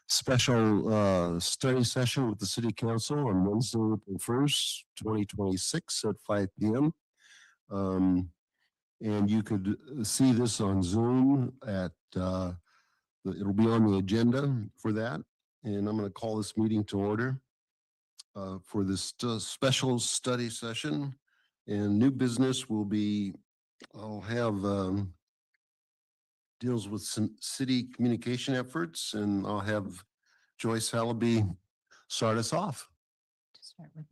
special study session with the City Council on Wednesday, April 1st, 2026 at 5 p.m. And you could see this on Zoom at, it'll be on the agenda for that. And I'm going to call this meeting to order for this special study session. And new business will be, I'll have deals with some city communication efforts, and I'll have Joyce Hallaby start us off. Start with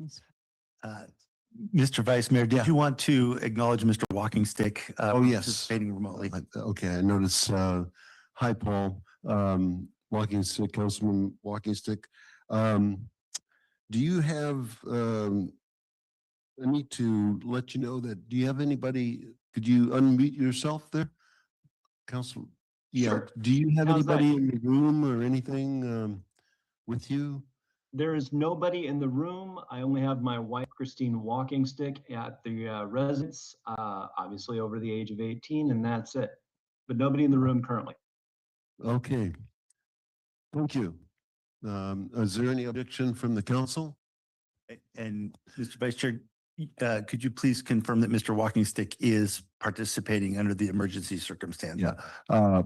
Mr. Vice Mayor, did you want to acknowledge Mr. Walking Stick? Oh, yes. Participating remotely. Okay, I noticed. Hi, Paul. Walking Stick, Councilman Walking Stick. Do you have, I need to let you know that, do you have anybody, could you unmute yourself there? Council, yeah. Sure. Do you have How's anybody that? in the room or anything with you? There is nobody in the room. I only have my wife, Christine Walking Stick at the residence, obviously over the age of 18, and that's it. But nobody in the room currently. Okay. Thank you. Is there any objection from the council? And Mr. Vice Chair, could you please confirm that Mr. Walking Stick is participating under the emergency circumstance? Yeah.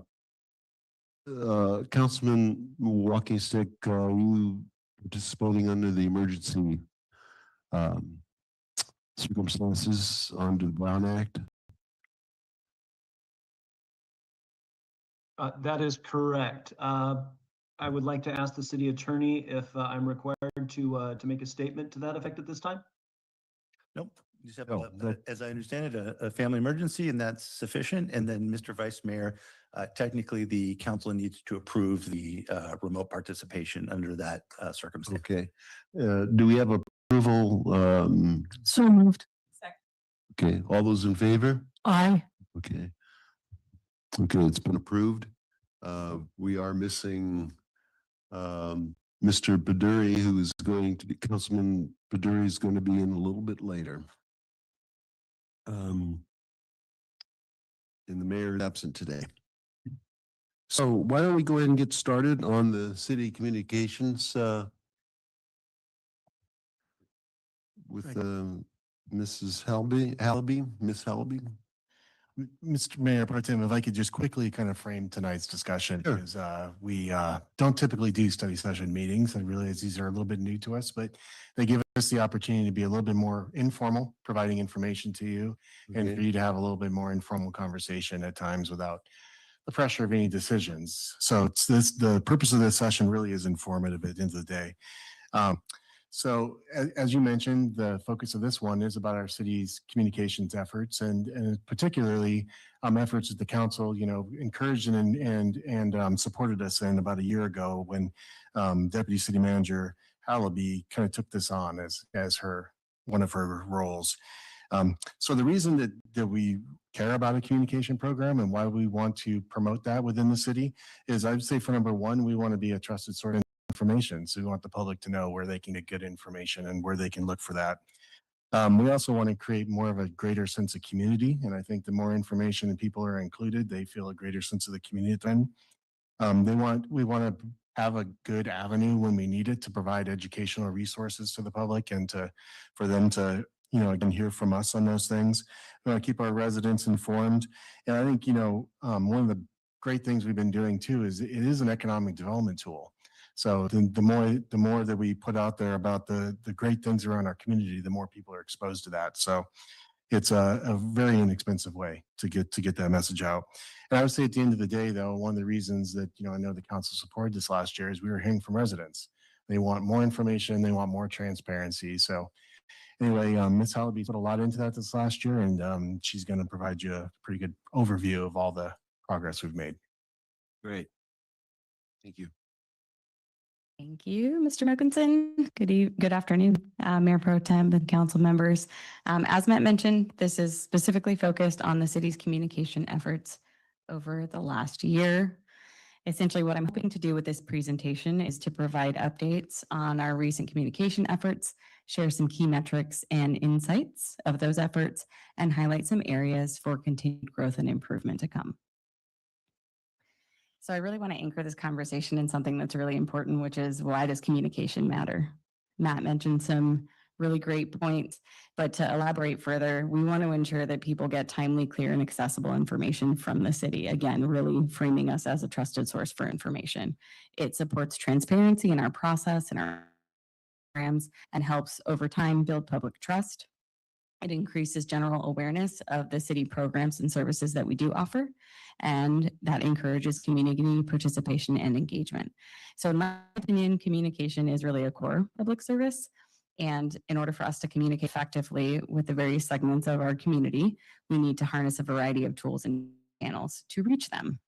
Councilman Walking Stick, are you participating under the emergency circumstances under the Brown Act? That is correct. I would like to ask the city attorney if I'm required to make a statement to that effect at this time. Nope. You just have, No, as I understand it, a family emergency, and that's sufficient. And then, Mr. Vice Mayor, technically the council needs to approve the remote participation under that circumstance. Okay. Do we have approval? So moved. Okay. All those in favor? Aye. Okay. Okay, it's been approved. We are missing Mr. Baduri, who is going to be, Councilman Baduri is going to be in a little bit later. And the mayor is absent today. So why don't we go ahead and get started on the city communications with Mrs. Hallaby, Miss Hallaby. Mr. Mayor Pro Tem, if I could just quickly kind of frame tonight's discussion, Sure. because we don't typically do study session meetings. I realize these are a little bit new to us, but they give us the opportunity to be a little bit more informal, providing information to you, and for you to have a little bit more informal conversation at times without the pressure of any decisions. So it's the purpose of this session really is informative at the end of the day. So as you mentioned, the focus of this one is about our city's communications efforts and particularly efforts that the council, encouraged and supported us in about a year ago when Deputy City Manager Hallaby kind of took this on as one of her roles. So the reason that we care about a communication program and why we want to promote that within the city is, I would say, for number one, we want to be a trusted source of information. So we want the public to know where they can get good information and where they can look for that. We also want to create more of a greater sense of community. And I think the more information and people are included, they feel a greater sense of the community then. We want to have a good avenue when we need it to provide educational resources to the public and for them to, again, hear from us on those things. We want to keep our residents informed. And I think, one of the great things we've been doing too is it is an economic development tool. So the more that we put out there about the great things around our community, the more people are exposed to that. So it's a very inexpensive way to get that message out. And I would say at the end of the day, though, one of the reasons that I know the council supported this last year is we were hearing from residents. They want more information, they want more transparency. So anyway, Ms. Hallaby put a lot into that this last year, and she's going to provide you a pretty good overview of all the progress we've made. Great. Thank you. Thank you, Mr. Mokinson. Good afternoon, Mayor Pro Tem and council members. As Matt mentioned, this is specifically focused on the city's communication efforts over the last year. Essentially, what I'm hoping to do with this presentation is to provide updates on our recent communication efforts, share some key metrics and insights of those efforts, and highlight some areas for continued growth and improvement to come. So I really want to anchor this conversation in something that's really important, which is why does communication matter? Matt mentioned some really great points, but to elaborate further, we want to ensure that people get timely, clear, and accessible information from the city. Again, really framing us as a trusted source for information. It supports transparency in our process and our programs and helps over time build public trust. It increases general awareness of the city programs and services that we do offer, and that encourages community participation and engagement. So in my opinion, communication is really a core public service. And in order for us to communicate effectively with the various segments of our community, we need to harness a variety of tools and channels to reach them.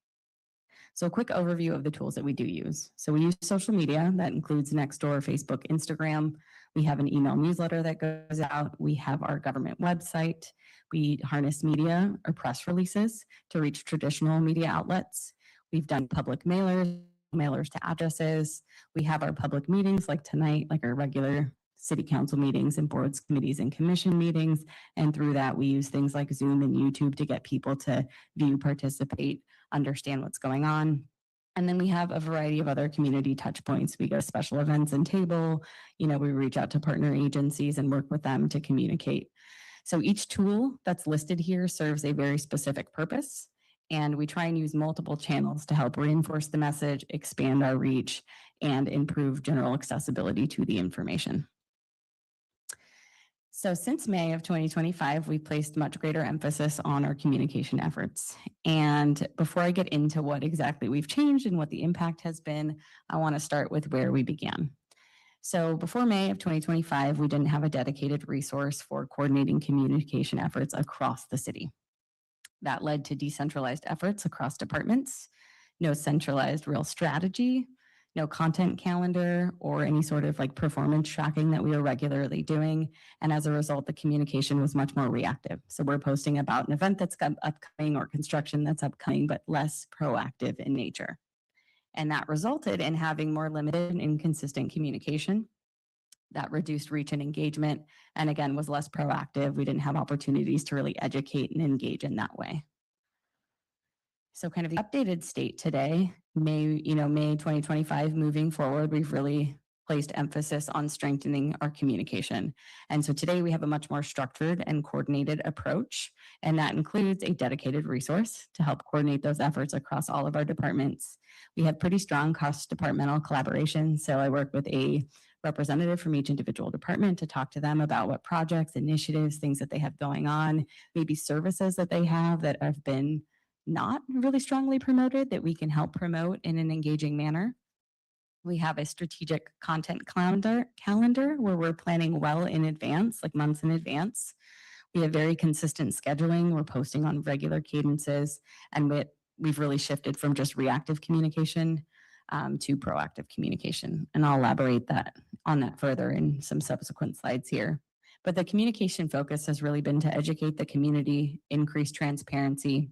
So a quick overview of the tools that we do use. So we use social media that includes Nextdoor, Facebook, Instagram. We have an email newsletter that goes out. We have our government website. We harness media or press releases to reach traditional media outlets. We've done public mailers to addresses. We have our public meetings like tonight, like our regular city council meetings and boards, committees, and commission meetings. And through that, we use things like Zoom and YouTube to get people to view, participate, understand what's going on. And then we have a variety of other community touch points. We go to special events and table, we reach out to partner agencies and work with them to communicate. So each tool that's listed here serves a very specific purpose. And we try and use multiple channels to help reinforce the message, expand our reach, and improve general accessibility to the information. So since May of 2025, we placed much greater emphasis on our communication efforts. And before I get into what exactly we've changed and what the impact has been, I want to start with where we began. So before May of 2025, we didn't have a dedicated resource for coordinating communication efforts across the city. That led to decentralized efforts across departments, no centralized real strategy, no content calendar or any sort of like performance tracking that we were regularly doing. And as a result, the communication was much more reactive. So we're posting about an event that's upcoming or construction that's upcoming, but less proactive in nature. And that resulted in having more limited and inconsistent communication. That reduced reach and engagement, and again, was less proactive. We didn't have opportunities to really educate and engage in that way. So kind of the updated state today, May 2025, moving forward, we've really placed emphasis on strengthening our communication. And so today we have a much more structured and coordinated approach, and that includes a dedicated resource to help coordinate those efforts across all of our departments. We have pretty strong cross-departmental collaboration. So I work with a representative from each individual department to talk to them about what projects, initiatives, things that they have going on, maybe services that they have that have been not really strongly promoted that we can help promote in an engaging manner. We have a strategic content calendar where we're planning well in advance, like months in advance. We have very consistent scheduling. We're posting on regular cadences, and we've really shifted from just reactive communication to proactive communication. And I'll elaborate on that further in some subsequent slides here. But the communication focus has really been to educate the community, increase transparency,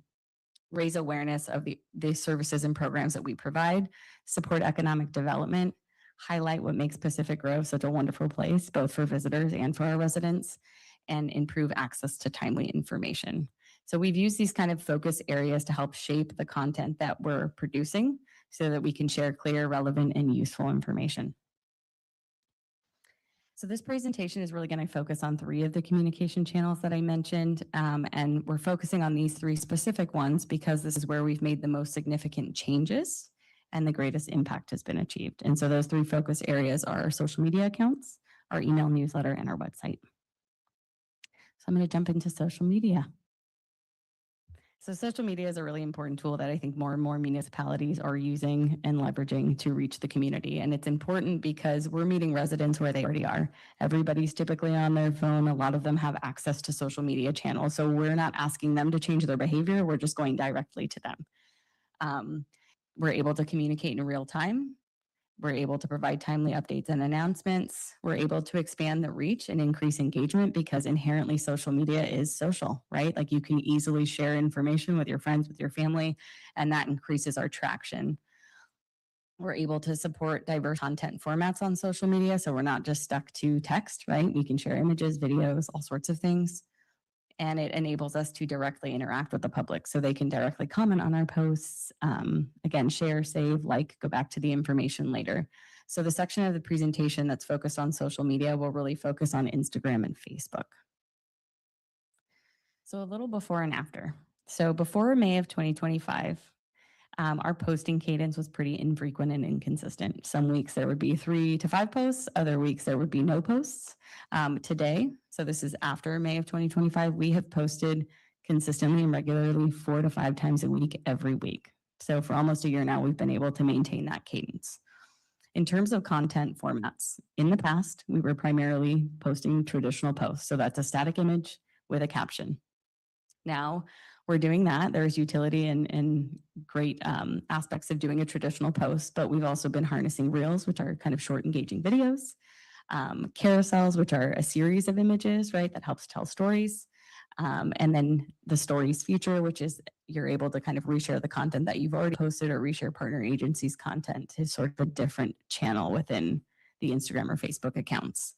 raise awareness of the services and programs that we provide, support economic development, highlight what makes Pacific Grove such a wonderful place, both for visitors and for our residents, and improve access to timely information. So we've used these kind of focus areas to help shape the content that we're producing so that we can share clear, relevant, and useful information. So this presentation is really going to focus on 3 of the communication channels that I mentioned, and we're focusing on these 3 specific ones because this is where we've made the most significant changes and the greatest impact has been achieved. And so those 3 focus areas are our social media accounts, our email newsletter, and our website. So I'm going to jump into social media. So social media is a really important tool that I think more and more municipalities are using and leveraging to reach the community. And it's important because we're meeting residents where they already are. Everybody's typically on their phone. A lot of them have access to social media channels. So we're not asking them to change their behavior. We're just going directly to them. We're able to communicate in real time. We're able to provide timely updates and announcements. We're able to expand the reach and increase engagement because inherently social media is social, right? Like you can easily share information with your friends, with your family, and that increases our traction. We're able to support diverse content formats on social media. So we're not just stuck to text, right? We can share images, videos, all sorts of things. and it enables us to directly interact with the public so they can directly comment on our posts, again, share, save, like, go back to the information later. So the section of the presentation that's focused on social media will really focus on Instagram and Facebook. So a little before and after. So before May of 2025, our posting cadence was pretty infrequent and inconsistent. Some weeks there would be 3 to 5 posts, other weeks there would be no posts. Today, so this is after May of 2025, we have posted consistently and regularly 4 to 5 times a week, every week. So for almost a year now, we've been able to maintain that cadence. In terms of content formats, in the past, we were primarily posting traditional posts. So that's a static image with a caption. Now we're doing that. There's utility and great aspects of doing a traditional post, but we've also been harnessing reels, which are kind of short, engaging videos, carousels, which are a series of images, right, that helps tell stories. And then the stories feature, which is you're able to kind of reshare the content that you've already posted or reshare partner agencies' content to sort of a different channel within the Instagram or Facebook accounts.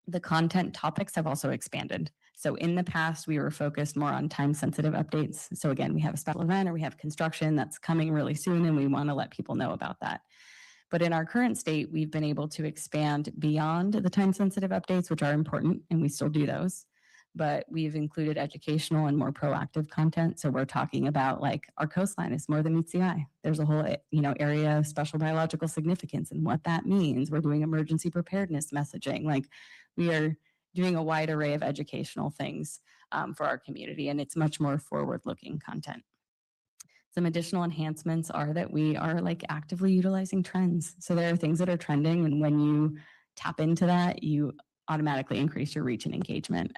The content topics have also expanded. So in the past, we were focused more on time-sensitive updates. So again, we have a special event or we have construction that's coming really soon, and we want to let people know about that. But in our current state, we've been able to expand beyond the time-sensitive updates, which are important, and we still do those. But we've included educational and more proactive content. So we're talking about like our coastline is more than meets the eye. There's a whole, area of special biological significance and what that means. We're doing emergency preparedness messaging. Like we are doing a wide array of educational things for our community, and it's much more forward-looking content. Some additional enhancements are that we are like actively utilizing trends. So there are things that are trending, and when you tap into that, you automatically increase your reach and engagement.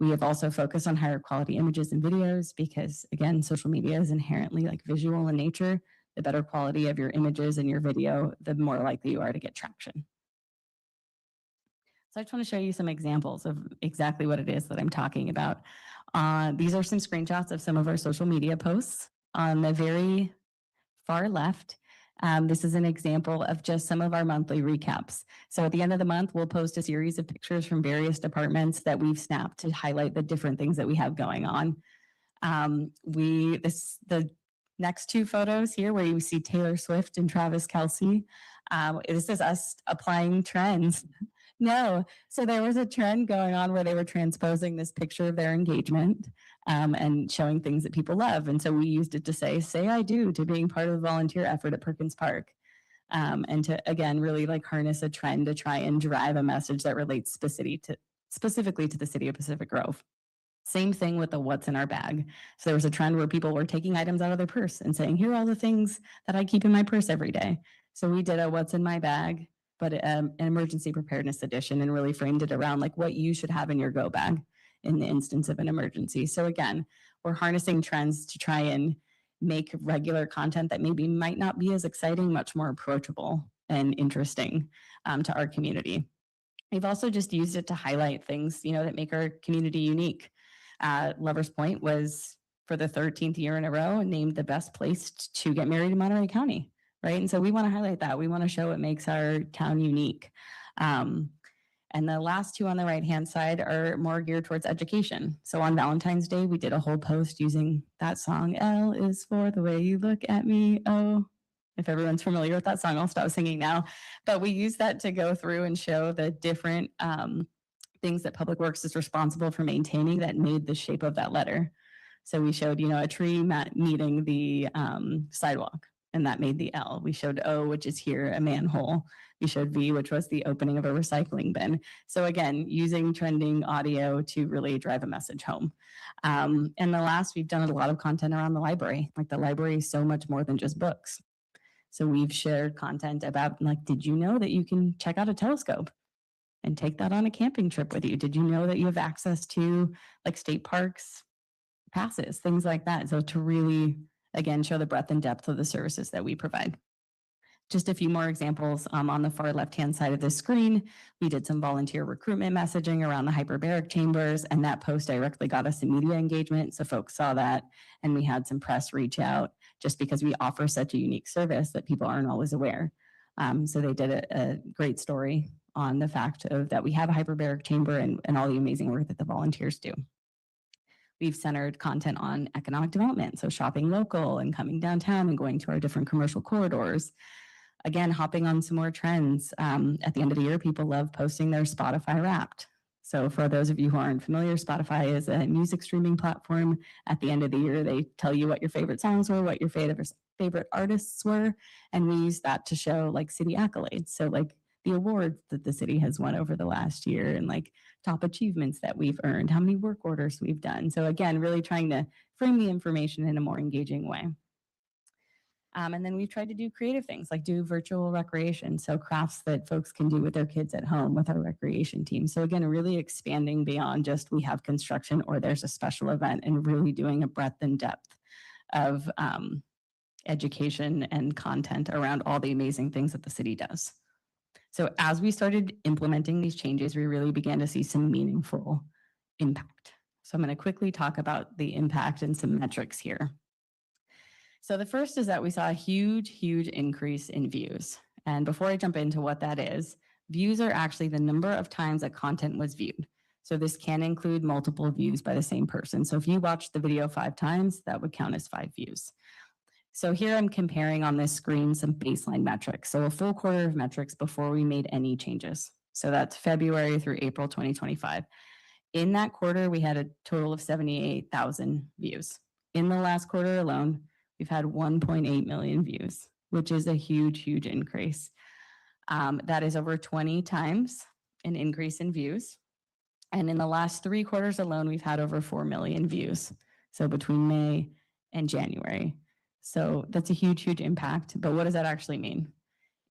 We have also focused on higher quality images and videos because, again, social media is inherently like visual in nature. The better quality of your images and your video, the more likely you are to get traction. So I just want to show you some examples of exactly what it is that I'm talking about. These are some screenshots of some of our social media posts. On the very far left, this is an example of just some of our monthly recaps. So at the end of the month, we'll post a series of pictures from various departments that we've snapped to highlight the different things that we have going on. The next 2 photos here where you see Taylor Swift and Travis Kelce, this is us applying trends. No. So there was a trend going on where they were transposing this picture of their engagement and showing things that people love. And so we used it to say I do to being part of the volunteer effort at Perkins Park. And to, again, really like harness a trend to try and drive a message that relates specifically to the city of Pacific Grove. Same thing with the what's in our bag. So there was a trend where people were taking items out of their purse and saying, here are all the things that I keep in my purse every day. So we did a what's in my bag, but an emergency preparedness edition, and really framed it around like what you should have in your go bag in the instance of an emergency. So again, we're harnessing trends to try and make regular content that maybe might not be as exciting, much more approachable and interesting to our community. We've also just used it to highlight things, that make our community unique. Lovers Point was, for the 13th year in a row, named the best place to get married in Monterey County. Right. And so we want to highlight that. We want to show what makes our town unique. And the last 2 on the right-hand side are more geared towards education. So on Valentine's Day, we did a whole post using that song, L is for the way you look at me. Oh, if everyone's familiar with that song, I'll stop singing now. But we use that to go through and show the different things that Public Works is responsible for maintaining that made the shape of that letter. So we showed, a tree meeting the sidewalk, and that made the L. We showed O, which is here, a manhole. We showed V, which was the opening of a recycling bin. So again, using trending audio to really drive a message home. And the last, we've done a lot of content around the library. Like the library is so much more than just books. So we've shared content about, like, did you know that you can check out a telescope and take that on a camping trip with you? Did you know that you have access to like state parks passes, things like that? So to really, again, show the breadth and depth of the services that we provide. Just a few more examples on the far left-hand side of the screen. We did some volunteer recruitment messaging around the hyperbaric chambers, and that post directly got us some media engagement. So folks saw that, and we had some press reach out just because we offer such a unique service that people aren't always aware. So they did a great story on the fact of that we have a hyperbaric chamber and all the amazing work that the volunteers do. We've centered content on economic development, so shopping local and coming downtown and going to our different commercial corridors. Again, hopping on some more trends. At the end of the year, people love posting their Spotify Wrapped. So for those of you who aren't familiar, Spotify is a music streaming platform. At the end of the year, they tell you what your favorite songs were, what your favorite artists were, and we use that to show like city accolades. So like the awards that the city has won over the last year and like top achievements that we've earned, how many work orders we've done. So again, really trying to frame the information in a more engaging way. And then we've tried to do creative things like do virtual recreation. So crafts that folks can do with their kids at home with our recreation team. So again, really expanding beyond just we have construction or there's a special event and really doing a breadth and depth of education and content around all the amazing things that the city does. So as we started implementing these changes, we really began to see some meaningful impact. So I'm going to quickly talk about the impact and some metrics here. So the first is that we saw a huge increase in views. And before I jump into what that is, views are actually the number of times that content was viewed. So this can include multiple views by the same person. So if you watched the video 5 times, that would count as 5 views. So here I'm comparing on this screen some baseline metrics. So a full quarter of metrics before we made any changes. So that's February through April 2025. In that quarter, we had a total of 78,000 views. In the last quarter alone, we've had 1.8 million views, which is a huge increase. That is over 20 times an increase in views. And in the last 3 quarters alone, we've had over 4 million views. So between May and January. So that's a huge impact. But what does that actually mean?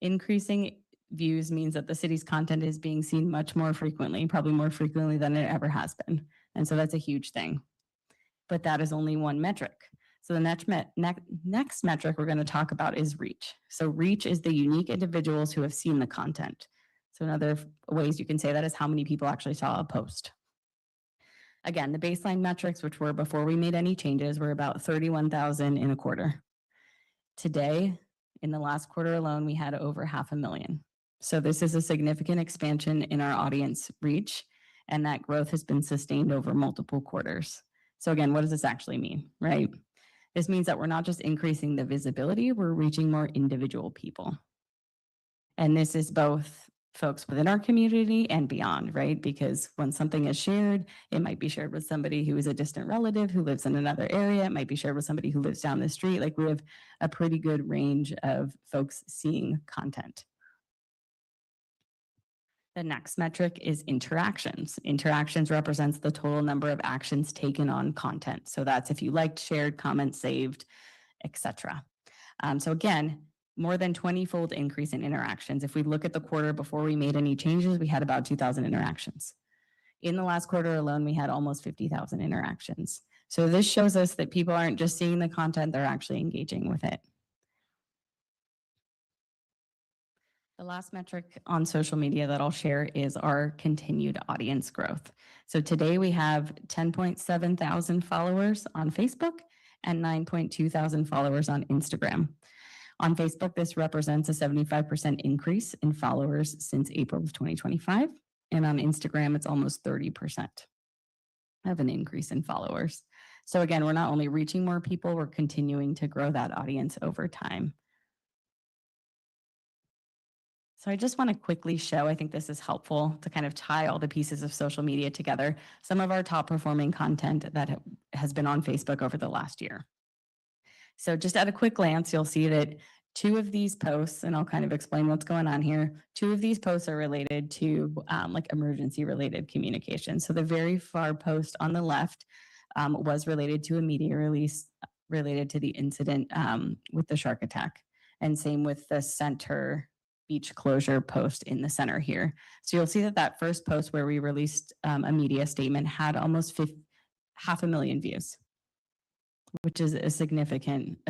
Increasing views means that the city's content is being seen much more frequently, probably more frequently than it ever has been. And so that's a huge thing. But that is only one metric. So the next metric we're going to talk about is reach. So reach is the unique individuals who have seen the content. So in other ways you can say that is how many people actually saw a post. Again, the baseline metrics, which were before we made any changes, were about 31,000 in a quarter. Today, in the last quarter alone, we had over 500,000. So this is a significant expansion in our audience reach, and that growth has been sustained over multiple quarters. So again, what does this actually mean, right? This means that we're not just increasing the visibility, we're reaching more individual people. And this is both folks within our community and beyond, right? Because when something is shared, it might be shared with somebody who is a distant relative who lives in another area. It might be shared with somebody who lives down the street. Like we have a pretty good range of folks seeing content. The next metric is interactions. Interactions represents the total number of actions taken on content. So that's if you liked, shared, comment, saved, etc. So again, more than 20-fold increase in interactions. If we look at the quarter before we made any changes, we had about 2,000 interactions. In the last quarter alone, we had almost 50,000 interactions. So this shows us that people aren't just seeing the content, they're actually engaging with it. The last metric on social media that I'll share is our continued audience growth. So today we have 10.7 thousand followers on Facebook and 9.2 thousand followers on Instagram. On Facebook, this represents a 75% increase in followers since April of 2025. And on Instagram, it's almost 30% of an increase in followers. So again, we're not only reaching more people, we're continuing to grow that audience over time. So I just want to quickly show, I think this is helpful to kind of tie all the pieces of social media together, some of our top performing content that has been on Facebook over the last year. So just at a quick glance, you'll see that 2 of these posts, and I'll kind of explain what's going on here. 2 of these posts are related to like emergency related communication. So the very far post on the left was related to a media release related to the incident with the shark attack. And same with the center beach closure post in the center here. So you'll see that that first post where we released a media statement had almost 500,000 views, which is a significant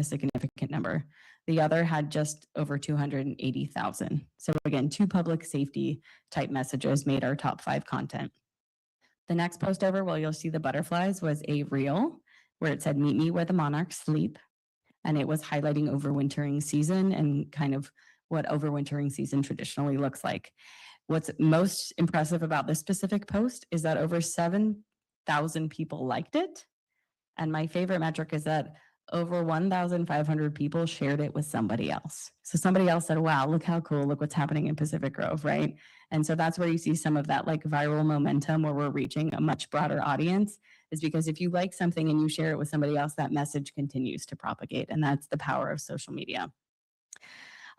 number. The other had just over 280,000. So again, 2 public safety type messages made our top 5 content. The next post over, well, you'll see the butterflies, was a reel where it said, "Meet me where the monarchs sleep." And it was highlighting overwintering season and kind of what overwintering season traditionally looks like. What's most impressive about this specific post is that over 7,000 people liked it. And my favorite metric is that over 1,500 people shared it with somebody else. So somebody else said, wow, look how cool, look what's happening in Pacific Grove, right? And so that's where you see some of that like viral momentum where we're reaching a much broader audience, is because if you like something and you share it with somebody else, that message continues to propagate. And that's the power of social media.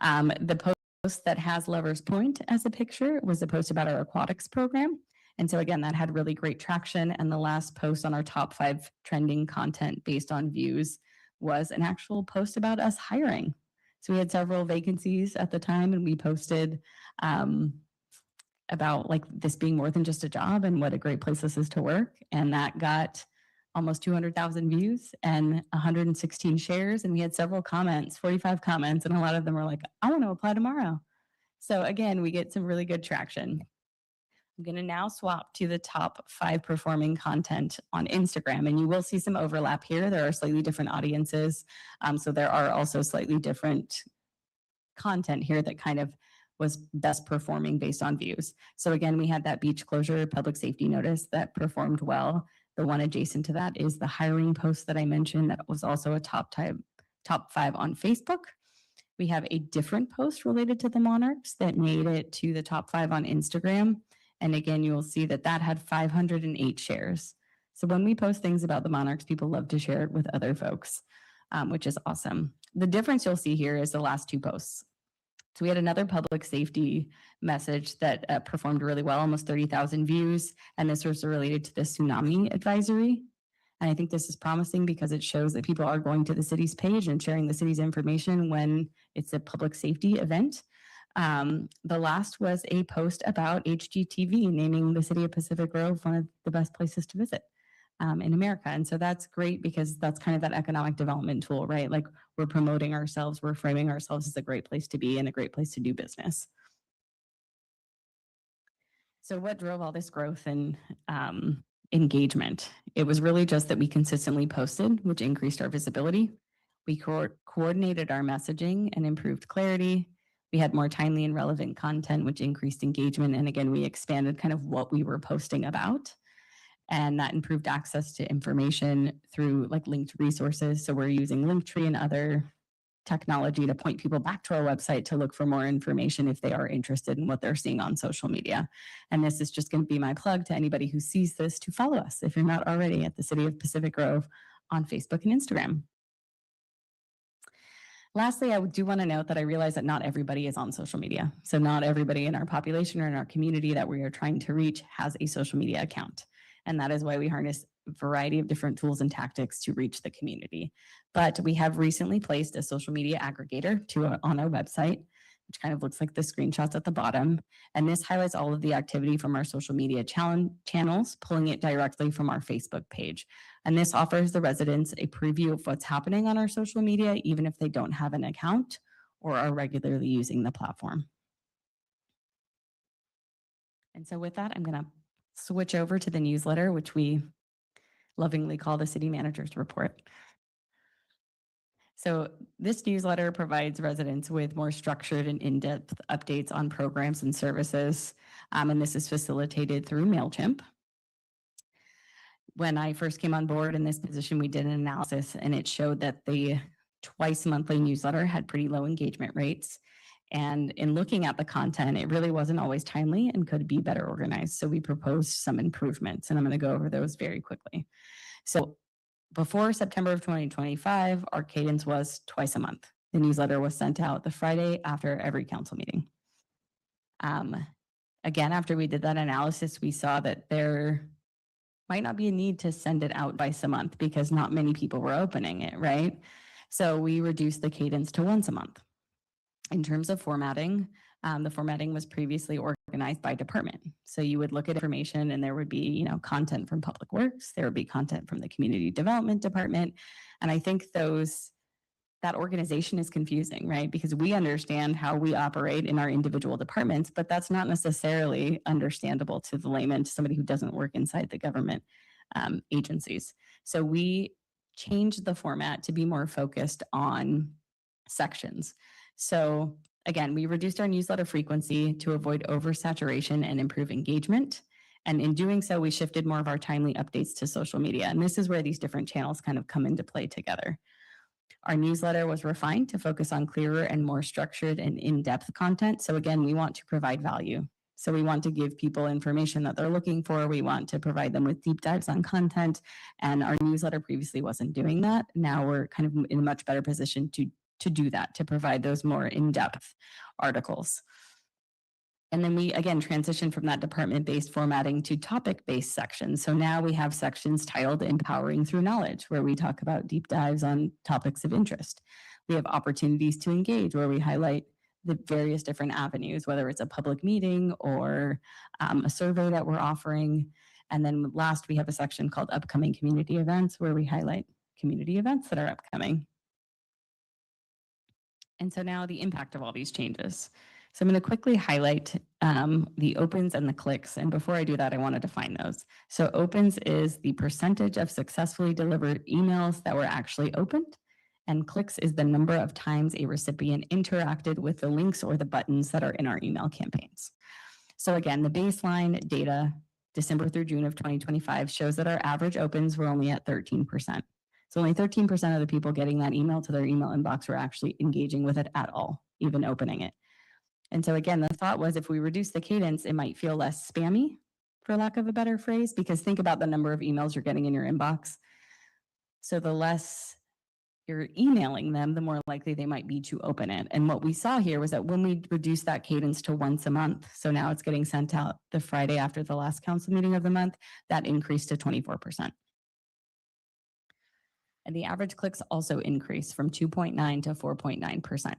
The post that has Lovers Point as a picture was a post about our aquatics program. And so again, that had really great traction. And the last post on our top 5 trending content based on views was an actual post about us hiring. So we had several vacancies at the time, and we posted about like this being more than just a job and what a great place this is to work. And that got almost 200,000 views and 116 shares. And we had several comments, 45 comments, and a lot of them were like, I want to apply tomorrow. So again, we get some really good traction. I'm going to now swap to the top 5 performing content on Instagram, and you will see some overlap here. There are slightly different audiences. So there are also slightly different content here that kind of was best performing based on views. So again, we had that beach closure public safety notice that performed well. The one adjacent to that is the hiring post that I mentioned that was also a top 5 on Facebook. We have a different post related to the Monarchs that made it to the top 5 on Instagram. And again, you will see that that had 508 shares. So when we post things about the Monarchs, people love to share it with other folks, which is awesome. The difference you'll see here is the last 2 posts. So we had another public safety message that performed really well, almost 30,000 views. And this was related to the tsunami advisory. And I think this is promising because it shows that people are going to the city's page and sharing the city's information when it's a public safety event. The last was a post about HGTV, naming the city of Pacific Grove one of the best places to visit in America. And so that's great because that's kind of that economic development tool, right? Like we're promoting ourselves, we're framing ourselves as a great place to be and a great place to do business. So what drove all this growth and engagement? It was really just that we consistently posted, which increased our visibility. We coordinated our messaging and improved clarity. We had more timely and relevant content, which increased engagement. And again, we expanded kind of what we were posting about. And that improved access to information through like linked resources. So we're using Linktree and other technology to point people back to our website to look for more information if they are interested in what they're seeing on social media. And this is just going to be my plug to anybody who sees this to follow us if you're not already at the City of Pacific Grove on Facebook and Instagram. Lastly, I do want to note that I realize that not everybody is on social media. So not everybody in our population or in our community that we are trying to reach has a social media account. And that is why we harness a variety of different tools and tactics to reach the community. But we have recently placed a social media aggregator on our website, which kind of looks like the screenshots at the bottom. And this highlights all of the activity from our social media channels, pulling it directly from our Facebook page. And this offers the residents a preview of what's happening on our social media, even if they don't have an account or are regularly using the platform. And so with that, I'm going to switch over to the newsletter, which we lovingly call the City Manager's Report. So this newsletter provides residents with more structured and in-depth updates on programs and services. And this is facilitated through MailChimp. When I first came on board in this position, we did an analysis and it showed that the twice monthly newsletter had pretty low engagement rates. And in looking at the content, it really wasn't always timely and could be better organized. So we proposed some improvements, and I'm going to go over those very quickly. So before September of 2025, our cadence was twice a month. The newsletter was sent out the Friday after every council meeting. Again, after we did that analysis, we saw that there might not be a need to send it out twice a month because not many people were opening it, right? So we reduced the cadence to once a month. In terms of formatting, the formatting was previously organized by department. So you would look at information and there would be, content from Public Works, there would be content from the Community Development Department. And I think that organization is confusing, right? Because we understand how we operate in our individual departments, but that's not necessarily understandable to the layman, to somebody who doesn't work inside the government agencies. So we changed the format to be more focused on sections. So Again, we reduced our newsletter frequency to avoid oversaturation and improve engagement. And in doing so, we shifted more of our timely updates to social media. And this is where these different channels kind of come into play together. Our newsletter was refined to focus on clearer and more structured and in-depth content. So again, we want to provide value. So we want to give people information that they're looking for. We want to provide them with deep dives on content. And our newsletter previously wasn't doing that. Now we're kind of in a much better position to do that, to provide those more in-depth articles. And then we, again, transitioned from that department-based formatting to topic-based sections. So now we have sections titled Empowering Through Knowledge, where we talk about deep dives on topics of interest. We have opportunities to engage, where we highlight the various different avenues, whether it's a public meeting or a survey that we're offering. And then last, we have a section called Upcoming Community Events, where we highlight community events that are upcoming. And so now the impact of all these changes. So I'm going to quickly highlight the opens and the clicks. And before I do that, I want to define those. So opens is the percentage of successfully delivered emails that were actually opened. And clicks is the number of times a recipient interacted with the links or the buttons that are in our email campaigns. So again, the baseline data, December through June of 2025, shows that our average opens were only at 13%. So only 13% of the people getting that email to their email inbox were actually engaging with it at all, even opening it. And so again, the thought was if we reduce the cadence, it might feel less spammy, for lack of a better phrase, because think about the number of emails you're getting in your inbox. So the less you're emailing them, the more likely they might be to open it. And what we saw here was that when we reduced that cadence to once a month, so now it's getting sent out the Friday after the last council meeting of the month, that increased to 24%. And the average clicks also increased from 2.9 to 4.9%.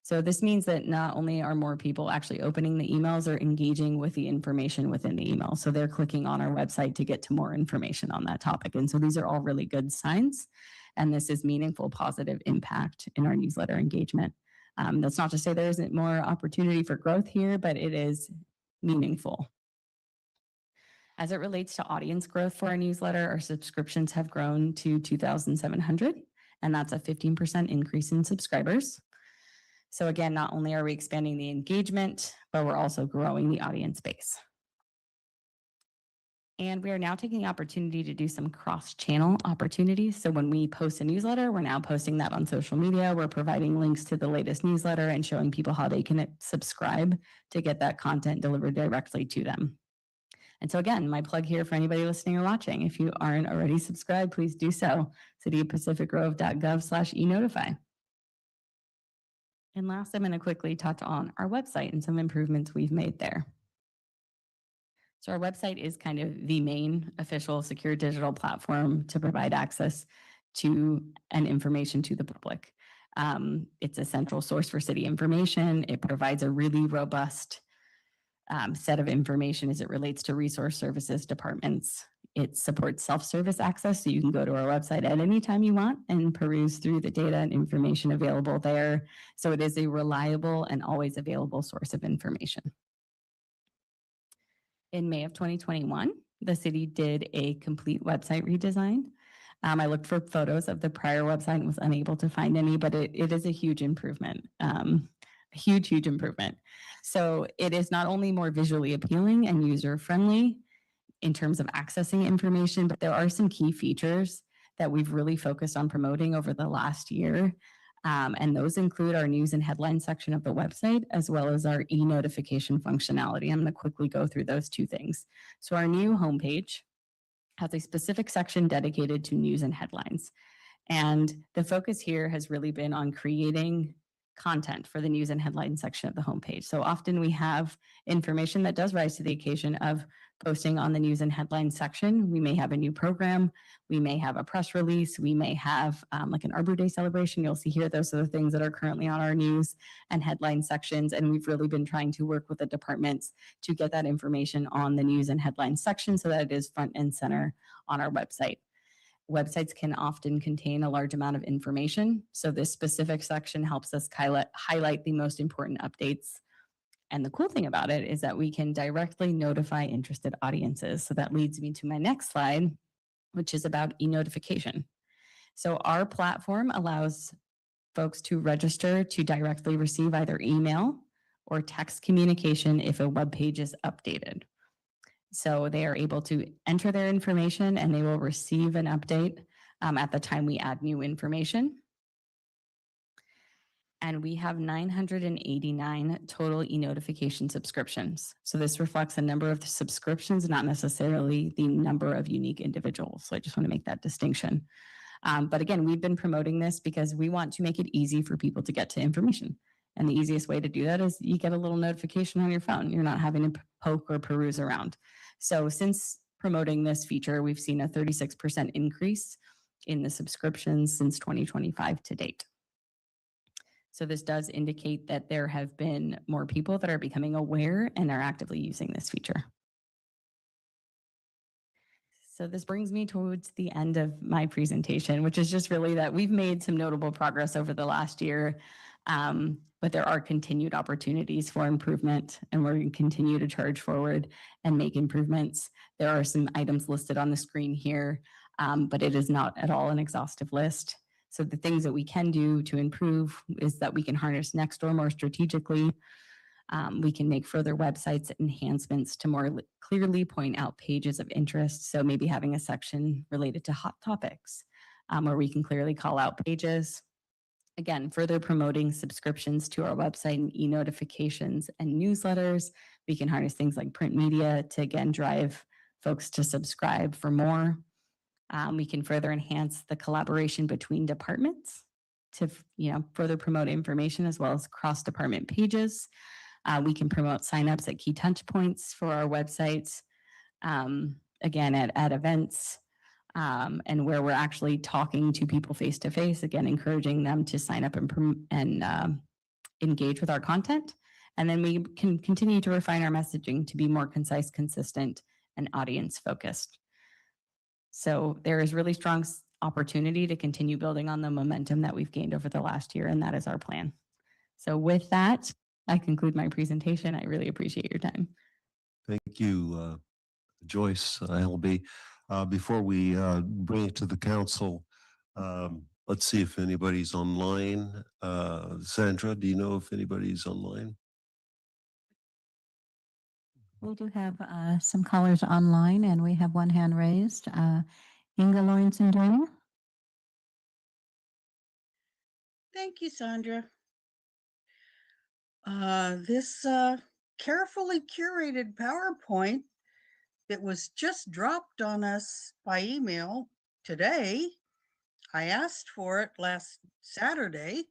So this means that not only are more people actually opening the emails or engaging with the information within the email, so they're clicking on our website to get to more information on that topic. And so these are all really good signs. And this is meaningful, positive impact in our newsletter engagement. That's not to say there isn't more opportunity for growth here, but it is meaningful. As it relates to audience growth for our newsletter, our subscriptions have grown to 2,700, and that's a 15% increase in subscribers. So again, not only are we expanding the engagement, but we're also growing the audience base. And we are now taking the opportunity to do some cross-channel opportunities. So when we post a newsletter, we're now posting that on social media. We're providing links to the latest newsletter and showing people how they can subscribe to get that content delivered directly to them. And so again, my plug here for anybody listening or watching, if you aren't already subscribed, please do so. cityofpacificgrove.gov/enotify. And last, I'm going to quickly touch on our website and some improvements we've made there. So our website is kind of the main official secure digital platform to provide access to and information to the public. It's a central source for city information. It provides a really robust set of information as it relates to resource services departments. It supports self-service access, so you can go to our website at any time you want and peruse through the data and information available there. So it is a reliable and always available source of information. In May of 2021, the city did a complete website redesign. I looked for photos of the prior website and was unable to find any, but it is a huge improvement. Huge improvement. So it is not only more visually appealing and user-friendly in terms of accessing information, but there are some key features that we've really focused on promoting over the last year. And those include our news and headline section of the website, as well as our e-notification functionality. I'm going to quickly go through those two things. So our new homepage has a specific section dedicated to news and headlines. And the focus here has really been on creating content for the news and headline section of the homepage. So often we have information that does rise to the occasion of posting on the news and headline section. We may have a new program, we may have a press release, we may have like an Arbor Day celebration. You'll see here, those are the things that are currently on our news and headline sections. And we've really been trying to work with the departments to get that information on the news and headline section so that it is front and center on our website. Websites can often contain a large amount of information. So this specific section helps us highlight the most important updates. And the cool thing about it is that we can directly notify interested audiences. So that leads me to my next slide, which is about e-notification. So our platform allows folks to register to directly receive either email or text communication if a web page is updated. So they are able to enter their information and they will receive an update at the time we add new information. And we have 989 total e-notification subscriptions. So this reflects the number of subscriptions, not necessarily the number of unique individuals. So I just want to make that distinction. But again, we've been promoting this because we want to make it easy for people to get to information. And the easiest way to do that is you get a little notification on your phone. You're not having to poke or peruse around. So since promoting this feature, we've seen a 36% increase in the subscriptions since 2025 to date. So this does indicate that there have been more people that are becoming aware and are actively using this feature. So this brings me towards the end of my presentation, which is just really that we've made some notable progress over the last year, but there are continued opportunities for improvement, and we're going to continue to charge forward and make improvements. There are some items listed on the screen here, but it is not at all an exhaustive list. So the things that we can do to improve is that we can harness Nextdoor more strategically. We can make further websites enhancements to more clearly point out pages of interest. So maybe having a section related to hot topics where we can clearly call out pages. Again, further promoting subscriptions to our website and e-notifications and newsletters. We can harness things like print media to, again, drive folks to subscribe for more. We can further enhance the collaboration between departments to, further promote information as well as cross-department pages. We can promote signups at key touch points for our websites, again, at events, and where we're actually talking to people face to face, again, encouraging them to sign up and engage with our content. And then we can continue to refine our messaging to be more concise, consistent, and audience focused. So there is really strong opportunity to continue building on the momentum that we've gained over the last year, and that is our plan. So with that, I conclude my presentation. I really appreciate your time. Thank you, Joyce Helby. Before we bring it to the council, let's see if anybody's online. Sandra, do you know if anybody's online? We do have some callers online, and we have one hand raised. Inga Lawrenson joining. Thank you, Sandra. This carefully curated PowerPoint that was just dropped on us by email today. I asked for it last Saturday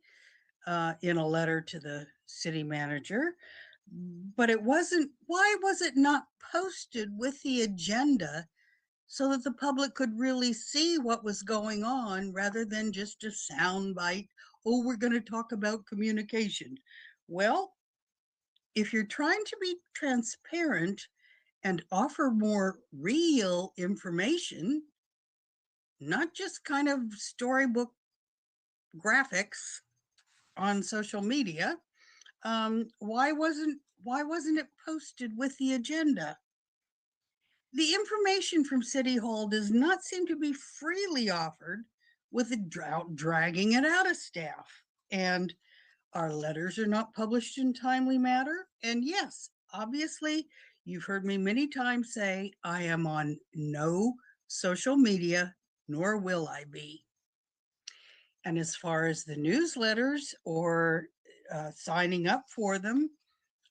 in a letter to the city manager, but it wasn't. Why was it not posted with the agenda so that the public could really see what was going on rather than just a sound bite? Oh, we're going to talk about communication. Well, if you're trying to be transparent and offer more real information, not just kind of storybook graphics on social media, why wasn't it posted with the agenda? The information from City Hall does not seem to be freely offered with the drought dragging it out of staff. And our letters are not published in timely manner. And yes, obviously, you've heard me many times say I am on no social media, nor will I be. And as far as the newsletters or signing up for them,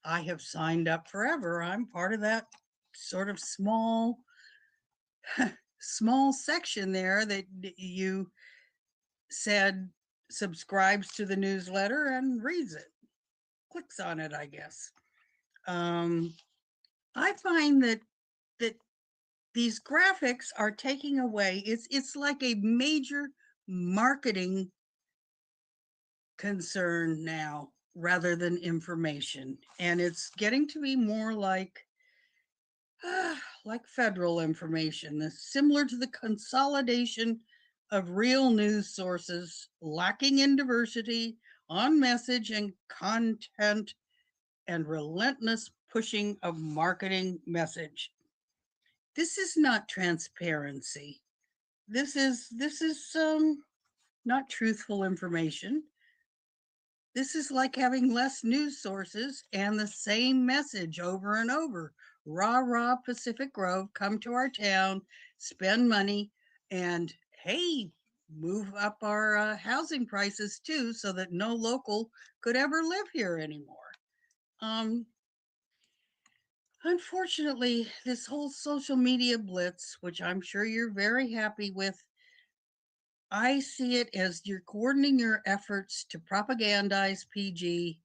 I have signed up forever. I'm part of that sort of small section there that you said subscribes to the newsletter and reads it, clicks on it, I guess. I find that these graphics are taking away, it's like a major marketing concern now rather than information. And it's getting to be more like federal information, similar to the consolidation of real news sources, lacking in diversity, on message and content, and relentless pushing of marketing message. This is not transparency. This is not truthful information. This is like having less news sources and the same message over and over. Rah, rah, Pacific Grove, come to our town, spend money, and hey, move up our housing prices too, so that no local could ever live here anymore. Um, Unfortunately, this whole social media blitz, which I'm sure you're very happy with, I see it as you're coordinating your efforts to propagandize PG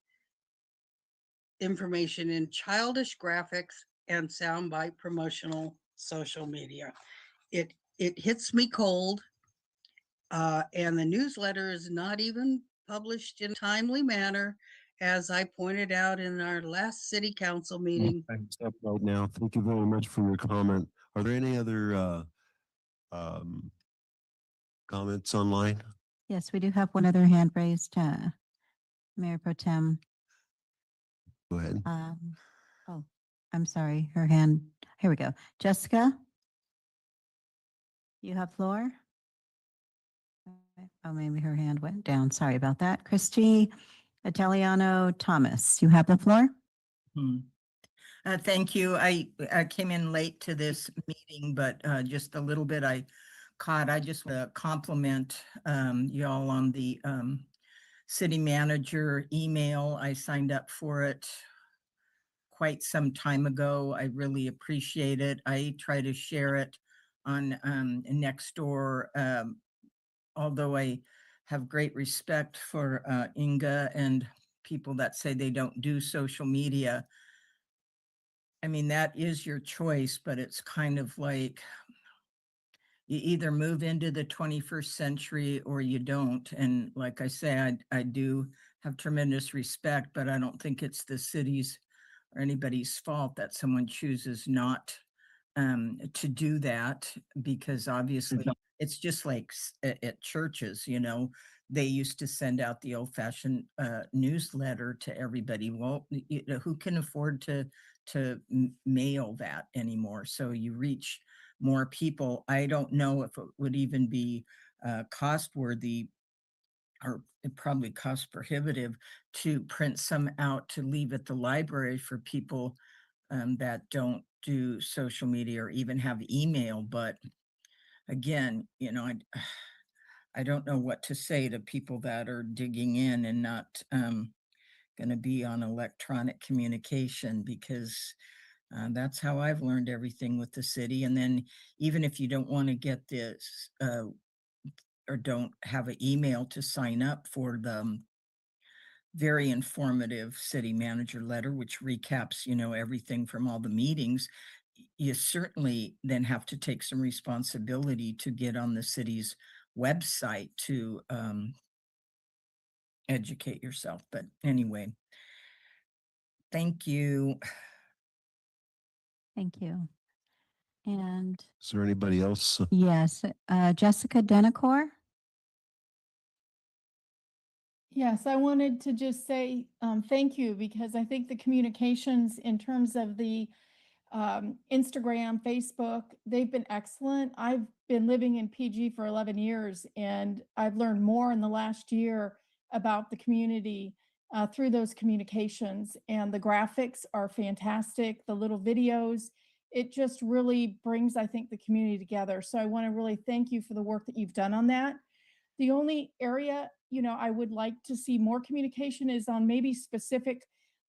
information in childish graphics and soundbite promotional social media. It hits me cold, and the newsletter is not even published in a timely manner, as I pointed out in our last city council meeting. Step right now. Thank you very much for your comment. Are there any other um, comments online? Yes, we do have one other hand raised, Mayor Pro Tem. Go ahead. Oh, I'm sorry, her hand, here we go. Jessica? You have floor? Oh, maybe her hand went down. Sorry about that. Christy Italiano Thomas, you have the floor? Thank you. I came in late to this meeting, but just a little bit I caught. I just want to compliment y'all on the city manager email. I signed up for it quite some time ago. I really appreciate it. I try to share it on Nextdoor, although I have great respect for Inga and people that say they don't do social media. I mean, that is your choice, but it's kind of like you either move into the 21st century or you don't. And like I say, I do have tremendous respect, but I don't think it's the city's or anybody's fault that someone chooses not to do that, because obviously it's just like at churches, you know, they used to send out the old-fashioned newsletter to everybody. Well, you know, who can afford to mail that anymore? So you reach more people. I don't know if it would even be cost worthy, or probably cost prohibitive, to print some out to leave at the library for people that don't do social media or even have email. But again, you know, I don't know what to say to people that are digging in and not going to be on electronic communication, because that's how I've learned everything with the city. And then even if you don't want to get this or don't have an email to sign up for the very informative city manager letter, which recaps, you know, everything from all the meetings, you certainly then have to take some responsibility to get on the city's website to educate yourself. But anyway, thank you. Thank you. And Is there anybody else? yes, Jessica Denacor? Yes, I wanted to just say thank you, because I think the communications in terms of the Instagram, Facebook, they've been excellent. I've been living in PG for 11 years, and I've learned more in the last year about the community through those communications. And the graphics are fantastic, the little videos. It just really brings, I think, the community together. So I want to really thank you for the work that you've done on that. The only area, you know, I would like to see more communication is on maybe specific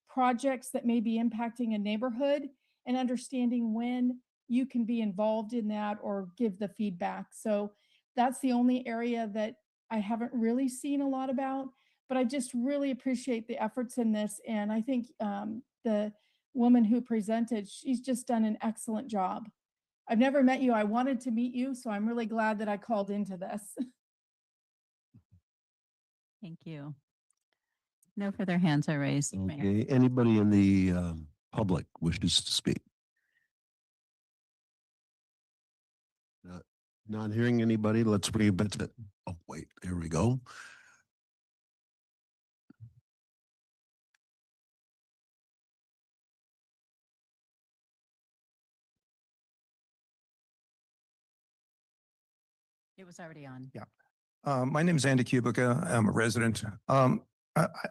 projects that may be impacting a neighborhood, and understanding when you can be involved in that or give the feedback. So that's the only area that I haven't really seen a lot about, but I just really appreciate the efforts in this. And I think the woman who presented, she's just done an excellent job. I've never met you. I wanted to meet you, so I'm really glad that I called into this. Thank you. No further hands are raised. Mayor. Okay, anybody in the public wishes to speak? Not hearing anybody, let's bring it back to, oh wait, there we go. It was already on. My name is Andy Kubica. I'm a resident.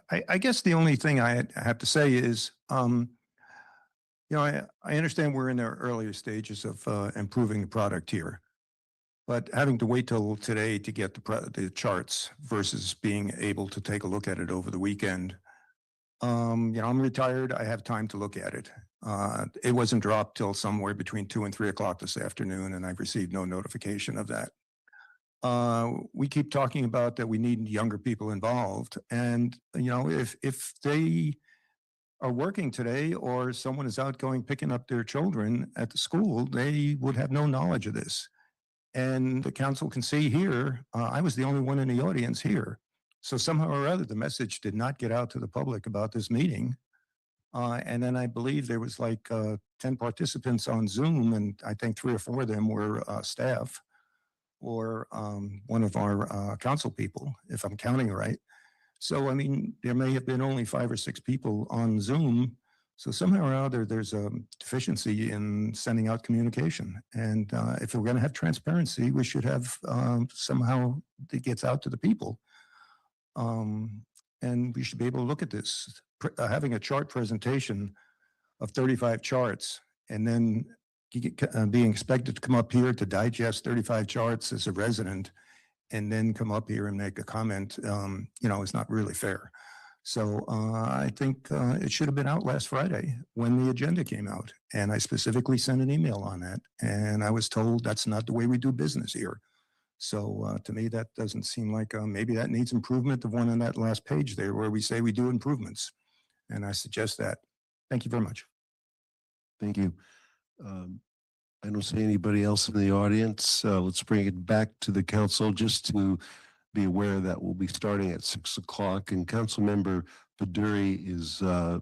I guess the only thing I have to say is, I understand we're in the earlier stages of improving the product here. But having to wait till today to get the charts versus being able to take a look at it over the weekend. I'm retired. I have time to look at it. It wasn't dropped till somewhere between 2 and 3 o'clock this afternoon, and I've received no notification of that. We keep talking about that we need younger people involved. And, if they are working today or someone is out going picking up their children at the school, they would have no knowledge of this. And the council can see here, I was the only one in the audience here. So somehow or other, the message did not get out to the public about this meeting. And then I believe there was like 10 participants on Zoom, and I think 3 or 4 of them were staff or one of our council people, if I'm counting right. So, I mean, there may have been only 5 or 6 people on Zoom. So somehow or other, there's a deficiency in sending out communication. And if we're going to have transparency, we should have somehow that gets out to the people. And we should be able to look at this. Having a chart presentation of 35 charts and then being expected to come up here to digest 35 charts as a resident and then come up here and make a comment, is not really fair. So I think it should have been out last Friday when the agenda came out. And I specifically sent an email on that. And I was told that's not the way we do business here. So to me, that doesn't seem like maybe that needs improvement. The one on that last page there where we say we do improvements. And I suggest that. Thank you very much. Thank you. I don't see anybody else in the audience. Let's bring it back to the council just to be aware that we'll be starting at 6 o'clock, and Councilmember Baduri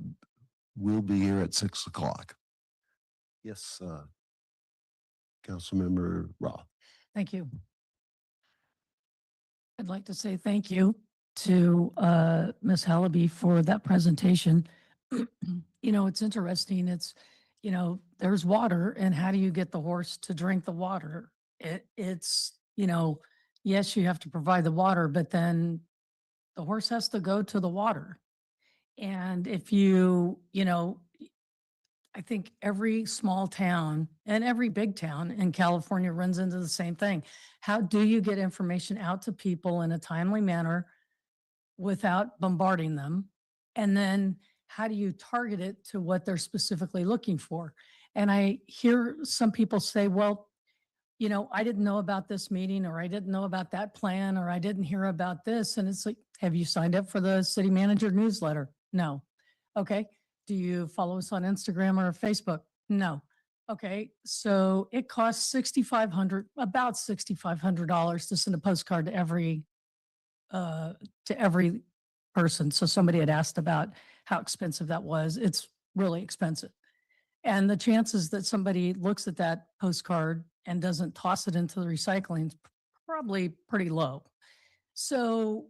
will be here at 6 o'clock. Yes, Councilmember Roth. Thank you. I'd like to say thank you to Ms. Hallaby for that presentation. It's interesting. It's, there's water, and how do you get the horse to drink the water? It's, yes, you have to provide the water, but then the horse has to go to the water. And if I think every small town and every big town in California runs into the same thing. How do you get information out to people in a timely manner without bombarding them? And then how do you target it to what they're specifically looking for? And I hear some people say, well, I didn't know about this meeting, or I didn't know about that plan, or I didn't hear about this. And it's like, have you signed up for the city manager newsletter? No. Okay. Do you follow us on Instagram or Facebook? No. Okay. So it costs about $6,500 to send a postcard to every person. So somebody had asked about how expensive that was. It's really expensive. And the chances that somebody looks at that postcard and doesn't toss it into the recycling is probably pretty low. So,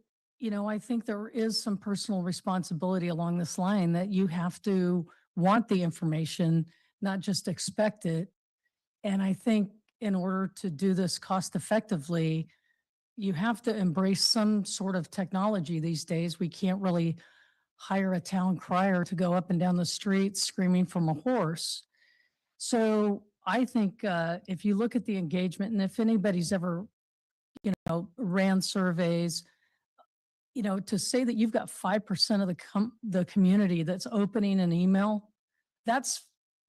I think there is some personal responsibility along this line that you have to want the information, not just expect it. And I think in order to do this cost effectively, you have to embrace some sort of technology these days. We can't really hire a town crier to go up and down the street screaming from a horse. So I think if you look at the engagement, and if anybody's ever, ran surveys, to say that you've got 5% of the community that's opening an email, that's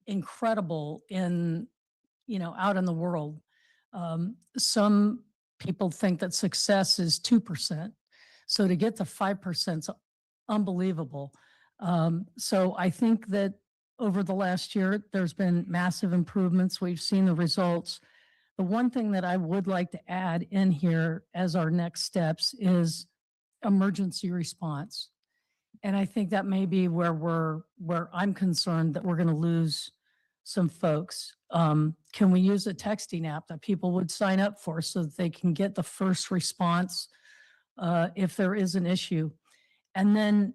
incredible out in the world. Some people think that success is 2%. So to get to 5% is unbelievable. So I think that over the last year, there's been massive improvements. We've seen the results. The one thing that I would like to add in here as our next steps is emergency response. And I think that may be where I'm concerned that we're going to lose some folks. Can we use a texting app that people would sign up for so that they can get the first response if there is an issue? And then,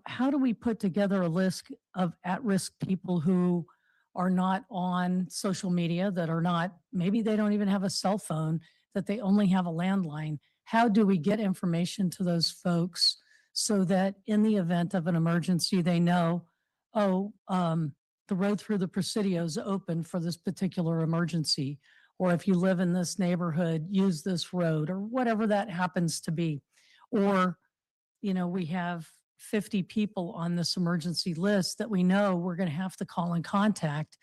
how do we put together a list of at-risk people who are not on social media, that are not, maybe they don't even have a cell phone, that they only have a landline? How do we get information to those folks so that in the event of an emergency, they know, oh, the road through the Presidio is open for this particular emergency. Or if you live in this neighborhood, use this road, or whatever that happens to be. Or, we have 50 people on this emergency list that we know we're going to have to call and contact.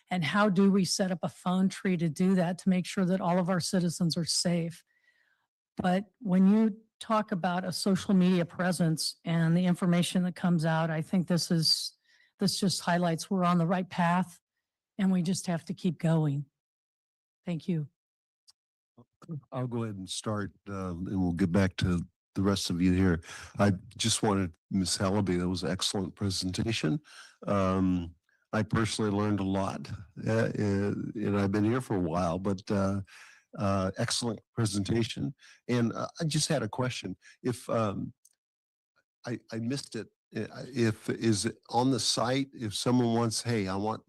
And how do we set up a phone tree to do that, to make sure that all of our citizens are safe? But when you talk about a social media presence and the information that comes out, I think this just highlights we're on the right path, and we just have to keep going. Thank you. I'll go ahead and start, and we'll get back to the rest of you here. I just wanted, Ms. Hallaby, that was an excellent presentation. I personally learned a lot, and I've been here for a while, but excellent presentation. And I just had a question. If I missed it, is it on the site, if someone wants, hey, I want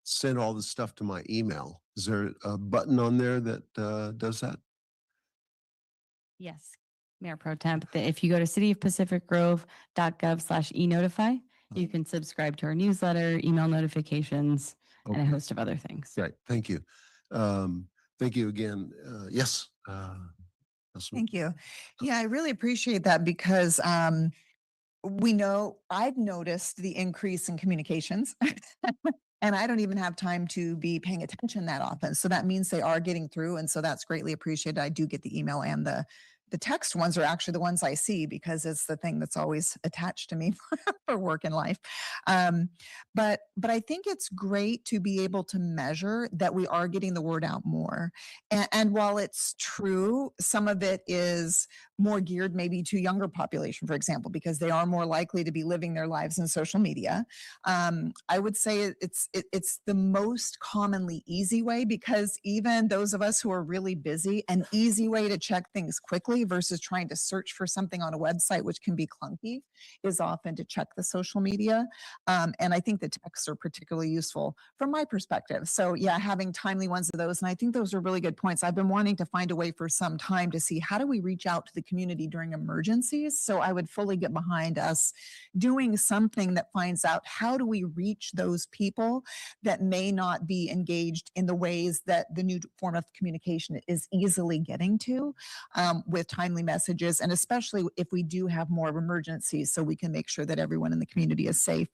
send all this stuff to my email, is there a button on there that does that? Yes, Mayor Pro Temp, if you go to cityofpacificgrove.gov/e-notify, you can subscribe to our newsletter, email notifications, and a Okay. host of other things. Right, thank you. Thank you again. Yes. Councilman- Thank you. Yeah, I really appreciate that because I've noticed the increase in communications and I don't even have time to be paying attention that often. So that means they are getting through. And so that's greatly appreciated. I do get the email, and the text ones are actually the ones I see because it's the thing that's always attached to me for work and life. But I think it's great to be able to measure that we are getting the word out more. And while it's true, some of it is more geared maybe to younger population, for example, because they are more likely to be living their lives in social media. I would say it's the most commonly easy way, because even those of us who are really busy, an easy way to check things quickly versus trying to search for something on a website, which can be clunky, is often to check the social media. And I think the texts are particularly useful from my perspective. So yeah, having timely ones of those. And I think those are really good points. I've been wanting to find a way for some time to see how do we reach out to the community during emergencies. So I would fully get behind us doing something that finds out how do we reach those people that may not be engaged in the ways that the new form of communication is easily getting to, with timely messages, and especially if we do have more emergencies, so we can make sure that everyone in the community is safe.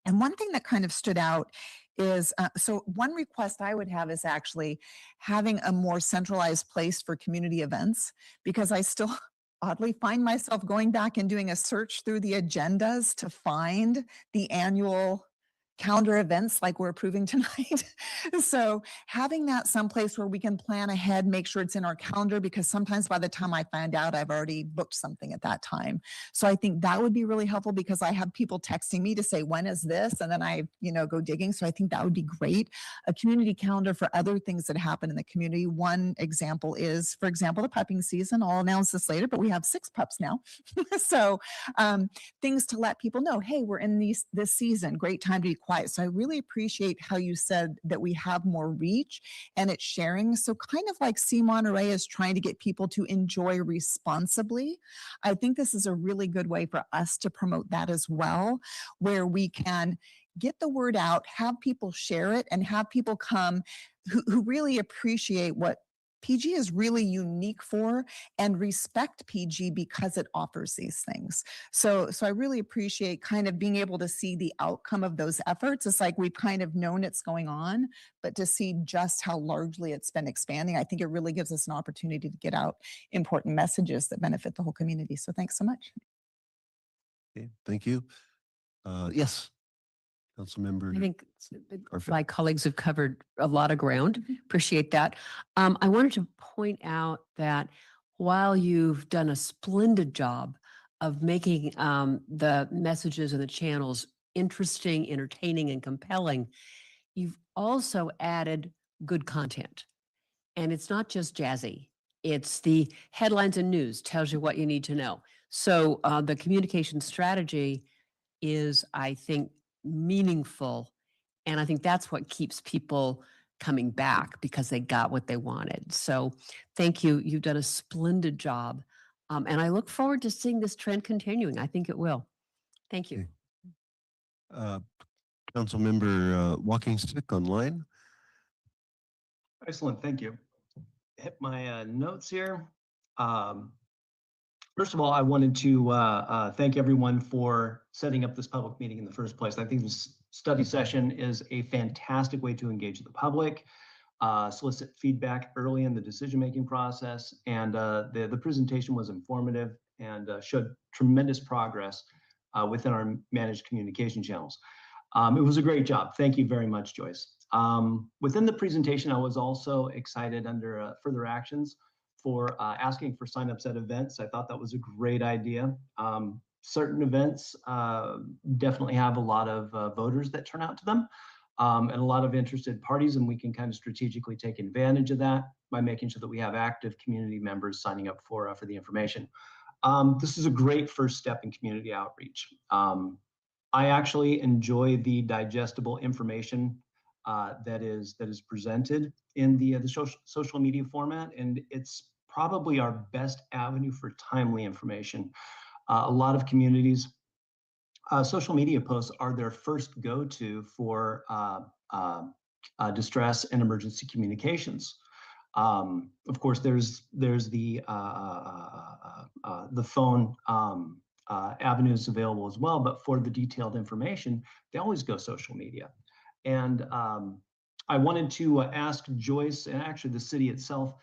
And one thing that kind of stood out is, so one request I would have is actually having a more centralized place for community events, because I still oddly find myself going back and doing a search through the agendas to find the annual calendar events like we're approving tonight. So having that someplace where we can plan ahead, make sure it's in our calendar, because sometimes by the time I find out, I've already booked something at that time. So I think that would be really helpful, because I have people texting me to say, when is this? And then I, go digging. So I think that would be great. A community calendar for other things that happen in the community. One example is, for example, the pupping season. I'll announce this later, but we have 6 pups now. So things to let people know, hey, we're in this season, great time to be quiet. So I really appreciate how you said that we have more reach and it's sharing. So kind of like See Monterey is trying to get people to enjoy responsibly. I think this is a really good way for us to promote that as well, where we can get the word out, have people share it, and have people come who really appreciate what PG is really unique for and respect PG because it offers these things. So I really appreciate kind of being able to see the outcome of those efforts. It's like we've kind of known it's going on, but to see just how largely it's been expanding, I think it really gives us an opportunity to get out important messages that benefit the whole community. So thanks so much. Okay, thank you. Yes, Councilmember. I think Garfield. my colleagues have covered a lot of ground. Appreciate that. I wanted to point out that while you've done a splendid job of making the messages and the channels interesting, entertaining, and compelling, you've also added good content. And it's not just jazzy. It's the headlines and news tells you what you need to know. So the communication strategy is, I think, meaningful. And I think that's what keeps people coming back, because they got what they wanted. So thank you. You've done a splendid job And I look forward to seeing this trend continuing. I think it will. Thank you. Okay. Councilmember Walking Stick online. Excellent, thank you. Hit my notes here. First of all, I wanted to thank everyone for setting up this public meeting in the first place. I think this study session is a fantastic way to engage the public, solicit feedback early in the decision-making process, and the presentation was informative and showed tremendous progress within our managed communication channels. It was a great job. Thank you very much, Joyce. Within the presentation, I was also excited under further actions for asking for signups at events. I thought that was a great idea. Certain events definitely have a lot of voters that turn out to them and a lot of interested parties, and we can kind of strategically take advantage of that by making sure that we have active community members signing up for the information. This is a great first step in community outreach. I actually enjoy the digestible information that is presented in the social media format, and it's probably our best avenue for timely information. A lot of communities, social media posts are their first go-to for distress and emergency communications. Of course, there's the phone avenues available as well, but for the detailed information, they always go social media. And I wanted to ask Joyce and actually the city itself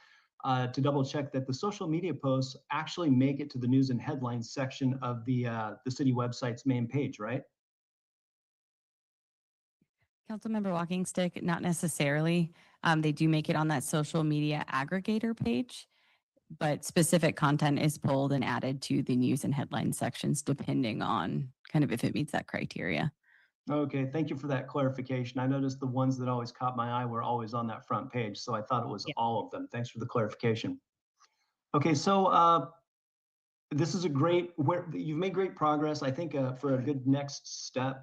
to double check that the social media posts actually make it to the news and headlines section of the city website's main page, right? Councilmember Walking Stick, not necessarily. They do make it on that social media aggregator page, but specific content is pulled and added to the news and headline sections depending on kind of if it meets that criteria. Okay, thank you for that clarification. I noticed the ones that always caught my eye were always on that front page, so I thought it was all of them. Thanks for the clarification. Okay, so this is you've made great progress. I think for a good next step,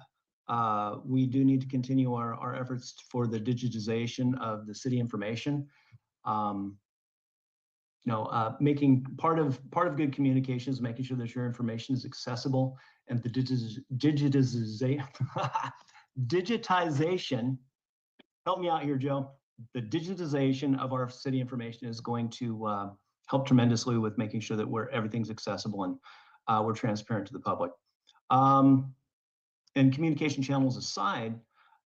we do need to continue our efforts for the digitization of the city information. Making part of good communication is making sure that your information is accessible, and the digitization, help me out here, Joe. The digitization of our city information is going to help tremendously with making sure that everything's accessible and we're transparent to the public. And communication channels aside,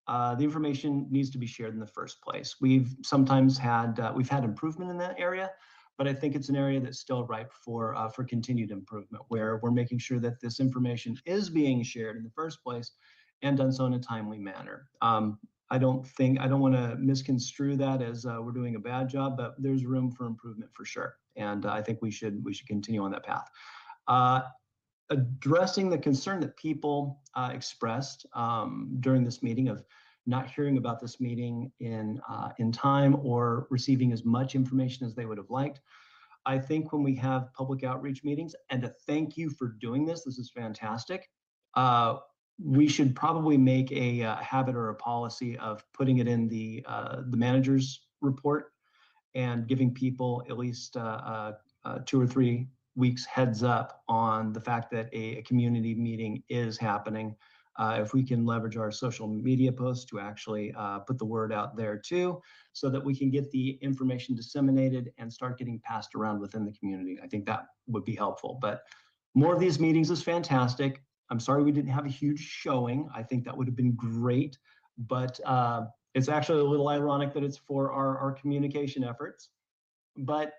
the information needs to be shared in the first place. We've sometimes had improvement in that area, but I think it's an area that's still ripe for continued improvement, where we're making sure that this information is being shared in the first place and done so in a timely manner. I don't want to misconstrue that as we're doing a bad job, but there's room for improvement for sure. And I think we should continue on that path. Addressing the concern that people expressed during this meeting of not hearing about this meeting in time or receiving as much information as they would have liked. I think when we have public outreach meetings, and to thank you for doing this is fantastic. We should probably make a habit or a policy of putting it in the manager's report and giving people at least 2 or 3 weeks heads up on the fact that a community meeting is happening. If we can leverage our social media posts to actually put the word out there too, so that we can get the information disseminated and start getting passed around within the community. I think that would be helpful, but more of these meetings is fantastic. I'm sorry we didn't have a huge showing. I think that would have been great, but it's actually a little ironic that it's for our communication efforts. But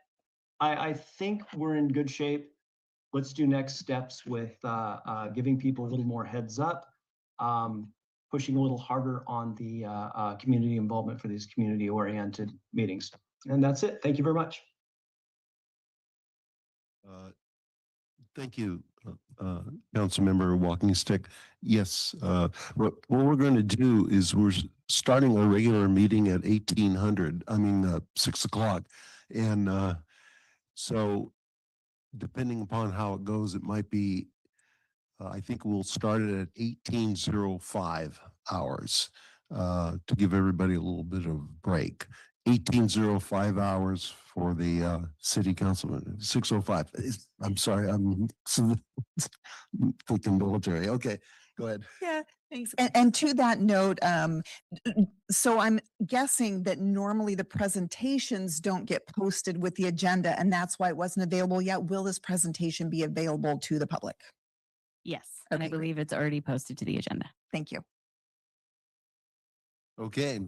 I think we're in good shape. Let's do next steps with giving people a little more heads up, pushing a little harder on the community involvement for these community-oriented meetings. And that's it. Thank you very much. Thank you, Councilmember Walking Stick. Yes, what we're going to do is we're starting our regular meeting at 6 o'clock. And so depending upon how it goes, it might be, I think we'll start it at 18:05 hours to give everybody a little bit of break. 18:05 hours for the city councilman, 6:05. I'm sorry, I'm thinking military. Okay, go ahead. Yeah, thanks. And to that note, so I'm guessing that normally the presentations don't get posted with the agenda, and that's why it wasn't available yet. Will this presentation be available to the public? Yes, and I Okay, great. believe it's already posted to the agenda. Thank you. Okay,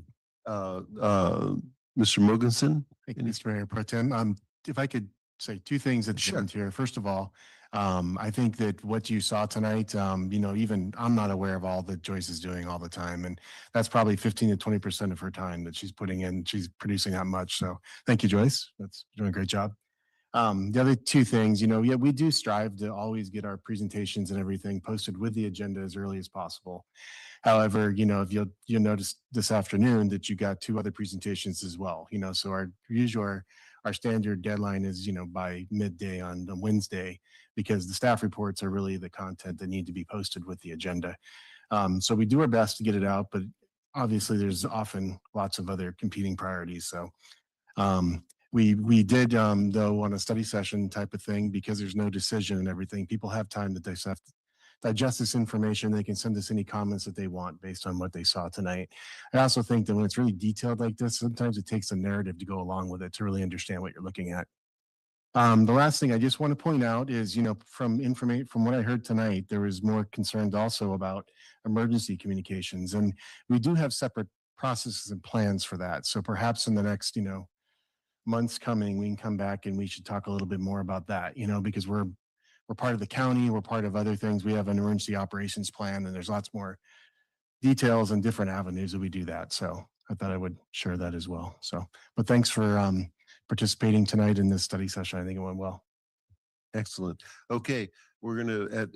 Mr. Mogensen? Thank you, Mr. Mayor Pro Tem. If I could say two things at the Sure. end here. First of all, I think that what you saw tonight, even I'm not aware of all that Joyce is doing all the time. And that's probably 15 to 20% of her time that she's putting in. She's producing that much. So thank you, Joyce. That's doing a great job. The other two things, we do strive to always get our presentations and everything posted with the agenda as early as possible. However, if you'll notice this afternoon that you got two other presentations as well, so our standard deadline is, by midday on the Wednesday, because the staff reports are really the content that need to be posted with the agenda. So we do our best to get it out, but obviously there's often lots of other competing priorities. So we did, though, on a study session type of thing, because there's no decision and everything, people have time to digest this information. They can send us any comments that they want based on what they saw tonight. I also think that when it's really detailed like this, sometimes it takes a narrative to go along with it to really understand what you're looking at. The last thing I just want to point out is, from what I heard tonight, there was more concerned also about emergency communications, and we do have separate processes and plans for that. So perhaps in the next, months coming, we can come back and we should talk a little bit more about that, because we're part of the county, we're part of other things. We have an emergency operations plan, and there's lots more details and different avenues that we do that. So I thought I would share that as well. So, but thanks for participating tonight in this study session. I think it went well. Excellent. Okay, we're gonna at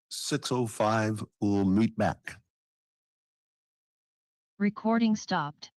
6:05, we'll meet back. Recording stopped.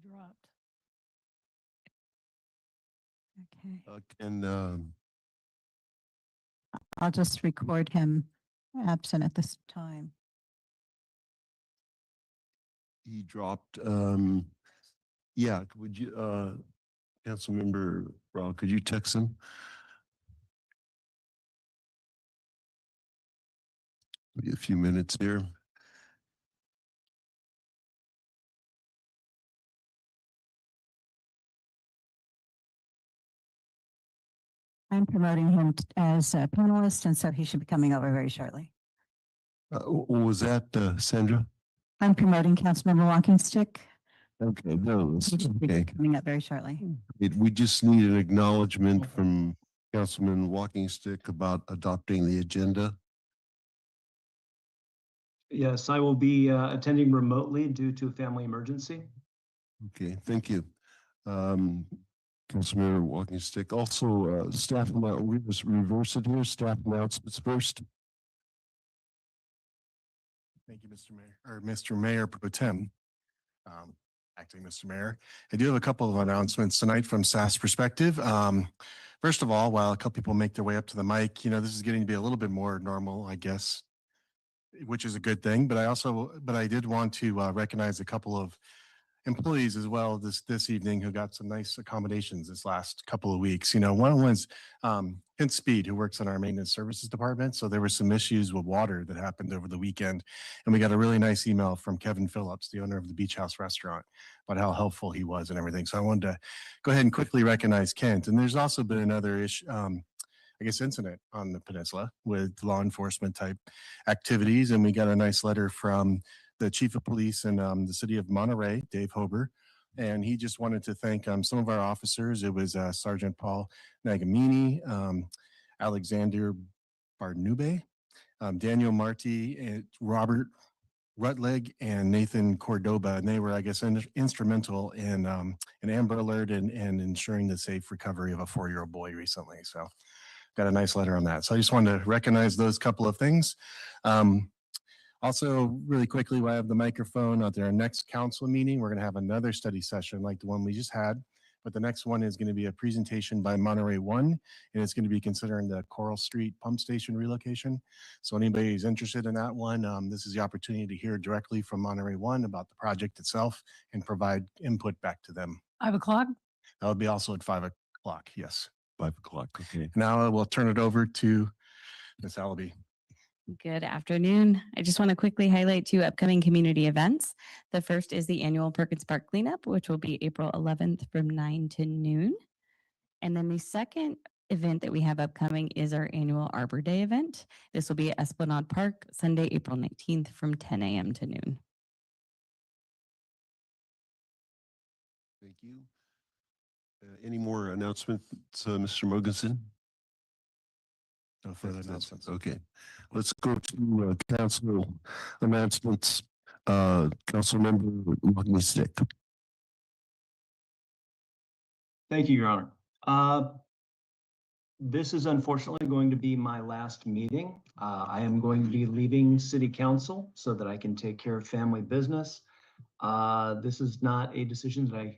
dropped. Okay. And I'll just record him absent at this time. he dropped, yeah, would you, Councilmember Rao, could you text him? Maybe a few minutes here. I'm promoting him as a panelist, and so he should be coming over very shortly. Was that Sandra? I'm promoting Councilmember Walking Stick. Okay, no, He should be okay. coming up very shortly. We just need an acknowledgement from Councilman Walking Stick about adopting the agenda. Yes, I will be attending remotely due to a family emergency. Okay, thank you. Councilmember Walking Stick. Also, staff, we just reverse it here, staff announcements first. Thank you, Mr. Mayor, or Mr. Mayor Pro Tem. Acting Mr. Mayor. I do have a couple of announcements tonight from SAS perspective. First of all, while a couple people make their way up to the mic, this is getting to be a little bit more normal, I guess, which is a good thing. But I did want to recognize a couple of employees as well this evening who got some nice accommodations this last couple of weeks. One was Kent Speed, who works in our maintenance services department. So there were some issues with water that happened over the weekend. And we got a really nice email from Kevin Phillips, the owner of the Beach House Restaurant, about how helpful he was and everything. So I wanted to go ahead and quickly recognize Kent. And there's also been another issue, incident on the peninsula with law enforcement type activities. And we got a nice letter from the chief of police in the city of Monterey, Dave Hober, and he just wanted to thank some of our officers. It was Sergeant Paul Nagamini, Alexander Barnube, Daniel Marty, and Robert Rutleg, and Nathan Cordoba, and they were, I guess, instrumental in an Amber Alert and ensuring the safe recovery of a 4-year-old boy recently. So got a nice letter on that. So I just wanted to recognize those couple of things. Also, really quickly, while I have the microphone, at our next council meeting, we're going to have another study session like the one we just had. But the next one is going to be a presentation by Monterey One, and it's going to be considering the Coral Street pump station relocation. So anybody who's interested in that one, this is the opportunity to hear directly from Monterey One about the project itself and provide input back to them. 5 o'clock? That would be also at 5 o'clock, yes. 5 o'clock, okay. Now I will turn it over to Ms. Alaby. Good afternoon. I just want to quickly highlight 2 upcoming community events. The first is the annual Perkins Park Cleanup, which will be April 11th from 9 to noon. And then the second event that we have upcoming is our annual Arbor Day event. This will be at Esplanade Park, Sunday, April 19th from 10 a.m. to noon. Thank you. Any more announcements, Mr. Mogensen? No further announcements. Okay, let's go to council announcements. Councilmember Walking Stick. Thank you, Your Honor. This is unfortunately going to be my last meeting. I am going to be leaving City Council so that I can take care of family business. This is not a decision that I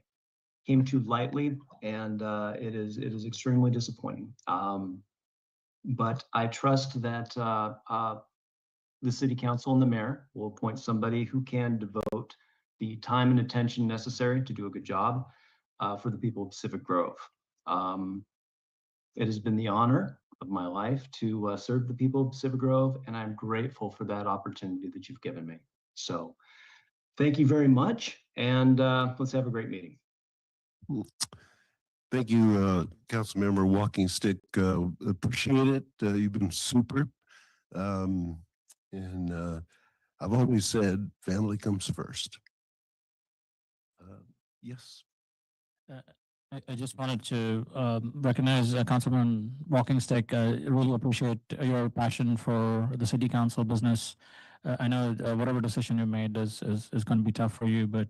came to lightly, and it is extremely disappointing. But I trust that the City Council and the Mayor will appoint somebody who can devote the time and attention necessary to do a good job for the people of Pacific Grove. It has been the honor of my life to serve the people of Pacific Grove, and I'm grateful for that opportunity that you've given me. So thank you very much, and let's have a great meeting. Thank you, Councilmember Walking Stick. Appreciate it. You've been super. And I've always said family comes first. Yes. I just wanted to recognize Councilman Walking Stick. I really appreciate your passion for the city council business. I know whatever decision you made is going to be tough for you, but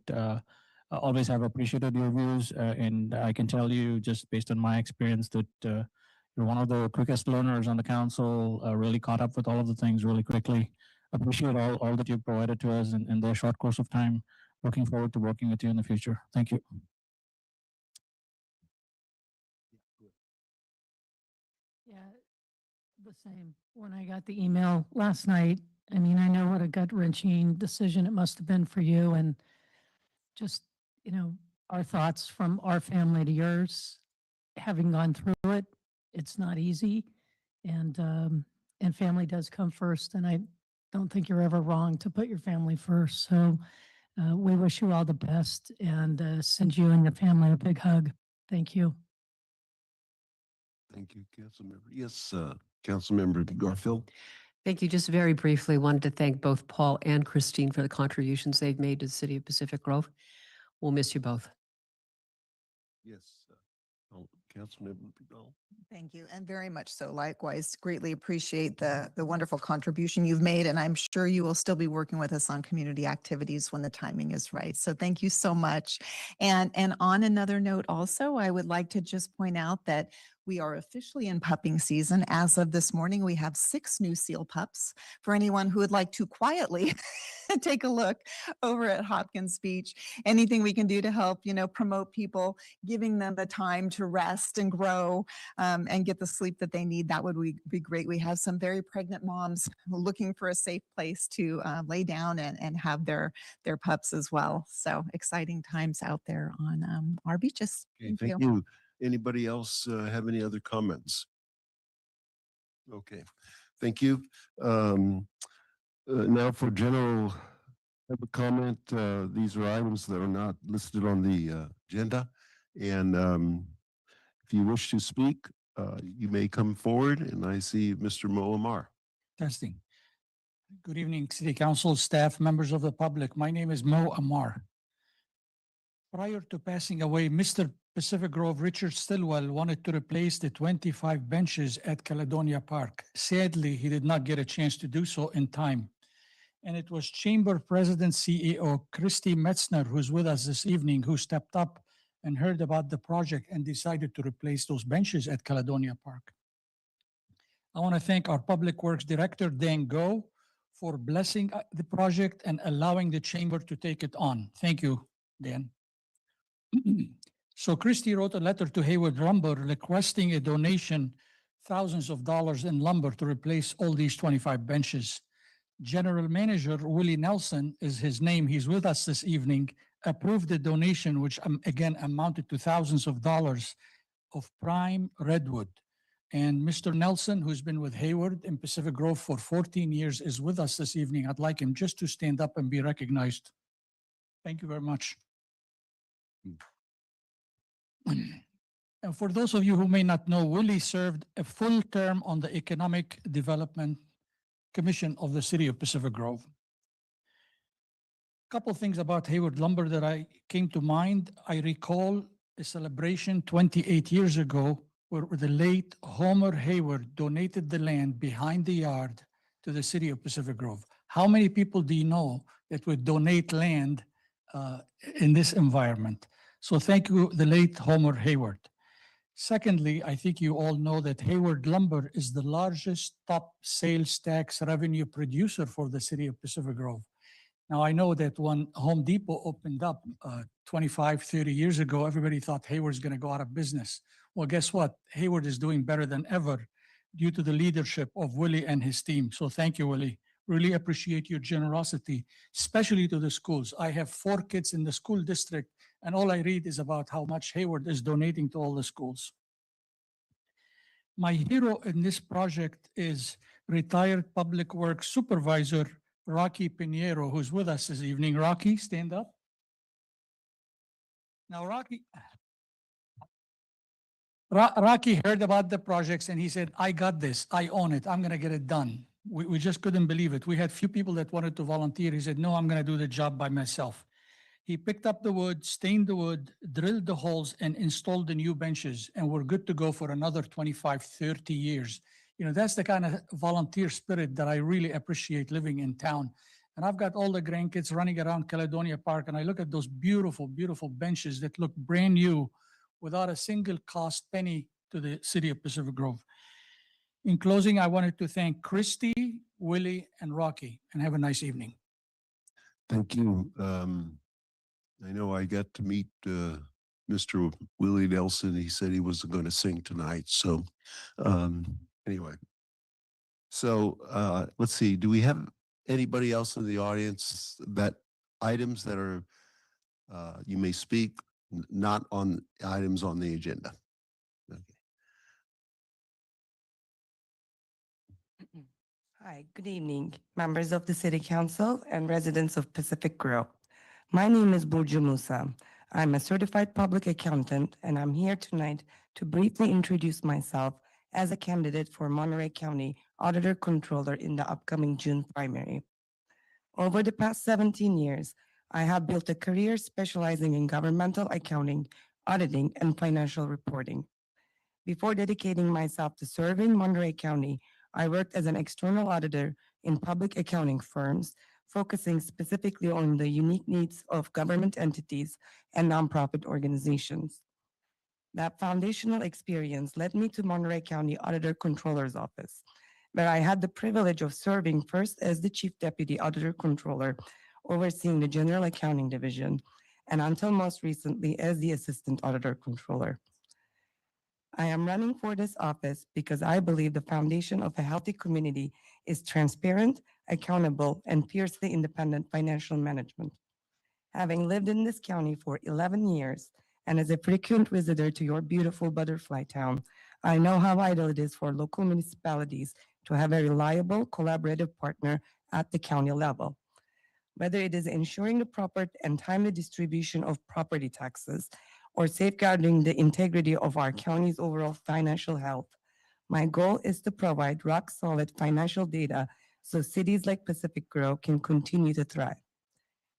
I always have appreciated your views, and I can tell you just based on my experience that you're one of the quickest learners on the council, really caught up with all of the things really quickly. Appreciate all that you've provided to us in the short course of time. looking forward to working with you in the future. Thank you. Yeah, the same. When I got the email last night, I mean, I know what a gut wrenching decision it must have been for you and just, our thoughts from our family to yours, having gone through it, it's not easy. And family does come first. And I don't think you're ever wrong to put your family first. So we wish you all the best and send you and your family a big hug. Thank you. Thank you, Councilmember. Yes, Councilmember Garfield. Thank you. Just very briefly, wanted to thank both Paul and Christine for the contributions they've made to the city of Pacific Grove. We'll miss you both. Yes, Councilmember Vidal. Thank you, and very much so. Likewise, greatly appreciate the wonderful contribution you've made, and I'm sure you will still be working with us on community activities when the timing is right. So thank you so much. And on another note also, I would like to just point out that we are officially in pupping season. As of this morning, we have 6 new seal pups for anyone who would like to quietly take a look over at Hopkins Beach. Anything we can do to help, promote people, giving them the time to rest and grow and get the sleep that they need, that would be great. We have some very pregnant moms looking for a safe place to lay down and have their pups as well. So exciting times out there on our beaches. Okay, thank you. Anybody else have any other comments? Okay, thank you. Now for general public comment, these are items that are not listed on the agenda. And if you wish to speak, you may come forward. And I see Mr. Mo Amar. Testing. Good evening, City Council staff, members of the public. My name is Mo Amar. Prior to passing away, Mr. Pacific Grove Richard Stillwell wanted to replace the 25 benches at Caledonia Park. Sadly, he did not get a chance to do so in time. And it was Chamber President CEO Christy Metzner, who's with us this evening, who stepped up and heard about the project and decided to replace those benches at Caledonia Park. I want to thank our Public Works Director, Dan Go, for blessing the project and allowing the Chamber to take it on. Thank you, Dan. So Christie wrote a letter to Hayward Lumber requesting a donation, thousands of dollars in lumber to replace all these 25 benches. General Manager Willie Nelson is his name. He's with us this evening, approved the donation, which again amounted to thousands of dollars of prime redwood. And Mr. Nelson, who's been with Hayward in Pacific Grove for 14 years, is with us this evening. I'd like him just to stand up and be recognized. Thank you very much. And for those of you who may not know, Willie served a full term on the Economic Development Commission of the City of Pacific Grove. A couple things about Hayward Lumber that I came to mind. I recall a celebration 28 years ago where the late Homer Hayward donated the land behind the yard to the City of Pacific Grove. How many people do you know that would donate land in this environment? So thank you, the late Homer Hayward. Secondly, I think you all know that Hayward Lumber is the largest top sales tax revenue producer for the City of Pacific Grove. Now, I know that when Home Depot opened up 25, 30 years ago, everybody thought Hayward's going to go out of business. Well, guess what? Hayward is doing better than ever due to the leadership of Willie and his team. So thank you, Willie. Really appreciate your generosity, especially to the schools. I have 4 kids in the school district, and all I read is about how much Hayward is donating to all the schools. My hero in this project is retired Public Works Supervisor Rocky Pinheiro, who's with us this evening. Rocky, stand up. Now, Rocky heard about the projects and he said, I got this, I own it, I'm gonna get it done. We just couldn't believe it. We had few people that wanted to volunteer. He said, no, I'm gonna do the job by myself. He picked up the wood, stained the wood, drilled the holes, and installed the new benches, and we're good to go for another 25, 30 years. You know, that's the kind of volunteer spirit that I really appreciate living in town. And I've got all the grandkids running around Caledonia Park, and I look at those beautiful, beautiful benches that look brand new without a single cost penny to the City of Pacific Grove. In closing, I wanted to thank Christy, Willie, and Rocky, and have a nice evening. Thank you. I know I got to meet Mr. Willie Nelson. He said he wasn't going to sing tonight. So anyway. So let's see. Do we have anybody else in the audience that items that are you may speak, not on items on the agenda? Okay. Hi, good evening, members of the City Council and residents of Pacific Grove. My name is Burju Musa. I'm a certified public accountant, and I'm here tonight to briefly introduce myself as a candidate for Monterey County Auditor Controller in the upcoming June primary. Over the past 17 years, I have built a career specializing in governmental accounting, auditing, and financial reporting. Before dedicating myself to serving Monterey County, I worked as an external auditor in public accounting firms, focusing specifically on the unique needs of government entities and nonprofit organizations. That foundational experience led me to Monterey County Auditor Controller's Office, where I had the privilege of serving first as the Chief Deputy Auditor Controller, overseeing the General Accounting Division, and until most recently as the Assistant Auditor Controller. I am running for this office because I believe the foundation of a healthy community is transparent, accountable, and fiercely independent financial management. Having lived in this county for 11 years and as a frequent visitor to your beautiful butterfly town, I know how vital it is for local municipalities to have a reliable, collaborative partner at the county level. Whether it is ensuring the proper and timely distribution of property taxes or safeguarding the integrity of our county's overall financial health, my goal is to provide rock-solid financial data so cities like Pacific Grove can continue to thrive.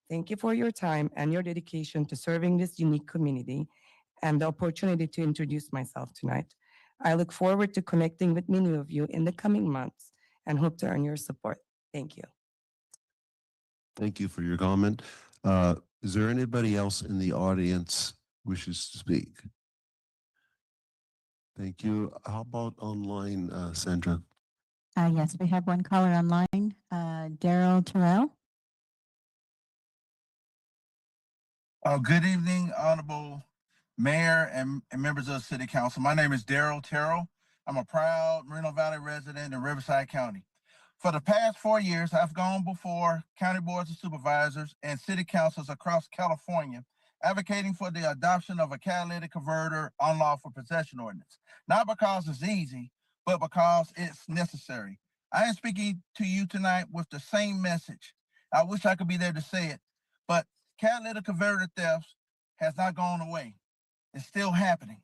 Thank you for your time and your dedication to serving this unique community and the opportunity to introduce myself tonight. I look forward to connecting with many of you in the coming months and hope to earn your support. Thank you. Thank you for your comment. Is there anybody else in the audience wishes to speak? Thank you. How about online, Sandra? Yes, we have one caller online, Daryl Terrell. Good evening, Honorable Mayor and members of the City Council. My name is Daryl Terrell. I'm a proud Moreno Valley resident in Riverside County. For the past 4 years, I've gone before county boards of supervisors and city councils across California, advocating for the adoption of a catalytic converter unlawful possession ordinance. Not because it's easy, but because it's necessary. I am speaking to you tonight with the same message. I wish I could be there to say it, but catalytic converter theft has not gone away. It's still happening.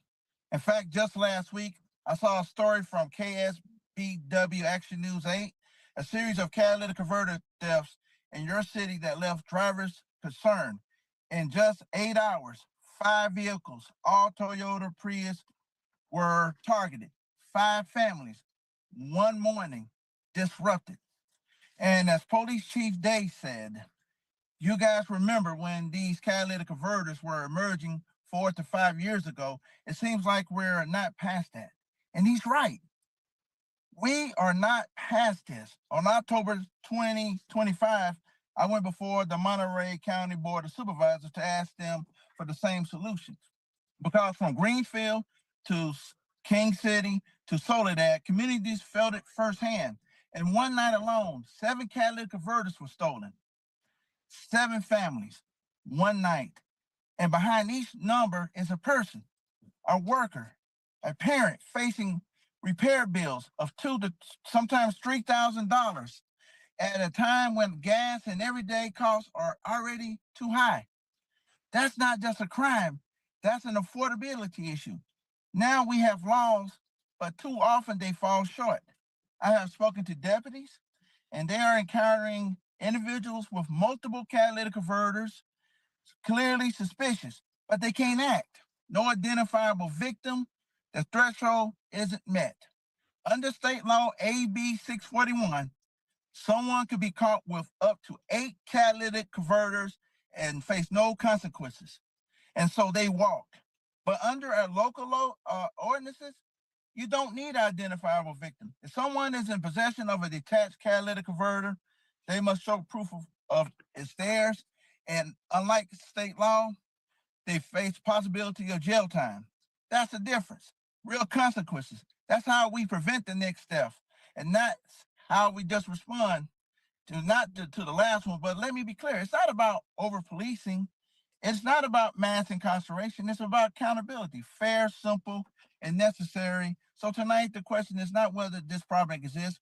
In fact, just last week, I saw a story from KSBW Action News 8, a series of catalytic converter thefts in your city that left drivers concerned. In just 8 hours, 5 vehicles, all Toyota Prius, were targeted. 5 families, one morning, disrupted. And as Police Chief Day said, you guys remember when these catalytic converters were emerging 4 to 5 years ago, it seems like we're not past that. And he's right. We are not past this. On October 2025, I went before the Monterey County Board of Supervisors to ask them for the same solutions. Because from Greenfield to King City to Soledad, communities felt it firsthand. And one night alone, 7 catalytic converters were stolen. 7 families, one night. And behind each number is a person, a worker, a parent facing repair bills of $2,000 to sometimes $3,000 at a time when gas and everyday costs are already too high. That's not just a crime, that's an affordability issue. Now we have laws, but too often they fall short. I have spoken to deputies, and they are encountering individuals with multiple catalytic converters, clearly suspicious, but they can't act. No identifiable victim, the threshold isn't met. Under state law AB 641, someone could be caught with up to 8 catalytic converters and face no consequences. And so they walk. But under our local law ordinances, you don't need an identifiable victim. If someone is in possession of a detached catalytic converter, they must show proof of it's theirs, And unlike state law, they face possibility of jail time. That's the difference. Real consequences. That's how we prevent the next step. And that's how we just respond to not to the last one. But let me be clear, it's not about over policing. It's not about mass incarceration. It's about accountability, fair, simple, and necessary. So tonight, the question is not whether this problem exists.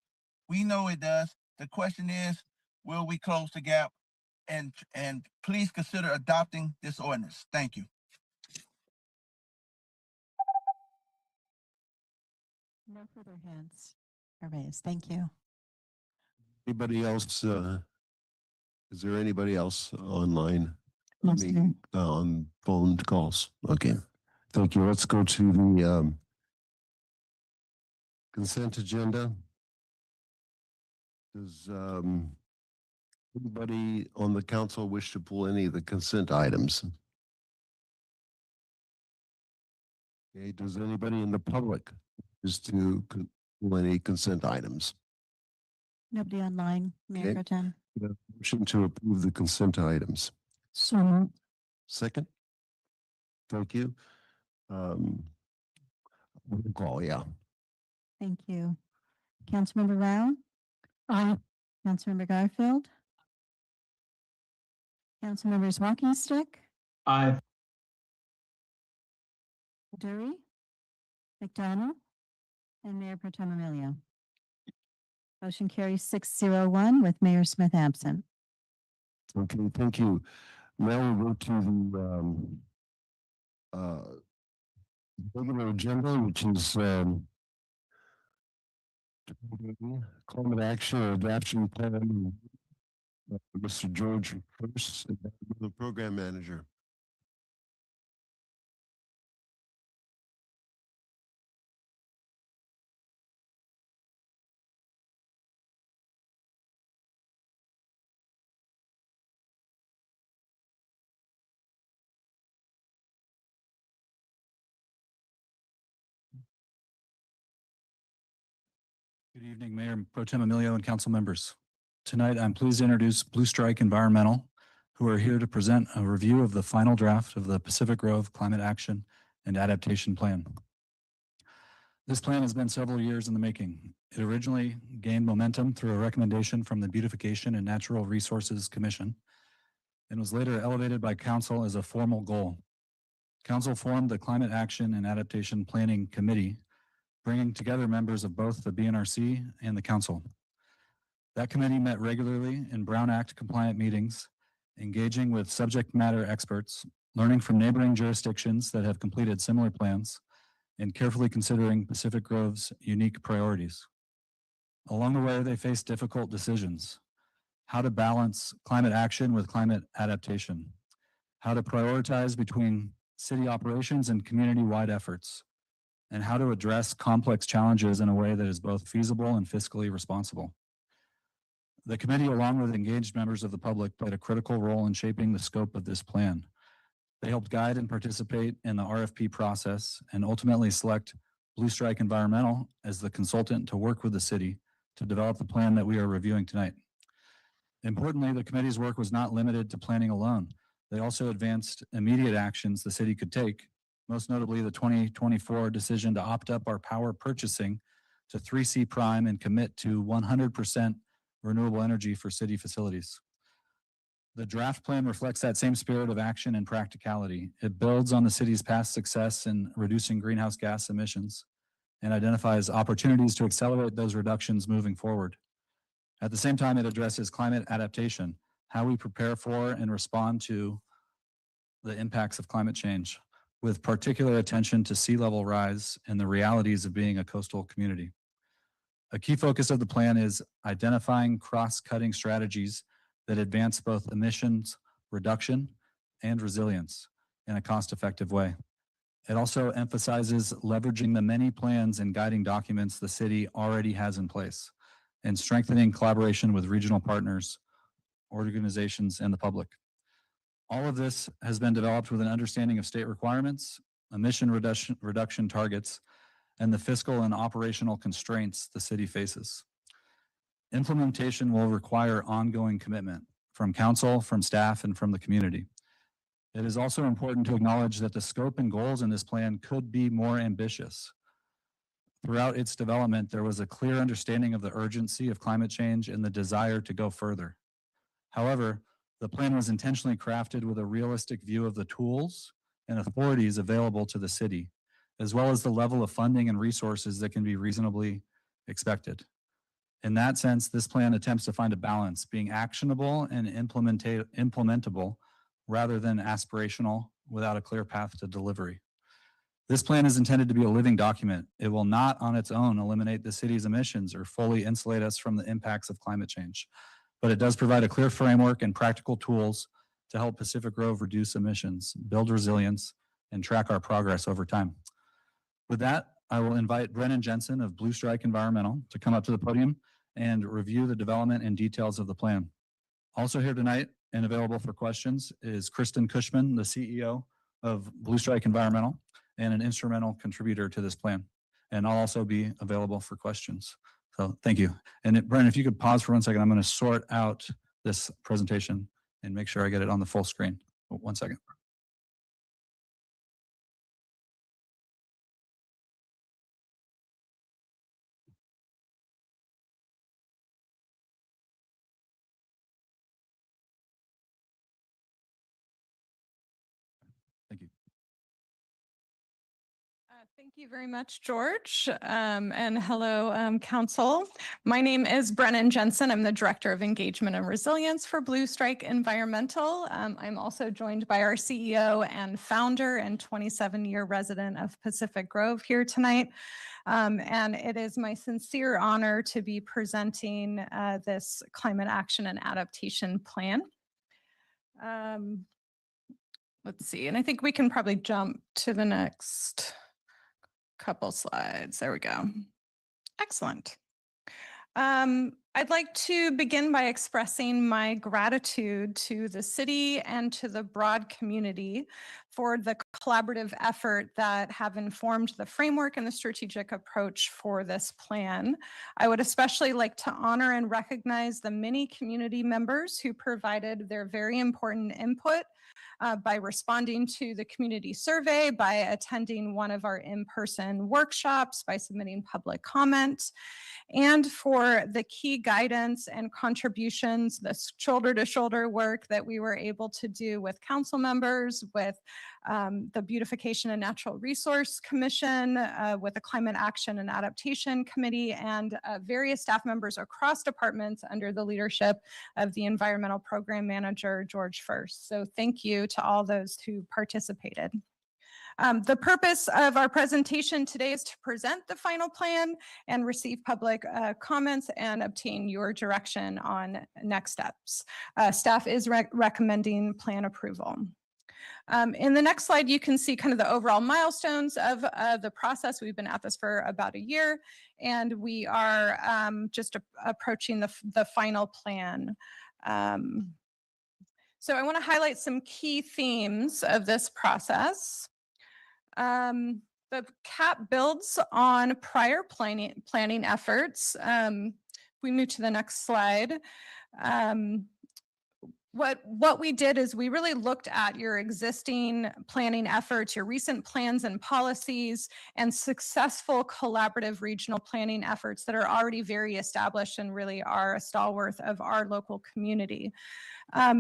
We know it does. The question is, will we close the gap? And please consider adopting this ordinance. Thank you. No further hands are raised. Thank you. Anybody else? Is there anybody else online? No, I mean, sir. on phone calls? Okay, thank you. Let's go to the consent agenda. Does anybody on the council wish to pull any of the consent items? Okay, does anybody in the public wish to pull any consent items? Nobody online, Mayor Okay. Pro Tem. Motion to approve the consent items. So moved. Second? Thank you. Roll call, yeah. Thank you. Councilmember Rao? Aye. Councilmember Garfield? Councilmembers Walking Stick? Aye. Dury? McDonald? And Mayor Pro Tem Amelia. Motion carries 601 with Mayor Smith absent. Okay, thank you. Now we'll go to the regular agenda, which is climate action or adaptation plan. Mr. George first, the program manager. Good evening, Mayor Pro Tem Emilio and council members. Tonight, I'm pleased to introduce Blue Strike Environmental, who are here to present a review of the final draft of the Pacific Grove Climate Action and Adaptation Plan. This plan has been several years in the making. It originally gained momentum through a recommendation from the Beautification and Natural Resources Commission and was later elevated by council as a formal goal. Council formed the Climate Action and Adaptation Planning Committee, bringing together members of both the BNRC and the council. That committee met regularly in Brown Act compliant meetings, engaging with subject matter experts, learning from neighboring jurisdictions that have completed similar plans, and carefully considering Pacific Grove's unique priorities. Along the way, they faced difficult decisions: how to balance climate action with climate adaptation, how to prioritize between city operations and community-wide efforts, and how to address complex challenges in a way that is both feasible and fiscally responsible. The committee, along with engaged members of the public, played a critical role in shaping the scope of this plan. They helped guide and participate in the RFP process and ultimately select Blue Strike Environmental as the consultant to work with the city to develop the plan that we are reviewing tonight. Importantly, the committee's work was not limited to planning alone. They also advanced immediate actions the city could take, most notably the 2024 decision to opt up our power purchasing to 3C Prime and commit to 100% renewable energy for city facilities. The draft plan reflects that same spirit of action and practicality. It builds on the city's past success in reducing greenhouse gas emissions and identifies opportunities to accelerate those reductions moving forward. At the same time, it addresses climate adaptation, how we prepare for and respond to the impacts of climate change, with particular attention to sea level rise and the realities of being a coastal community. A key focus of the plan is identifying cross-cutting strategies that advance both emissions reduction and resilience in a cost-effective way. It also emphasizes leveraging the many plans and guiding documents the city already has in place and strengthening collaboration with regional partners, organizations, and the public. All of this has been developed with an understanding of state requirements, emission reduction targets, and the fiscal and operational constraints the city faces. Implementation will require ongoing commitment from council, from staff, and from the community. It is also important to acknowledge that the scope and goals in this plan could be more ambitious. Throughout its development, there was a clear understanding of the urgency of climate change and the desire to go further. However, the plan was intentionally crafted with a realistic view of the tools and authorities available to the city, as well as the level of funding and resources that can be reasonably expected. In that sense, this plan attempts to find a balance, being actionable and implementable rather than aspirational without a clear path to delivery. This plan is intended to be a living document. It will not on its own eliminate the city's emissions or fully insulate us from the impacts of climate change, but it does provide a clear framework and practical tools to help Pacific Grove reduce emissions, build resilience, and track our progress over time. With that, I will invite Brennan Jensen of Blue Strike Environmental to come up to the podium and review the development and details of the plan. Also here tonight and available for questions is Kristen Cushman, the CEO of Blue Strike Environmental and an instrumental contributor to this plan. And I'll also be available for questions. So thank you. And Brennan, if you could pause for 1 second, I'm going to sort out this presentation and make sure I get it on the full screen. 1 second. Thank you. Thank you very much, George. And hello, Council. My name is Brennan Jensen. I'm the Director of Engagement and Resilience for Blue Strike Environmental. I'm also joined by our CEO and founder and 27-year resident of Pacific Grove here tonight. And it is my sincere honor to be presenting this climate action and adaptation plan. Let's see, and I think we can probably jump to the next couple slides. There we go. Excellent. I'd like to begin by expressing my gratitude to the city and to the broad community for the collaborative effort that have informed the framework and the strategic approach for this plan. I would especially like to honor and recognize the many community members who provided their very important input by responding to the community survey, by attending one of our in-person workshops, by submitting public comment, and for the key guidance and contributions, the shoulder-to-shoulder work that we were able to do with council members, with the Beautification and Natural Resource Commission, with the Climate Action and Adaptation Committee, and various staff members across departments under the leadership of the Environmental Program Manager, George First. So thank you to all those who participated. The purpose of our presentation today is to present the final plan and receive public comments and obtain your direction on next steps. Staff is recommending plan approval. In the next slide, you can see kind of the overall milestones of the process. We've been at this for about a year, and we are just approaching the final plan. So I want to highlight some key themes of this process. The CAP builds on prior planning efforts. We move to the next slide. What we did is we really looked at your existing planning efforts, your recent plans and policies, and successful collaborative regional planning efforts that are already very established and really are a stalwart of our local community.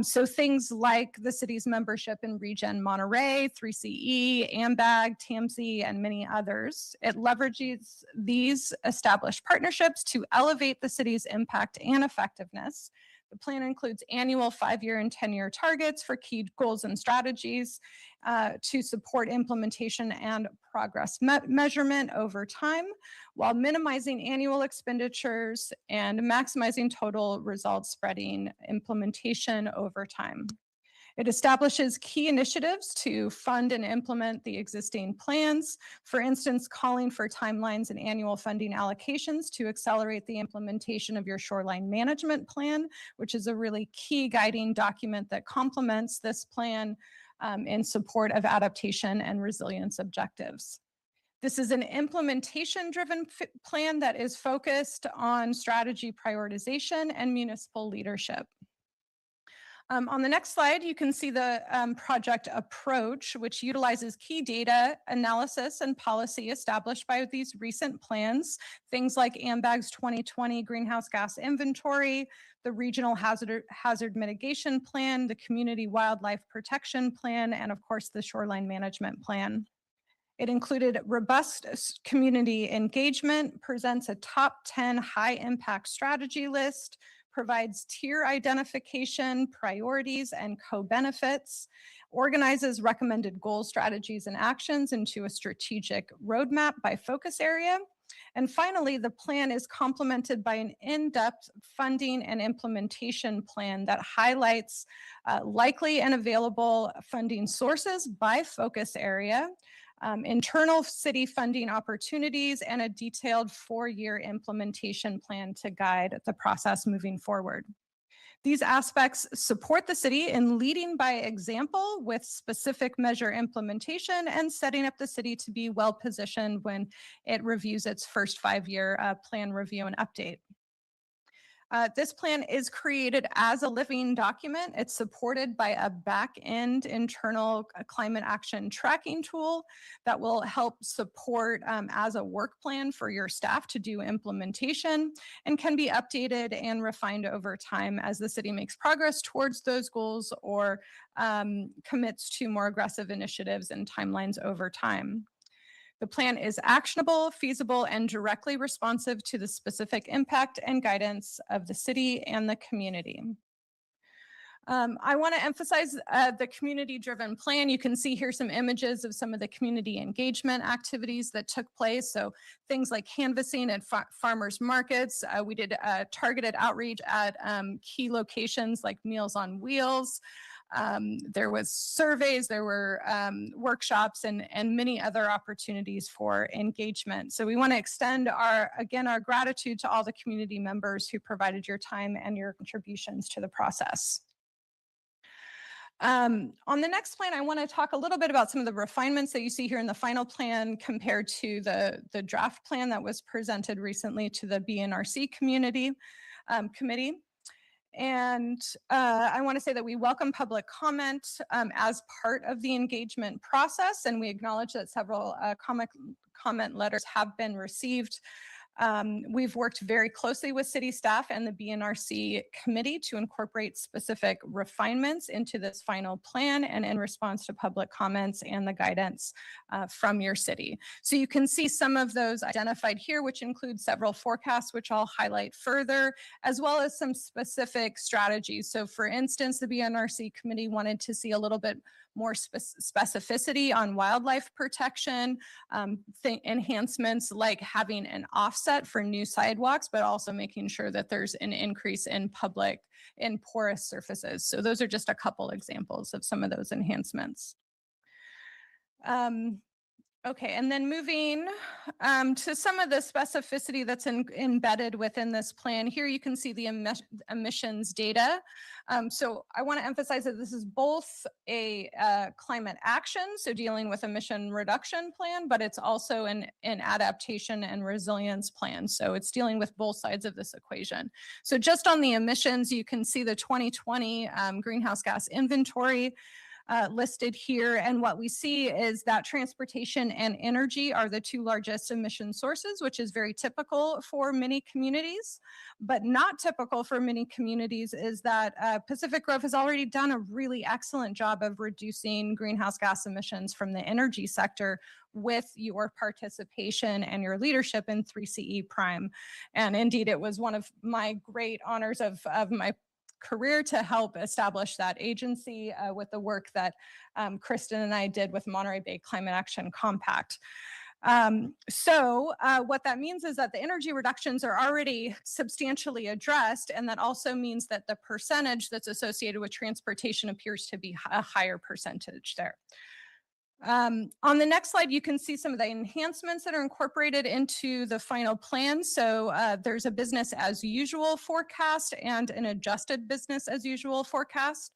So things like the city's membership in Regen Monterey, 3CE, AMBAG, TAMSI, and many others. It leverages these established partnerships to elevate the city's impact and effectiveness. The plan includes annual 5-year and 10-year targets for key goals and strategies to support implementation and progress measurement over time, while minimizing annual expenditures and maximizing total results spreading implementation over time. It establishes key initiatives to fund and implement the existing plans, for instance, calling for timelines and annual funding allocations to accelerate the implementation of your shoreline management plan, which is a really key guiding document that complements this plan in support of adaptation and resilience objectives. This is an implementation-driven plan that is focused on strategy prioritization and municipal leadership. On the next slide, you can see the project approach, which utilizes key data analysis and policy established by these recent plans, things like AMBAG's 2020 greenhouse gas inventory, the regional hazard mitigation plan, the community wildlife protection plan, and of course, the shoreline management plan. It included robust community engagement, presents a top 10 high impact strategy list, provides tier identification, priorities, and co-benefits, organizes recommended goals, strategies, and actions into a strategic roadmap by focus area. And finally, the plan is complemented by an in-depth funding and implementation plan that highlights likely and available funding sources by focus area, internal city funding opportunities, and a detailed 4-year implementation plan to guide the process moving forward. These aspects support the city in leading by example with specific measure implementation and setting up the city to be well positioned when it reviews its first 5-year plan review and update. This plan is created as a living document. It's supported by a back-end internal climate action tracking tool that will help support as a work plan for your staff to do implementation and can be updated and refined over time as the city makes progress towards those goals or commits to more aggressive initiatives and timelines over time. The plan is actionable, feasible, and directly responsive to the specific impact and guidance of the city and the community. I want to emphasize the community-driven plan. You can see here some images of some of the community engagement activities that took place. So things like canvassing at farmers markets. We did targeted outreach at key locations like Meals on Wheels. There was surveys, there were workshops, and many other opportunities for engagement. So we want to extend our gratitude to all the community members who provided your time and your contributions to the process. On the next plan, I want to talk a little bit about some of the refinements that you see here in the final plan compared to the draft plan that was presented recently to the BNRC community committee. And I want to say that we welcome public comment as part of the engagement process, and we acknowledge that several comment letters have been received. We've worked very closely with city staff and the BNRC committee to incorporate specific refinements into this final plan and in response to public comments and the guidance from your city. So you can see some of those identified here, which include several forecasts, which I'll highlight further, as well as some specific strategies. So for instance, the BNRC committee wanted to see a little bit more specificity on wildlife protection, enhancements like having an offset for new sidewalks, but also making sure that there's an increase in porous surfaces. So those are just a couple examples of some of those enhancements. Okay, and then moving to some of the specificity that's embedded within this plan. Here you can see the emissions data. So I want to emphasize that this is both a climate action, so dealing with emission reduction plan, but it's also an adaptation and resilience plan. So it's dealing with both sides of this equation. So just on the emissions, you can see the 2020 greenhouse gas inventory listed here. And what we see is that transportation and energy are the two largest emission sources, which is very typical for many communities, but not typical for many communities is that Pacific Grove has already done a really excellent job of reducing greenhouse gas emissions from the energy sector with your participation and your leadership in 3CE Prime. And indeed, it was one of my great honors of my career to help establish that agency with the work that Kristen and I did with Monterey Bay Climate Action Compact. So what that means is that the energy reductions are already substantially addressed, and that also means that the percentage that's associated with transportation appears to be a higher percentage there. On the next slide, you can see some of the enhancements that are incorporated into the final plan. So there's a business as usual forecast and an adjusted business as usual forecast.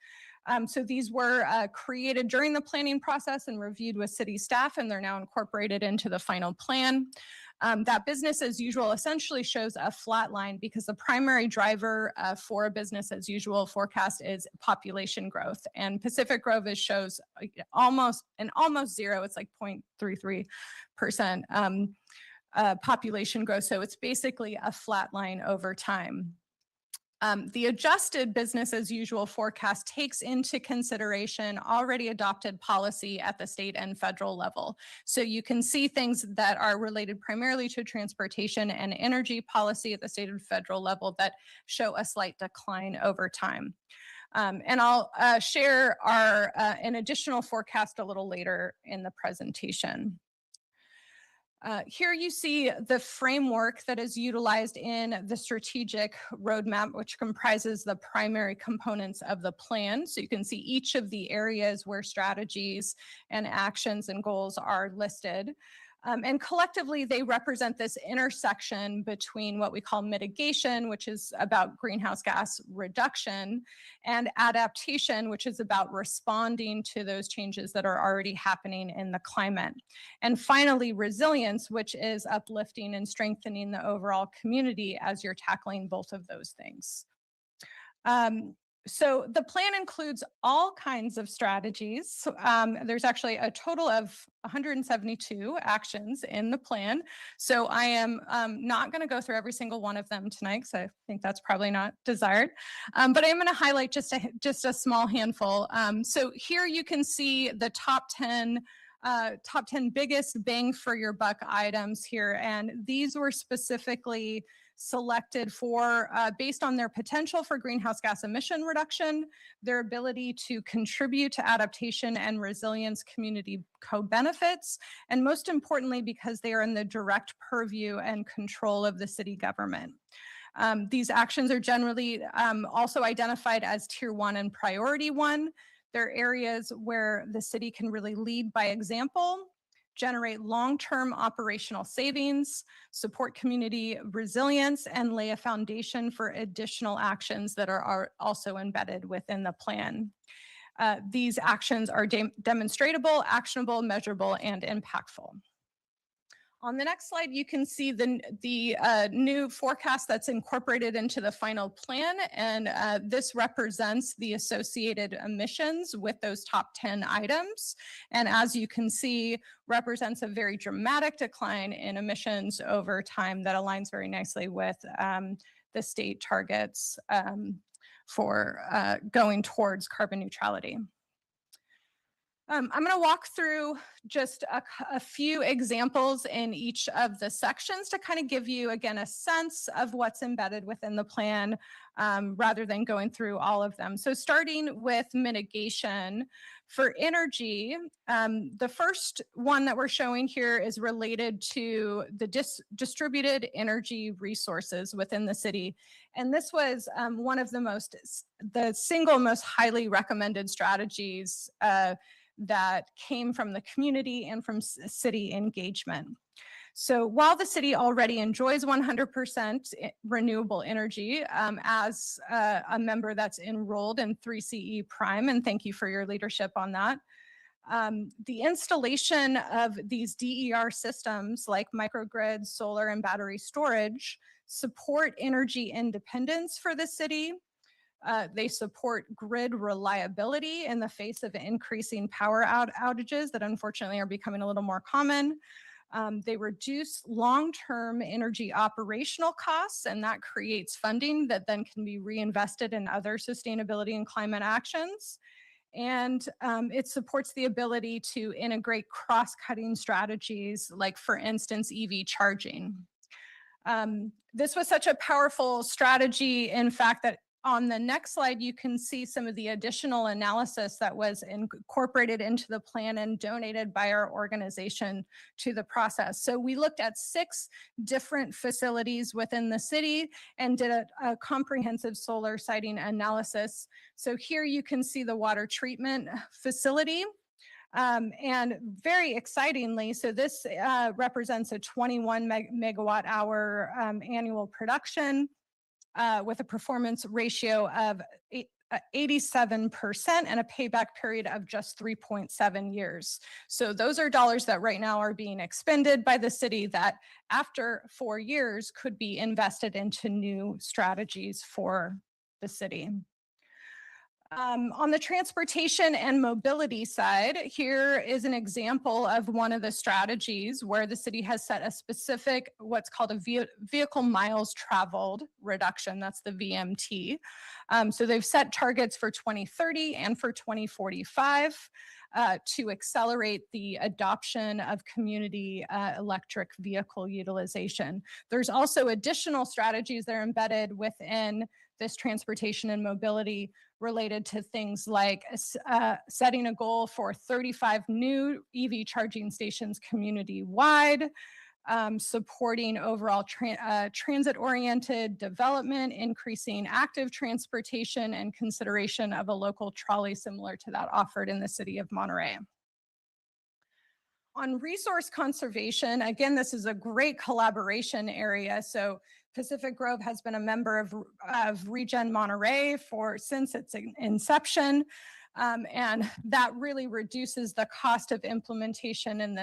So these were created during the planning process and reviewed with city staff, and they're now incorporated into the final plan. That business as usual essentially shows a flat line because the primary driver for a business as usual forecast is population growth. And Pacific Grove shows almost zero. It's like 0.33% population growth. So it's basically a flat line over time. The adjusted business as usual forecast takes into consideration already adopted policy at the state and federal level. So you can see things that are related primarily to transportation and energy policy at the state and federal level that show a slight decline over time. And I'll share an additional forecast a little later in the presentation. Here you see the framework that is utilized in the strategic roadmap, which comprises the primary components of the plan. So you can see each of the areas where strategies and actions and goals are listed. And collectively, they represent this intersection between what we call mitigation, which is about greenhouse gas reduction, and adaptation, which is about responding to those changes that are already happening in the climate. And finally, resilience, which is uplifting and strengthening the overall community as you're tackling both of those things. So the plan includes all kinds of strategies. There's actually a total of 172 actions in the plan. So I am not going to go through every single one of them tonight, because I think that's probably not desired. But I'm going to highlight just a small handful. So here you can see the top 10 biggest bang for your buck items here. And these were specifically selected for based on their potential for greenhouse gas emission reduction, their ability to contribute to adaptation and resilience community co-benefits, and most importantly, because they are in the direct purview and control of the city government. These actions are generally also identified as Tier 1 and Priority 1. They're areas where the city can really lead by example, generate long-term operational savings, support community resilience, and lay a foundation for additional actions that are also embedded within the plan. These actions are demonstratable, actionable, measurable, and impactful. On the next slide, you can see the new forecast that's incorporated into the final plan, and this represents the associated emissions with those top 10 items. And as you can see, represents a very dramatic decline in emissions over time that aligns very nicely with the state targets for going towards carbon neutrality. I'm going to walk through just a few examples in each of the sections to kind of give you, again, a sense of what's embedded within the plan rather than going through all of them. So starting with mitigation, for energy, the first one that we're showing here is related to the distributed energy resources within the city. And this was one of the single most highly recommended strategies that came from the community and from city engagement. So while the city already enjoys 100% renewable energy as a member that's enrolled in 3CE Prime, and thank you for your leadership on that, the installation of these DER systems like microgrids, solar, and battery storage support energy independence for the city. They support grid reliability in the face of increasing power outages that unfortunately are becoming a little more common. They reduce long-term energy operational costs, and that creates funding that then can be reinvested in other sustainability and climate actions. And it supports the ability to integrate cross-cutting strategies, like, for instance, EV charging. This was such a powerful strategy, in fact, that on the next slide, you can see some of the additional analysis that was incorporated into the plan and donated by our organization to the process. So we looked at 6 different facilities within the city and did a comprehensive solar siting analysis. So here you can see the water treatment facility. And very excitingly, so this represents a 21 megawatt hour annual production with a performance ratio of 87% and a payback period of just 3.7 years. So those are dollars that right now are being expended by the city that after 4 years could be invested into new strategies for the city. On the transportation and mobility side, here is an example of one of the strategies where the city has set a specific, what's called a vehicle miles traveled reduction. That's the VMT. So they've set targets for 2030 and for 2045 to accelerate the adoption of community electric vehicle utilization. There's also additional strategies that are embedded within this transportation and mobility related to things like setting a goal for 35 new EV charging stations community-wide, supporting overall transit-oriented development, increasing active transportation, and consideration of a local trolley similar to that offered in the city of Monterey. On resource conservation, again, this is a great collaboration area. So Pacific Grove has been a member of Regen Monterey since its inception. And that really reduces the cost of implementation in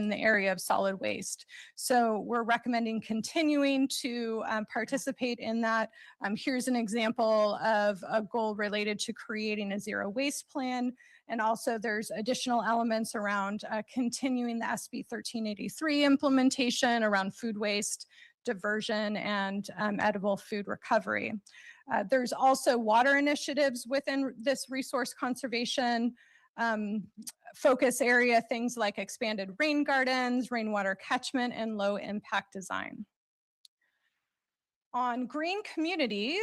the area of solid waste. So we're recommending continuing to participate in that. Here's an example of a goal related to creating a zero waste plan. And also there's additional elements around continuing the SB 1383 implementation around food waste, diversion, and edible food recovery. There's also water initiatives within this resource conservation focus area, things like expanded rain gardens, rainwater catchment, and low impact design. On green community,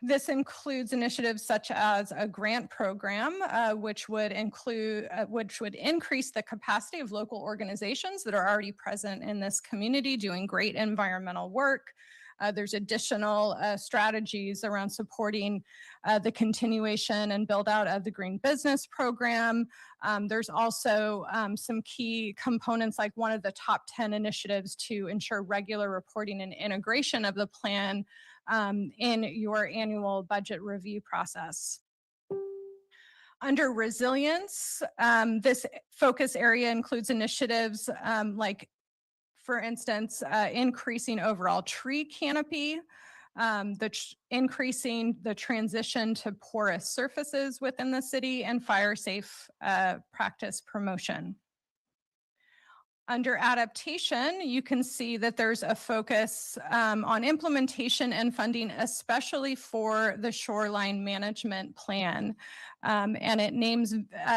this includes initiatives such as a grant program, which would increase the capacity of local organizations that are already present in this community doing great environmental work. There's additional strategies around supporting the continuation and build out of the Green Business Program. There's also some key components, like one of the top 10 initiatives to ensure regular reporting and integration of the plan in your annual budget review process. Under resilience, this focus area includes initiatives like, for instance, increasing overall tree canopy, increasing the transition to porous surfaces within the city, and fire safe practice promotion. Under adaptation, you can see that there's a focus on implementation and funding, especially for the shoreline management plan. And it names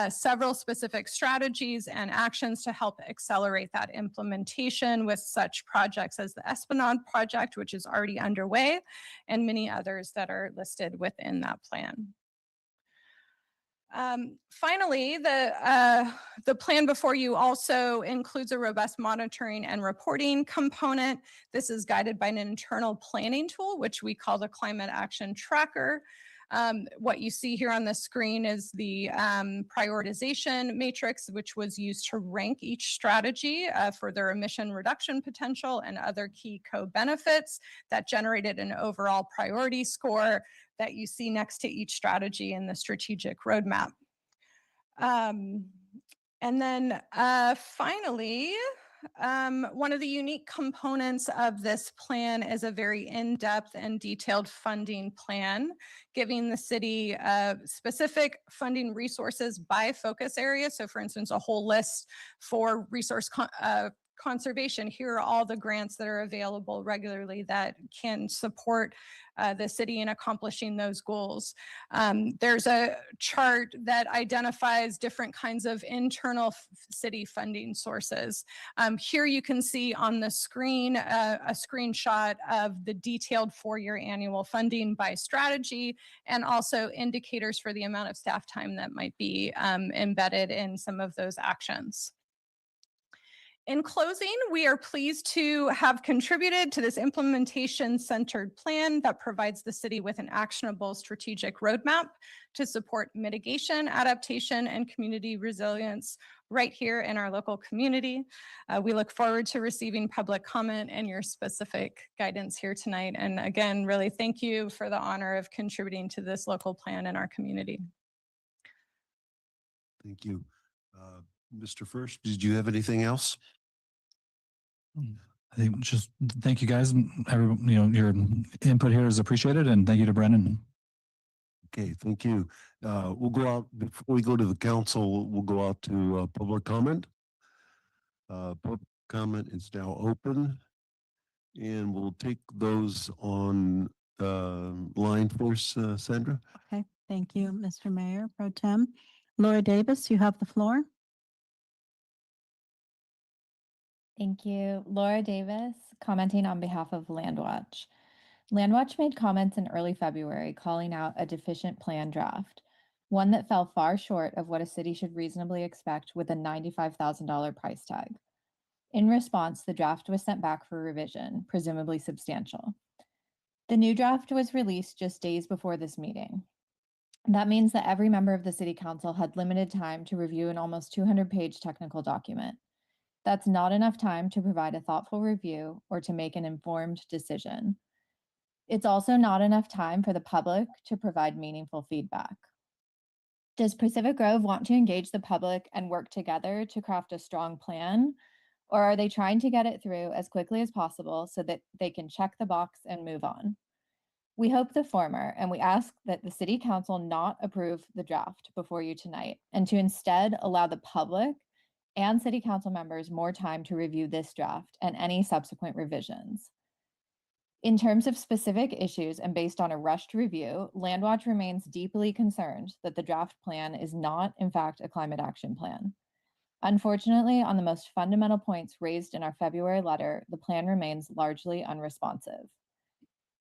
several specific strategies and actions to help accelerate that implementation with such projects as the Esplanade project, which is already underway, and many others that are listed within that plan. Finally, the plan before you also includes a robust monitoring and reporting component. This is guided by an internal planning tool, which we call the Climate Action Tracker. What you see here on the screen is the prioritization matrix, which was used to rank each strategy for their emission reduction potential and other key co-benefits that generated an overall priority score that you see next to each strategy in the strategic roadmap. And then finally, one of the unique components of this plan is a very in-depth and detailed funding plan, giving the city specific funding resources by focus area. So for instance, a whole list for resource conservation. Here are all the grants that are available regularly that can support the city in accomplishing those goals. There's a chart that identifies different kinds of internal city funding sources. Here you can see on the screen a screenshot of the detailed 4-year annual funding by strategy, and also indicators for the amount of staff time that might be embedded in some of those actions. In closing, we are pleased to have contributed to this implementation-centered plan that provides the city with an actionable strategic roadmap to support mitigation, adaptation, and community resilience right here in our local community. We look forward to receiving public comment and your specific guidance here tonight. And again, really thank you for the honor of contributing to this local plan in our community. Thank you. Mr. First, did you have anything else? I think just thank you guys. Everyone, your input here is appreciated, and thank you to Brennan. Okay, thank you. We'll go out, before we go to the council, we'll go out to public comment. Public comment is now open, and we'll take those on line first, Sandra. Okay, thank you, Mr. Mayor Pro Tem. Laura Davis, you have the floor. Thank you. Laura Davis, commenting on behalf of Landwatch. Landwatch made comments in early February calling out a deficient plan draft, one that fell far short of what a city should reasonably expect with a $95,000 price tag. In response, the draft was sent back for revision, presumably substantial. The new draft was released just days before this meeting. That means that every member of the City Council had limited time to review an almost 200-page technical document. That's not enough time to provide a thoughtful review or to make an informed decision. It's also not enough time for the public to provide meaningful feedback. Does Pacific Grove want to engage the public and work together to craft a strong plan? Or are they trying to get it through as quickly as possible so that they can check the box and move on? We hope the former, and we ask that the City Council not approve the draft before you tonight, and to instead allow the public and City Council members more time to review this draft and any subsequent revisions. In terms of specific issues and based on a rushed review, Landwatch remains deeply concerned that the draft plan is not, in fact, a climate action plan. Unfortunately, on the most fundamental points raised in our February letter, the plan remains largely unresponsive.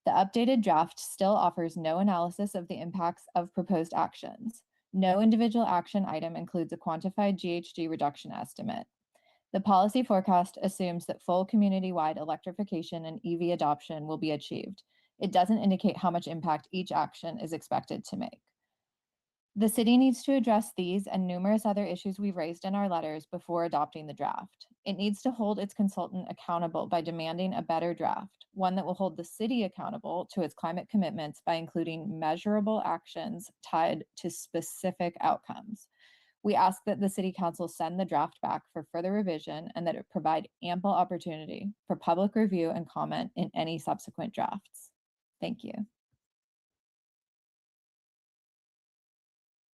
The updated draft still offers no analysis of the impacts of proposed actions. No individual action item includes a quantified GHG reduction estimate. The policy forecast assumes that full community-wide electrification and EV adoption will be achieved. It doesn't indicate how much impact each action is expected to make. The city needs to address these and numerous other issues we've raised in our letters before adopting the draft. It needs to hold its consultant accountable by demanding a better draft, one that will hold the city accountable to its climate commitments by including measurable actions tied to specific outcomes. We ask that the City Council send the draft back for further revision and that it provide ample opportunity for public review and comment in any subsequent drafts. Thank you.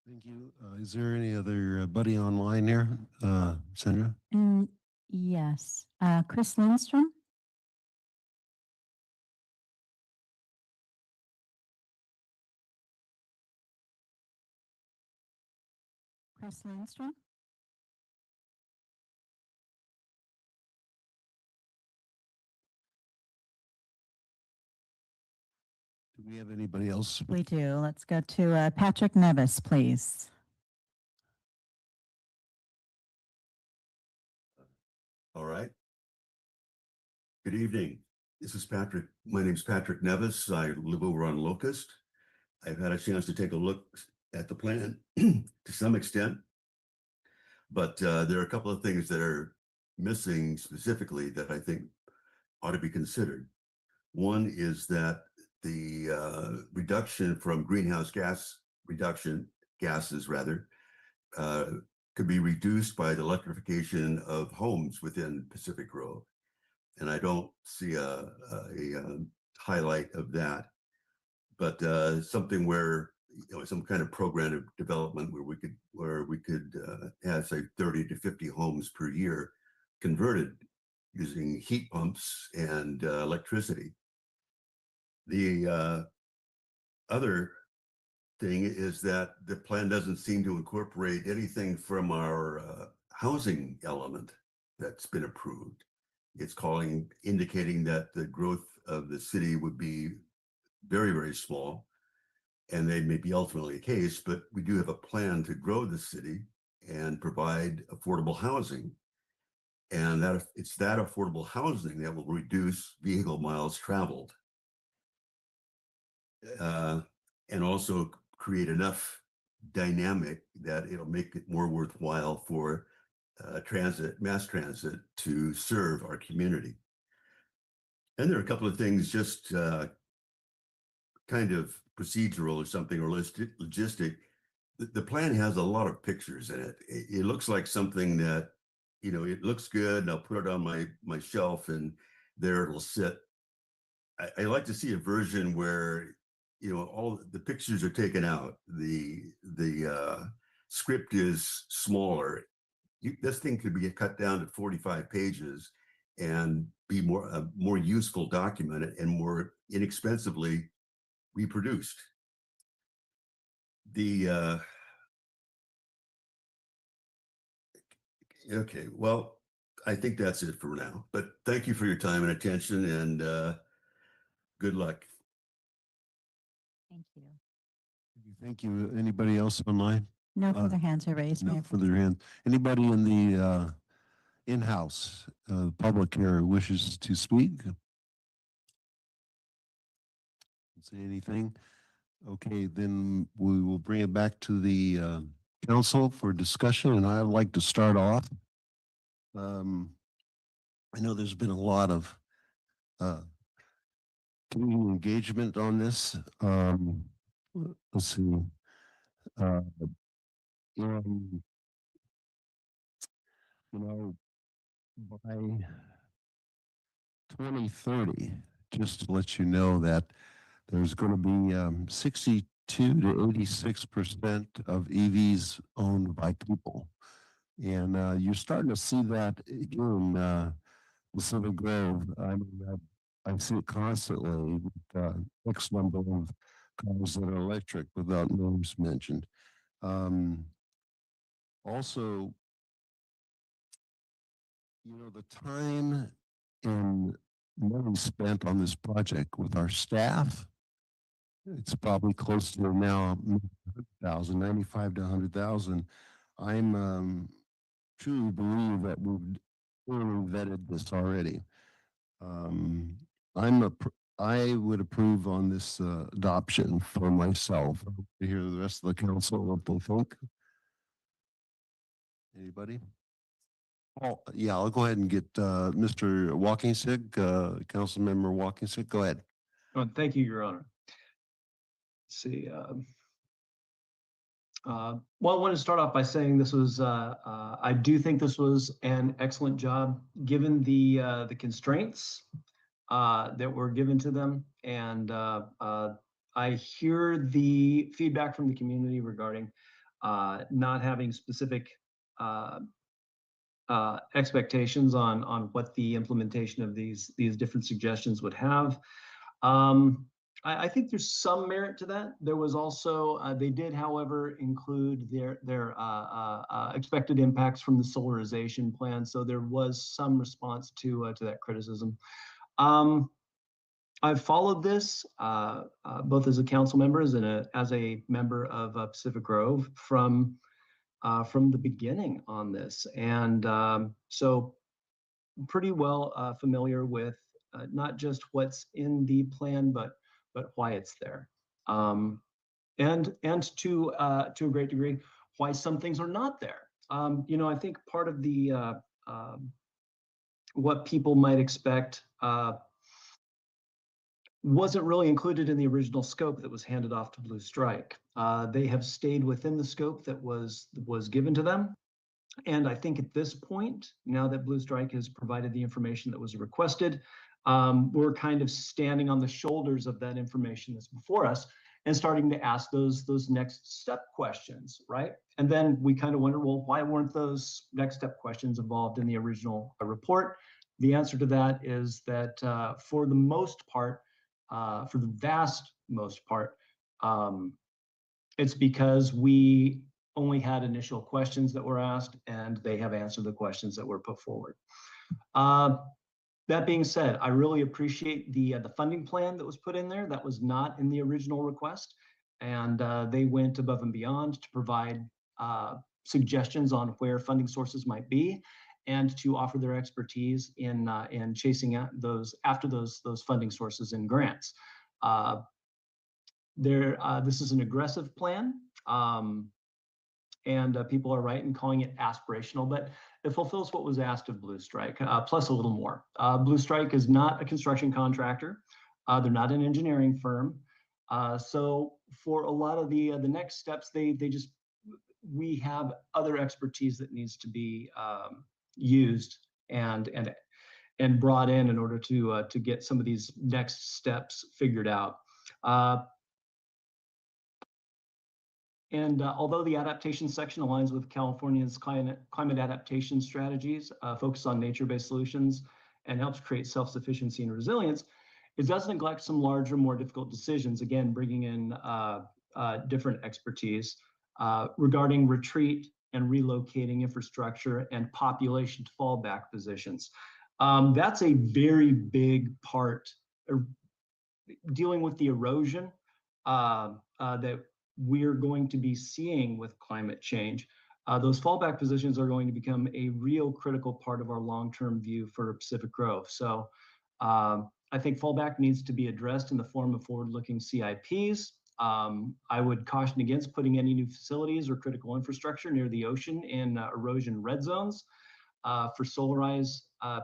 Thank you. Is there any other buddy online there, Sandra? Yes, Chris Lindstrom. Chris Lindstrom. Do we have anybody else? We do. Let's go to Patrick Nevis, please. All right. Good evening. This is Patrick. My name is Patrick Nevis. I live over on Locust. I've had a chance to take a look at the plan to some extent, but there are a couple of things that are missing specifically that I think ought to be considered. One is that the reduction from greenhouse gases could be reduced by the electrification of homes within Pacific Grove. And I don't see a highlight of that, but something where, some kind of program of development where we could have, say, 30 to 50 homes per year converted using heat pumps and electricity. The other thing is that the plan doesn't seem to incorporate anything from our housing element that's been approved. It's indicating that the growth of the city would be very, very small, and they may be ultimately a case, but we do have a plan to grow the city and provide affordable housing. And that it's that affordable housing that will reduce vehicle miles traveled. And also create enough dynamic that it'll make it more worthwhile for mass transit to serve our community. And there are a couple of things just kind of procedural or something, or logistic. The plan has a lot of pictures in it. It looks like something that, you know, it looks good and I'll put it on my shelf and there it'll sit. I like to see a version where, you know, all the pictures are taken out. The script is smaller. This thing could be cut down to 45 pages and be a more useful document and more inexpensively reproduced. Okay, well, I think that's it for now, but thank you for your time and attention, and good luck. Thank you. Thank you. Anybody else online? No further hands are raised, No Mayor. further hand. Anybody in the in-house public here who wishes to speak? Say anything? Okay, then we will bring it back to the council for discussion, and I'd like to start off. I know there's been a lot of community engagement on this. Let's see. You know, by 2030, just to let you know that there's going to be 62 to 86% of EVs owned by people. And you're starting to see that in Pacific Grove. I mean, I see it constantly with X number of cars that are electric without names mentioned. Also, you know, the time and money spent on this project with our staff, it's probably close to now 100,000, 95 to 100,000. I'm truly believe that we've thoroughly vetted this already. I would approve on this adoption for myself. I hope to hear the rest of the council what they think. Anybody? Oh, yeah, I'll go ahead and get Mr. Walkingstick, Councilmember Walkingstick. Go ahead. Thank you, Your Honor. Let's see. Well, I want to start off by saying this was, I do think this was an excellent job given the constraints that were given to them. And I hear the feedback from the community regarding not having specific expectations on what the implementation of these different suggestions would have. I think there's some merit to that. There was also, they did, however, include their expected impacts from the solarization plan. So there was some response to that criticism. I've followed this both as a council member and as a member of Pacific Grove from the beginning on this. And so pretty well familiar with not just what's in the plan, but why it's there. And to a great degree, why some things are not there. You know, I think part of the what people might expect wasn't really included in the original scope that was handed off to Blue Strike. They have stayed within the scope that was given to them. And I think at this point, now that Blue Strike has provided the information that was requested, we're kind of standing on the shoulders of that information that's before us and starting to ask those next step questions, right? And then we kind of wonder, well, why weren't those next step questions involved in the original report? The answer to that is that for the most part, for the vast most part, it's because we only had initial questions that were asked and they have answered the questions that were put forward. That being said, I really appreciate the funding plan that was put in there. That was not in the original request. And they went above and beyond to provide suggestions on where funding sources might be. and to offer their expertise in chasing out after those funding sources and grants. This is an aggressive plan, and people are right in calling it aspirational, but it fulfills what was asked of Blue Strike, plus a little more. Blue Strike is not a construction contractor. They're not an engineering firm. So for a lot of the next steps, we have other expertise that needs to be used and brought in order to get some of these next steps figured out. Although the adaptation section aligns with California's climate adaptation strategies, focus on nature-based solutions, and helps create self-sufficiency and resilience, it does neglect some larger, more difficult decisions, again, bringing in different expertise regarding retreat and relocating infrastructure and population to fallback positions. That's a very big part, dealing with the erosion that we're going to be seeing with climate change. Those fallback positions are going to become a real critical part of our long-term view for Pacific Grove. So I think fallback needs to be addressed in the form of forward-looking CIPs. I would caution against putting any new facilities or critical infrastructure near the ocean in erosion red zones. For solarized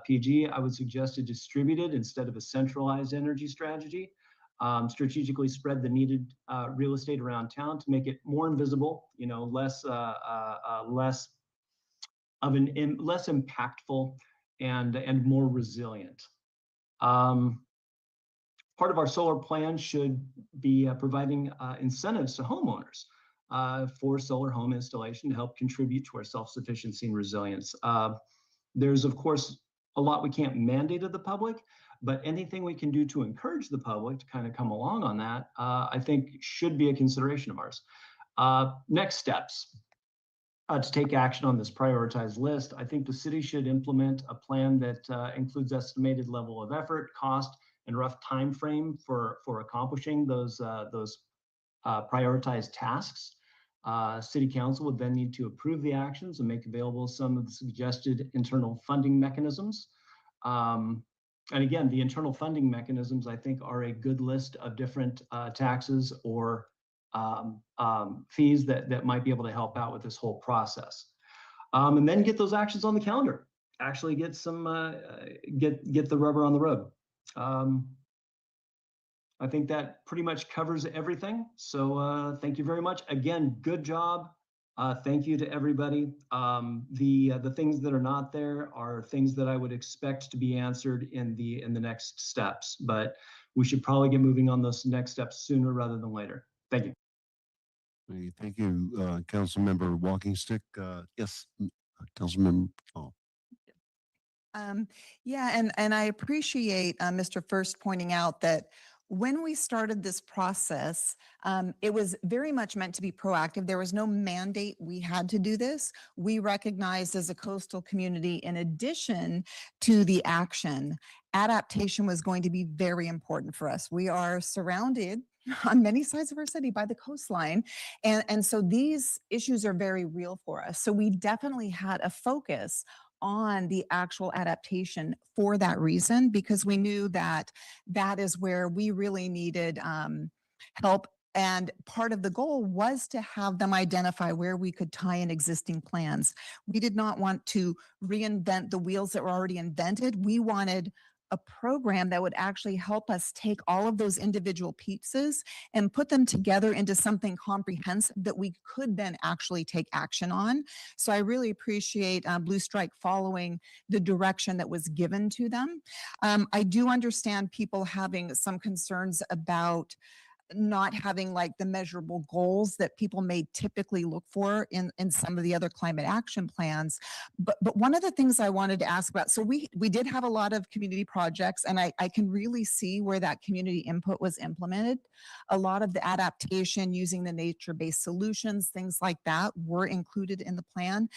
PG, I would suggest a distributed instead of a centralized energy strategy. Strategically spread the needed real estate around town to make it more invisible, less impactful and more resilient. Part of our solar plan should be providing incentives to homeowners for solar home installation to help contribute to our self-sufficiency and resilience. There's, of course, a lot we can't mandate of the public, but anything we can do to encourage the public to kind of come along on that, I think should be a consideration of ours. Next steps. To take action on this prioritized list, I think the city should implement a plan that includes estimated level of effort, cost, and rough time frame for accomplishing those prioritized tasks. City Council would then need to approve the actions and make available some of the suggested internal funding mechanisms. And again, the internal funding mechanisms, I think, are a good list of different taxes or fees that might be able to help out with this whole process. And then get those actions on the calendar. Actually get get the rubber on the road. I think that pretty much covers everything. So thank you very much. Again, good job. Thank you to everybody. The things that are not there are things that I would expect to be answered in the next steps, but we should probably get moving on those next steps sooner rather than later. Thank you. Thank you, Councilmember Walking Stick. Yes, Councilmember Paul. Yeah, and I appreciate Mr. First pointing out that when we started this process, it was very much meant to be proactive. There was no mandate we had to do this. We recognized as a coastal community, in addition to the action, adaptation was going to be very important for us. We are surrounded on many sides of our city by the coastline. And so these issues are very real for us. So we definitely had a focus on the actual adaptation for that reason, because we knew that that is where we really needed help. And part of the goal was to have them identify where we could tie in existing plans. We did not want to reinvent the wheels that were already invented. We wanted a program that would actually help us take all of those individual pieces and put them together into something comprehensive that we could then actually take action on. So I really appreciate Blue Strike following the direction that was given to them. I do understand people having some concerns about not having like the measurable goals that people may typically look for in some of the other climate action plans. But one of the things I wanted to ask about, so we did have a lot of community projects, and I can really see where that community input was implemented. A lot of the adaptation using the nature-based solutions, things like that were included in the plan.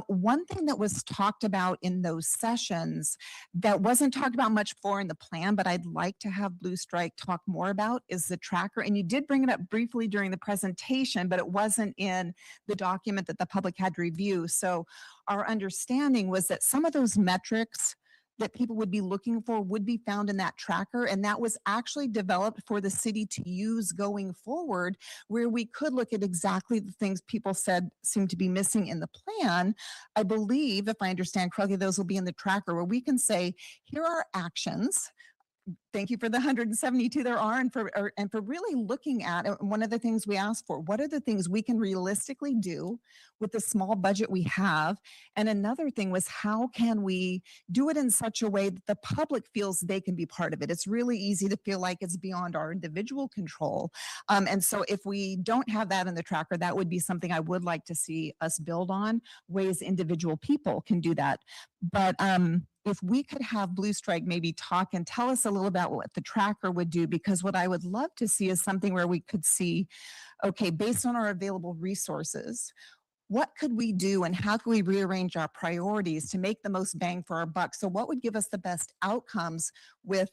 One thing that was talked about in those sessions that wasn't talked about much for in the plan, but I'd like to have Blue Strike talk more about, is the track tracker, and you did bring it up briefly during the presentation, but it wasn't in the document that the public had to review. So our understanding was that some of those metrics that people would be looking for would be found in that tracker. And that was actually developed for the city to use going forward, where we could look at exactly the things people said seem to be missing in the plan. I believe, if I understand correctly, those will be in the tracker where we can say, here are actions. Thank you for the 172 there are, and for really looking at it. One of the things we asked for, what are the things we can realistically do with the small budget we have? And another thing was, how can we do it in such a way that the public feels they can be part of it? It's really easy to feel like it's beyond our individual control. And so if we don't have that in the tracker, that would be something I would like to see us build on, ways individual people can do that. But if we could have Blue Strike maybe talk and tell us a little about what the tracker would do, because what I would love to see is something where we could see, okay, based on our available resources, what could we do and how can we rearrange our priorities to make the most bang for our buck? So what would give us the best outcomes with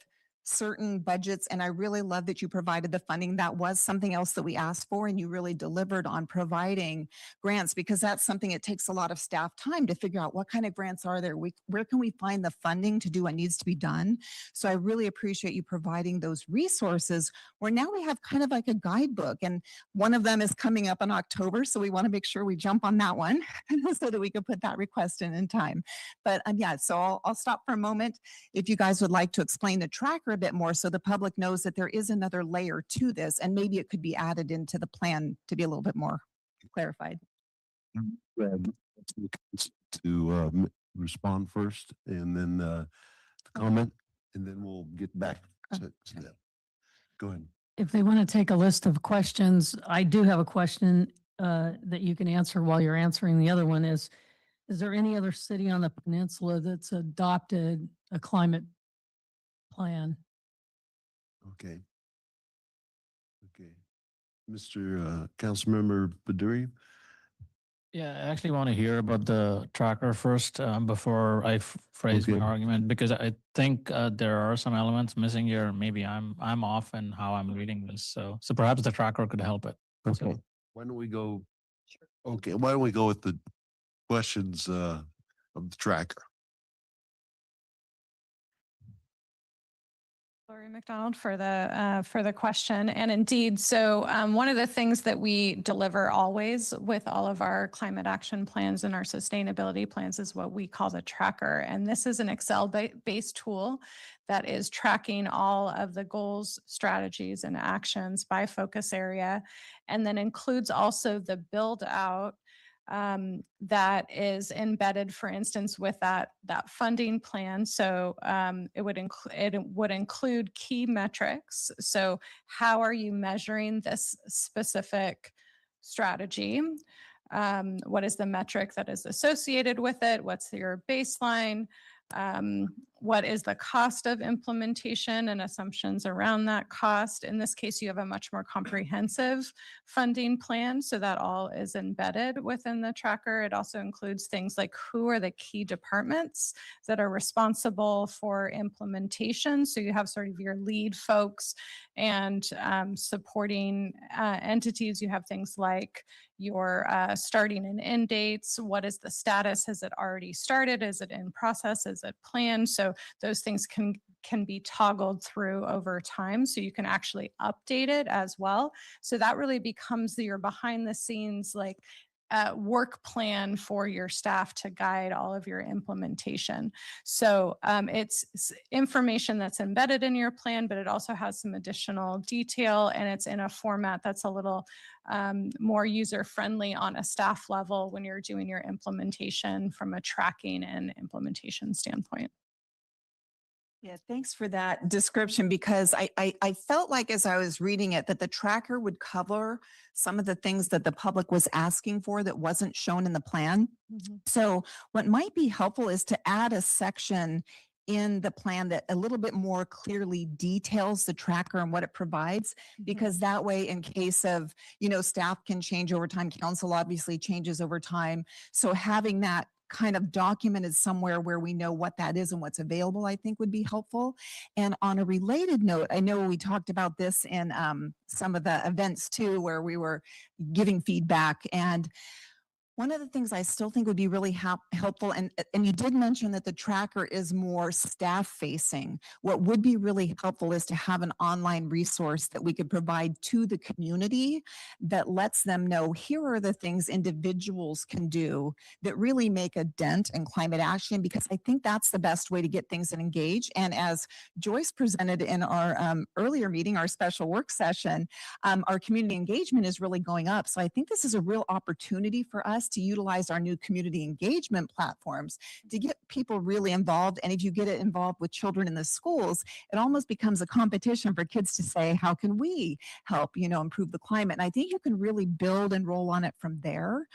certain budgets? And I really love that you provided the funding. That was something else that we asked for, and you really delivered on providing grants, because that's something it takes a lot of staff time to figure out what kind of grants are there. Where can we find the funding to do what needs to be done? So I really appreciate you providing those resources, where now we have kind of like a guidebook, and one of them is coming up in October. So we want to make sure we jump on that one so that we can put that request in time. But yeah, so I'll stop for a moment. If you guys would like to explain the tracker a bit more so the public knows that there is another layer to this, and maybe it could be added into the plan to be a little bit more clarified. To respond first, and then the comment, and then we'll get back to that. Go ahead. If they want to take a list of questions, I do have a question that you can answer while you're answering. The other one is there any other city on the peninsula that's adopted a climate plan? Okay. Okay. Mr. Councilmember Baduri? Yeah, I actually want to hear about the tracker first before I phrase my argument, because I think there are some elements missing here. Maybe I'm off in how I'm reading this. So perhaps the tracker could help it. Okay. So, Why don't we go? Okay. Why don't we go with the questions of the tracker? Lori McDonald for the question. And indeed, so one of the things that we deliver always with all of our climate action plans and our sustainability plans is what we call the tracker. And this is an Excel-based tool that is tracking all of the goals, strategies, and actions by focus area, and then includes also the build out that is embedded, for instance, with that funding plan. So it would include key metrics. So how are you measuring this specific strategy? What is the metric that is associated with it? What's your baseline? What is the cost of implementation and assumptions around that cost? In this case, you have a much more comprehensive funding plan, so that all is embedded within the tracker. It also includes things like who are the key departments that are responsible for implementation. So you have sort of your lead folks and supporting entities. You have things like your starting and end dates. What is the status? Has it already started? Is it in process? Is it planned? So those things can be toggled through over time, so you can actually update it as well. So that really becomes your behind the scenes like work plan for your staff to guide all of your implementation. So it's information that's embedded in your plan, but it also has some additional detail, and it's in a format that's a little more user-friendly on a staff level when you're doing your implementation from a tracking and implementation standpoint. Yeah, thanks for that description, because I felt like as I was reading it that the tracker would cover some of the things that the public was asking for that wasn't shown in the plan. So what might be helpful is to add a section in the plan that a little bit more clearly details the tracker and what it provides, because that way, in case of, staff can change over time, council obviously changes over time. So having that kind of documented somewhere where we know what that is and what's available, I think would be helpful. And on a related note, I know we talked about this in some of the events too, where we were giving feedback. And one of the things I still think would be really helpful, and you did mention that the tracker is more staff facing. What would be really helpful is to have an online resource that we could provide to the community that lets them know, here are the things individuals can do that really make a dent in climate action, because I think that's the best way to get things engaged. And as Joyce presented in our earlier meeting, our special work session, our community engagement is really going up. So I think this is a real opportunity for us to utilize our new community engagement platforms to get people really involved. And if you get it involved with children in the schools, it almost becomes a competition for kids to say, how can we help, improve the climate? And I think you can really build and roll on it from there.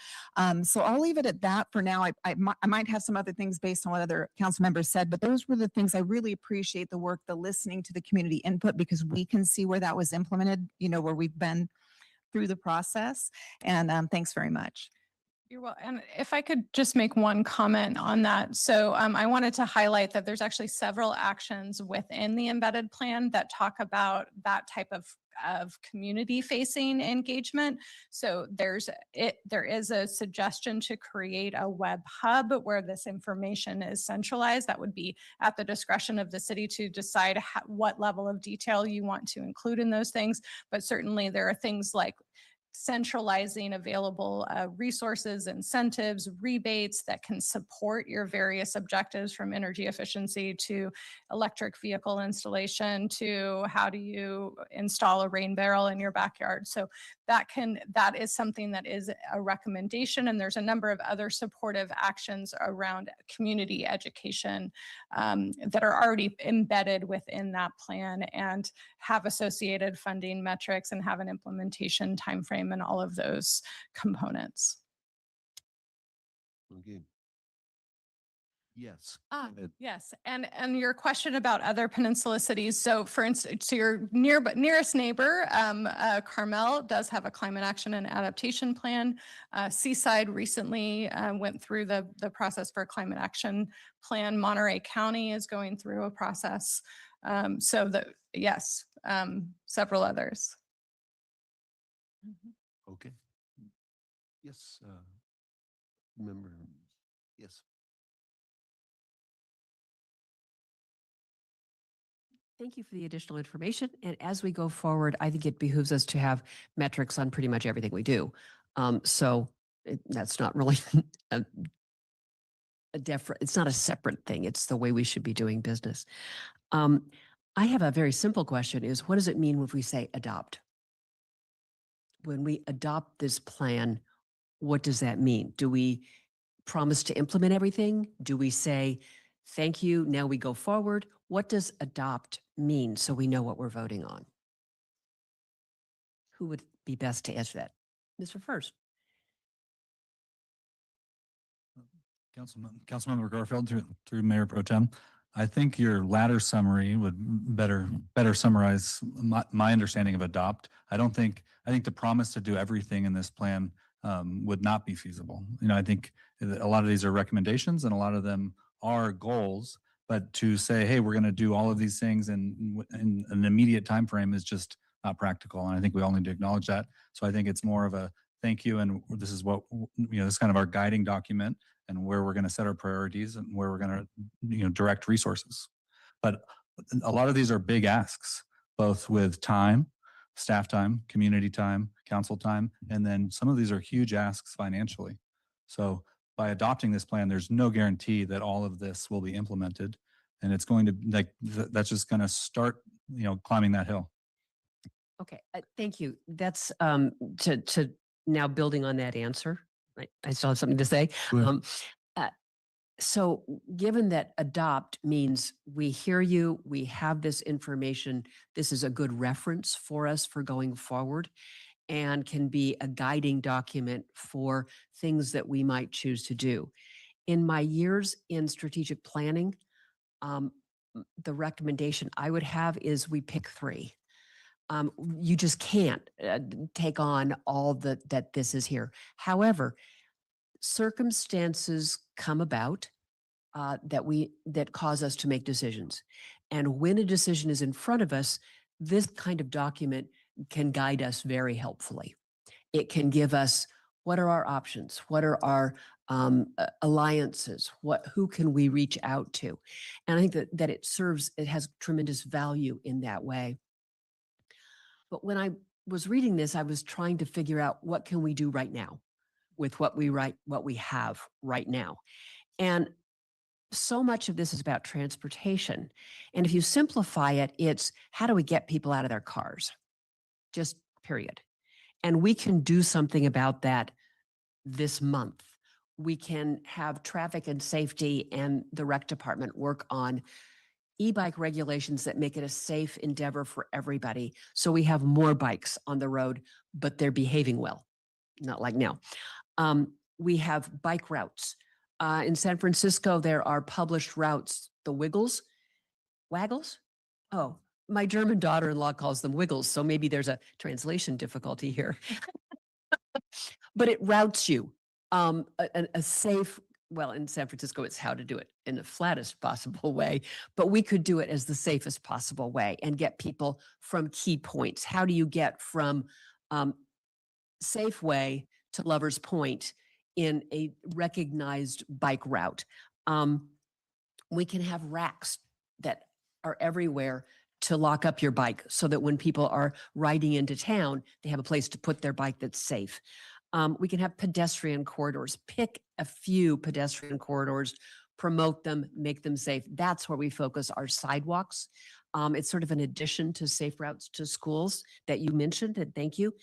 So I'll leave it at that for now. I might have some other things based on what other council members said, but those were the things I really appreciate the work, the listening to the community input, because we can see where that was implemented, where we've been through the process. And thanks very much. You're well, and if I could just make one comment on that. So I wanted to highlight that there's actually several actions within the embedded plan that talk about that type of community facing engagement. So there is a suggestion to create a web hub where this information is centralized. That would be at the discretion of the city to decide what level of detail you want to include in those things. But certainly there are things like centralizing available resources, incentives, rebates that can support your various objectives, from energy efficiency to electric vehicle installation to how do you install a rain barrel in your backyard. So that is something that is a recommendation, and there's a number of other supportive actions around community education that are already embedded within that plan and have associated funding metrics and have an implementation timeframe and all of those components. Okay. Yes. Yes, and your question about other peninsula cities. So for instance, so your nearest neighbor, Carmel, does have a climate action and adaptation plan. Seaside recently went through the process for a climate action plan. Monterey County is going through a process. Yes, several others. Okay. Yes. Member. Yes. Thank you for the additional information. And as we go forward, I think it behooves us to have metrics on pretty much everything we do. That's not really it's not a separate thing. It's the way we should be doing business. I have a very simple question is, what does it mean if we say adopt? When we adopt this plan, what does that mean? Do we promise to implement everything? Do we say, thank you, now we go forward? What does adopt mean so we know what we're voting on? Who would be best to answer that? Mr. First. Councilmember Garfield through Mayor Pro Tem. I think your latter summary would better summarize my understanding of adopt. I think the promise to do everything in this plan would not be feasible. I think a lot of these are recommendations and a lot of them are goals, but to say, hey, we're going to do all of these things in an immediate time frame is just not practical. And I think we all need to acknowledge that. So I think it's more of a thank you. And this is what, this is kind of our guiding document and where we're going to set our priorities and where we're going to, direct resources. But a lot of these are big asks, both with time, staff time, community time, council time, and then some of these are huge asks financially. So by adopting this plan, there's no guarantee that all of this will be implemented. And it's going to, that's just going to start, climbing that hill. Okay, thank you. That's to now building on that answer. I still have something to say. So given that adopt means we hear you, we have this information, this is a good reference for us for going forward and can be a guiding document for things that we might choose to do. In my years in strategic planning, the recommendation I would have is we pick 3. You just can't take on all that this is here. However, circumstances come about that cause us to make decisions. And when a decision is in front of us, this kind of document can guide us very helpfully. It can give us what are our options, what are our alliances, who can we reach out to, and I think that it has tremendous value in that way. But when I was reading this, I was trying to figure out what can we do right now with what we have right now, and so much of this is about transportation. And if you simplify it, it's how do we get people out of their cars? Just period. And we can do something about that this month. We can have traffic and safety and the rec department work on e-bike regulations that make it a safe endeavor for everybody. So we have more bikes on the road, but they're behaving well, not like now. We have bike routes. In San Francisco, there are published routes, the Waggles? Oh, my German daughter-in-law calls them Wiggles, so maybe there's a translation difficulty here. But it routes you a safe, well, in San Francisco, it's how to do it in the flattest possible way, but we could do it as the safest possible way and get people from key points. How do you get from Safeway to Lover's Point in a recognized bike route? We can have racks that are everywhere to lock up your bike so that when people are riding into town, they have a place to put their bike that's safe. We can have pedestrian corridors. Pick a few pedestrian corridors, promote them, make them safe. That's where we focus our sidewalks. It's sort of an addition to safe routes to schools that you mentioned, and thank you.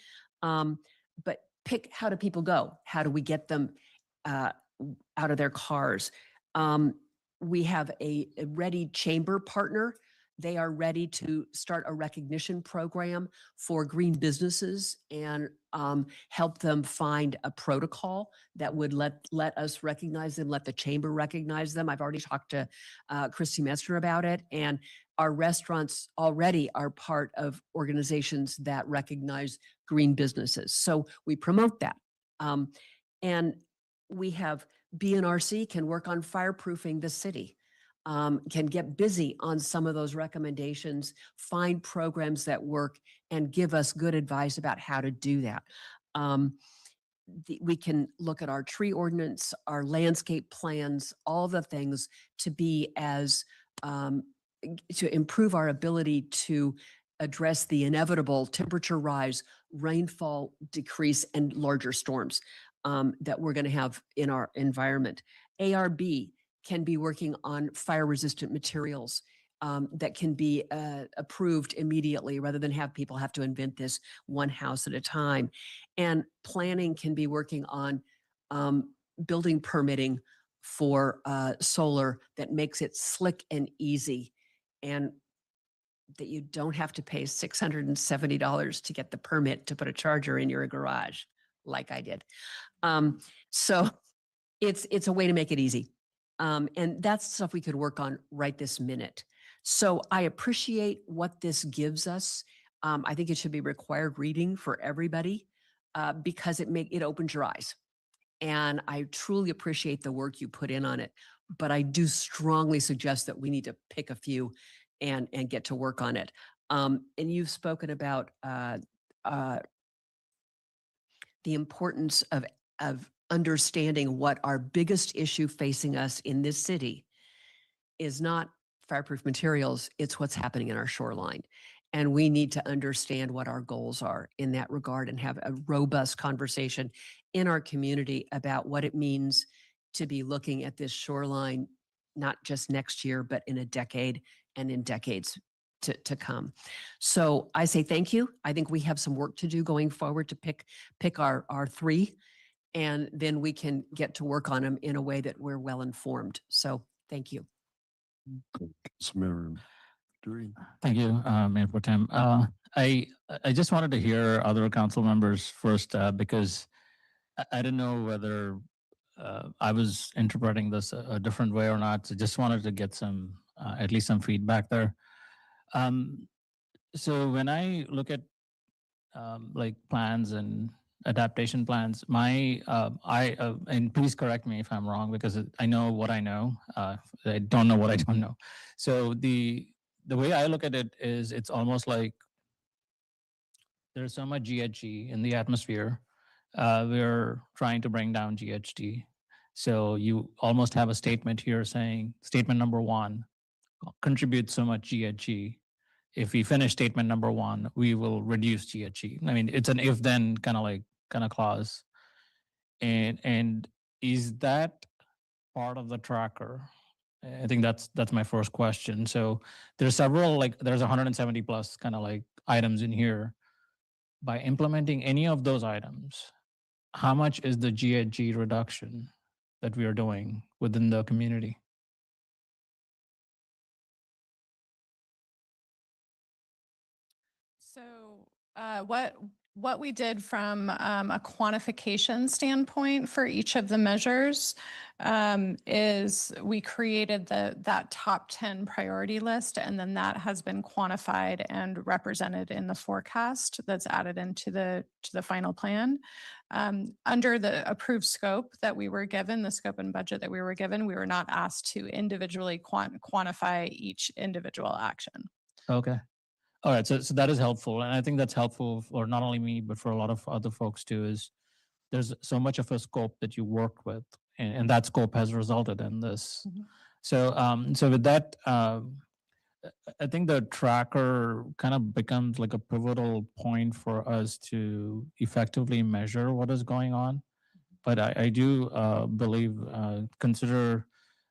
But pick, how do people go? How do we get them out of their cars? We have a ready chamber partner. They are ready to start a recognition program for green businesses and help them find a protocol that would let us recognize them, let the chamber recognize them. I've already talked to Christy Metzner about it, and our restaurants already are part of organizations that recognize green businesses. So we promote that. And we have BNRC can work on fireproofing the city. Can get busy on some of those recommendations, find programs that work, and give us good advice about how to do that. We can look at our tree ordinance, our landscape plans, all the things to be as, to improve our ability to address the inevitable temperature rise, rainfall decrease, and larger storms that we're going to have in our environment. ARB can be working on fire-resistant materials that can be approved immediately rather than have people have to invent this one house at a time. And planning can be working on building permitting for solar that makes it slick and easy, and that you don't have to pay $670 to get the permit to put a charger in your garage like I did. So it's a way to make it easy. And that's stuff we could work on right this minute. So I appreciate what this gives us. I think it should be required reading for everybody because it opens your eyes. And I truly appreciate the work you put in on it. But I do strongly suggest that we need to pick a few and get to work on it. And you've spoken about the importance of understanding what our biggest issue facing us in this city is not fireproof materials, it's what's happening in our shoreline. And we need to understand what our goals are in that regard and have a robust conversation in our community about what it means to be looking at this shoreline, not just next year, but in a decade and in decades to come. So I say thank you. I think we have some work to do going forward to pick our three, and then we can get to work on them in a way that we're well informed. So thank you. Councilmember Dury. Thank you, Mayor Pro Tem. I just wanted to hear other council members first because I didn't know whether I was interpreting this a different way or not. So just wanted to get some, at least some feedback there. So when I look at like plans and adaptation plans. And please correct me if I'm wrong, because I know what I know. I don't know what I don't know. So the way I look at it is it's almost like there's so much GHG in the atmosphere. We're trying to bring down GHG. So you almost have a statement here saying, statement number 1 contributes so much GHG. If we finish statement number 1, we will reduce GHG. I mean, it's an if then kind of clause. And is that part of the tracker? I think that's my first question. So there's several, there's 170 plus kind of items in here. By implementing any of those items, how much is the GHG reduction that we are doing within the community? So what we did from a quantification standpoint for each of the measures is we created that top 10 priority list, and then that has been quantified and represented in the forecast that's added into the final plan. Under the approved scope that we were given, the scope and budget that we were given, we were not asked to individually quantify each individual action. Okay. All right. So that is helpful. And I think that's helpful for not only me, but for a lot of other folks too, is there's so much of a scope that you work with, and that scope has resulted in this. So, so with that, I think the tracker kind of becomes like a pivotal point for us to effectively measure what is going on. But I do believe, I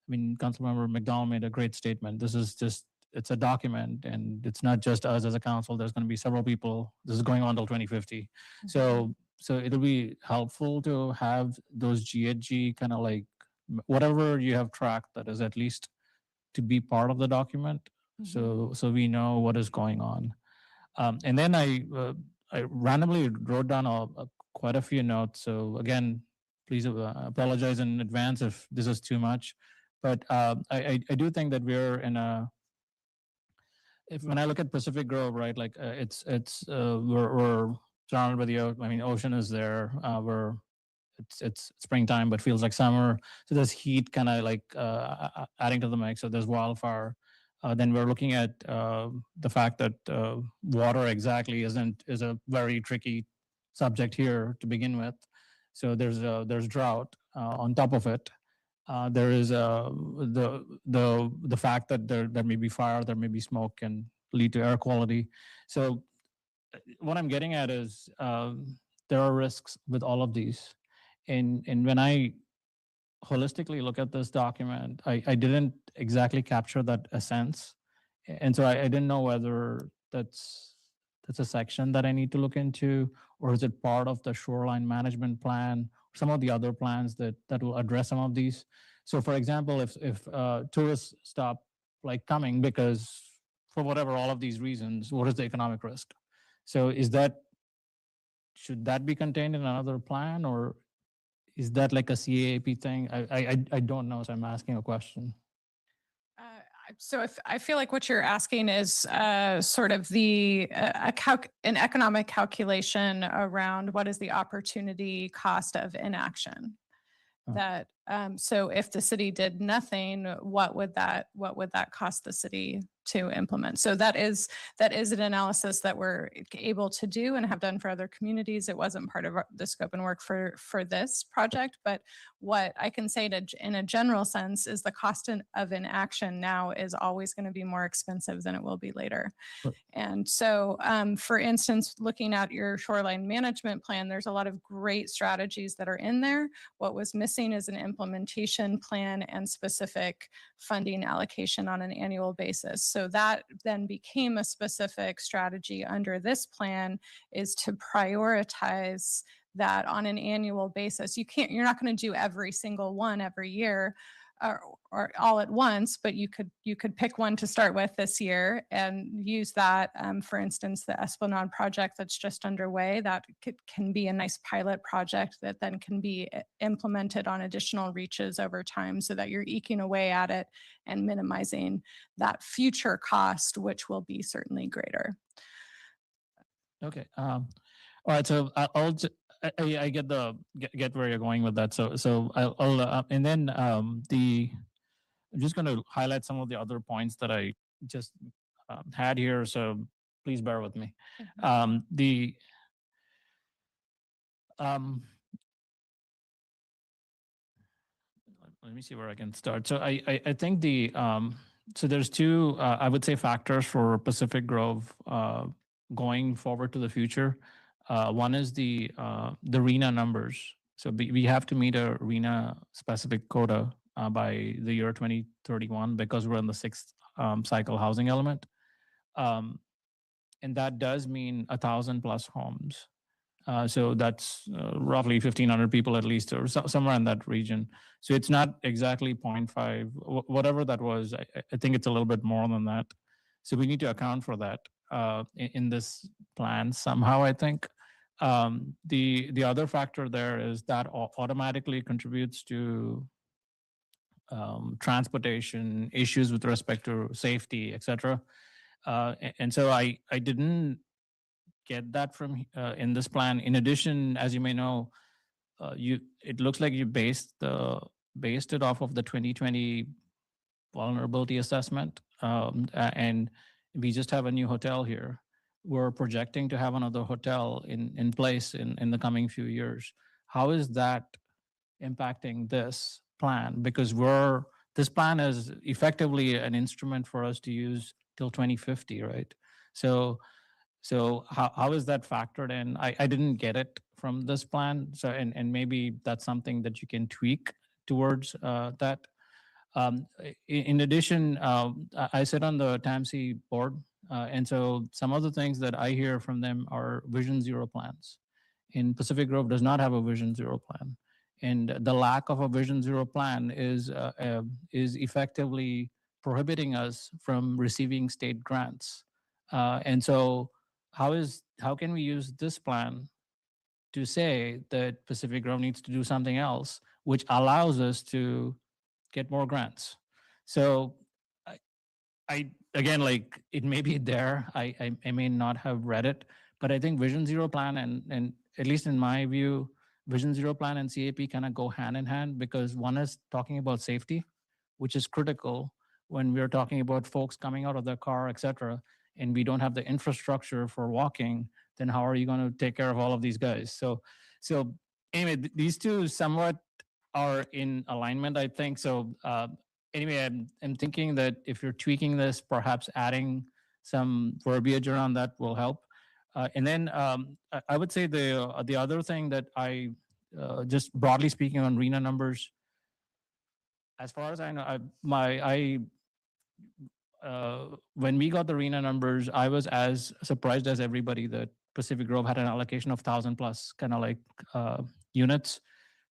mean, Councilmember McDonald made a great statement. This is just, it's a document, and it's not just us as a council. There's going to be several people. This is going on till 2050. So it'll be helpful to have those GHG kind of whatever you have tracked, that is at least to be part of the document. So we know what is going on. And then I randomly wrote down quite a few notes. So again, please apologize in advance if this is too much. But I do think that we're in when I look at Pacific Grove, right, we're surrounded by the ocean. I mean, ocean is there. It's springtime, but feels like summer. So there's heat kind of adding to the mix. So there's wildfire. Then we're looking at the fact that water exactly is a very tricky subject here to begin with. So there's drought on top of it. There is the fact that there may be fire, there may be smoke, and lead to air quality. So what I'm getting at is there are risks with all of these. And when I holistically look at this document, I didn't exactly capture that essence. And so I didn't know whether that's a section that I need to look into, or is it part of the shoreline management plan, some of the other plans that will address some of these. So for example, if tourists stop coming because for whatever, all of these reasons, what is the economic risk? So should that be contained in another plan, or is that like a CAAP thing? I don't know, so I'm asking a question. So if I feel like what you're asking is sort of an economic calculation around what is the opportunity cost of inaction. That so if the city did nothing, what would that cost the city to implement? So that is an analysis that we're able to do and have done for other communities. It wasn't part of the scope and work for this project, but what I can say in a general sense is the cost of inaction now is always going to be more expensive than it will be later. And so, for instance, looking at your shoreline management plan, there's a lot of great strategies that are in there. What was missing is an implementation plan and specific funding allocation on an annual basis. So that then became a specific strategy under this plan, is to prioritize that on an annual basis. You're not going to do every single one every year or all at once, but you could pick one to start with this year and use that. For instance, the Esplanade project that's just underway, that can be a nice pilot project that then can be implemented on additional reaches over time, so that you're eking away at it and minimizing that future cost, which will be certainly greater. Okay. All right. So I get get where you're going with that. So I'll and then I'm just going to highlight some of the other points that I just had here. So please bear with me. Let me see where I can start. So I think so there's two I would say factors for Pacific Grove going forward to the future. One is the RENA numbers. So we have to meet a RENA specific quota by the year 2031 because we're in the sixth cycle housing element. And that does mean 1,000 plus homes. So that's roughly 1,500 people at least, or somewhere in that region. So it's not exactly 0.5, whatever that was. I think it's a little bit more than that. So we need to account for that in this plan somehow, I think. The other factor there is that automatically contributes to transportation issues with respect to safety, et cetera. And so I didn't get that from in this plan. In addition, as you may know, it looks like you based it off of the 2020 vulnerability assessment, and we just have a new hotel here. We're projecting to have another hotel in place in the coming few years. How is that impacting this plan? Because this plan is effectively an instrument for us to use till 2050, right? So how is that factored in? I didn't get it from this plan. So and maybe that's something that you can tweak towards that. In addition, I sit on the TAMC board, and so some of the things that I hear from them are Vision Zero plans. And Pacific Grove does not have a Vision Zero plan, and the lack of a Vision Zero plan is effectively prohibiting us from receiving state grants. And so how can we use this plan to say that Pacific Grove needs to do something else, which allows us to get more grants? So I again, like, it may be there. I may not have read it, but I think Vision Zero plan and at least in my view, Vision Zero plan and CAP kind of go hand in hand, because one is talking about safety, which is critical when we're talking about folks coming out of their car, et cetera, and we don't have the infrastructure for walking, then how are you going to take care of all of these guys? So anyway, these two somewhat are in alignment, I think. So anyway, I'm thinking that if you're tweaking this, perhaps adding some verbiage around that will help. And then I would say the other thing that I, just broadly speaking on RENA numbers, as far as I know, when we got the RENA numbers, I was as surprised as everybody that Pacific Grove had an allocation of 1,000 plus kind of like units.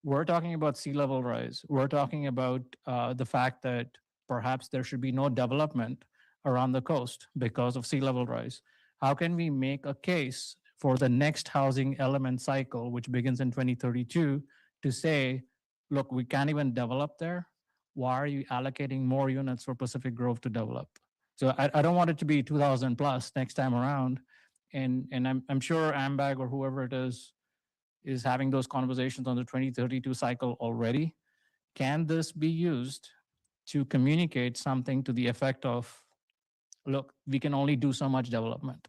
We're talking about sea level rise. We're talking about the fact that perhaps there should be no development around the coast because of sea level rise. How can we make a case for the next housing element cycle, which begins in 2032, to say, look, we can't even develop there? Why are you allocating more units for Pacific Grove to develop? So I don't want it to be 2,000 plus next time around. And I'm sure AMBAG or whoever it is having those conversations on the 2032 cycle already. Can this be used to communicate something to the effect of, look, we can only do so much development?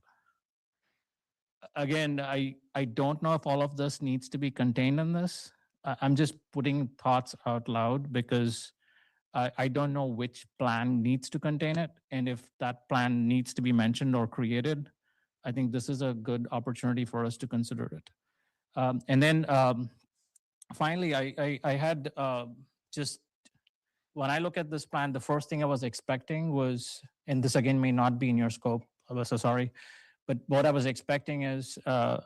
Again, I don't know if all of this needs to be contained in this. I'm just putting thoughts out loud because I don't know which plan needs to contain it. And if that plan needs to be mentioned or created, I think this is a good opportunity for us to consider it. And then finally, I had just, when I look at this plan, the first thing I was expecting was, and this again may not be in your scope, I'm so sorry, but what I was expecting is how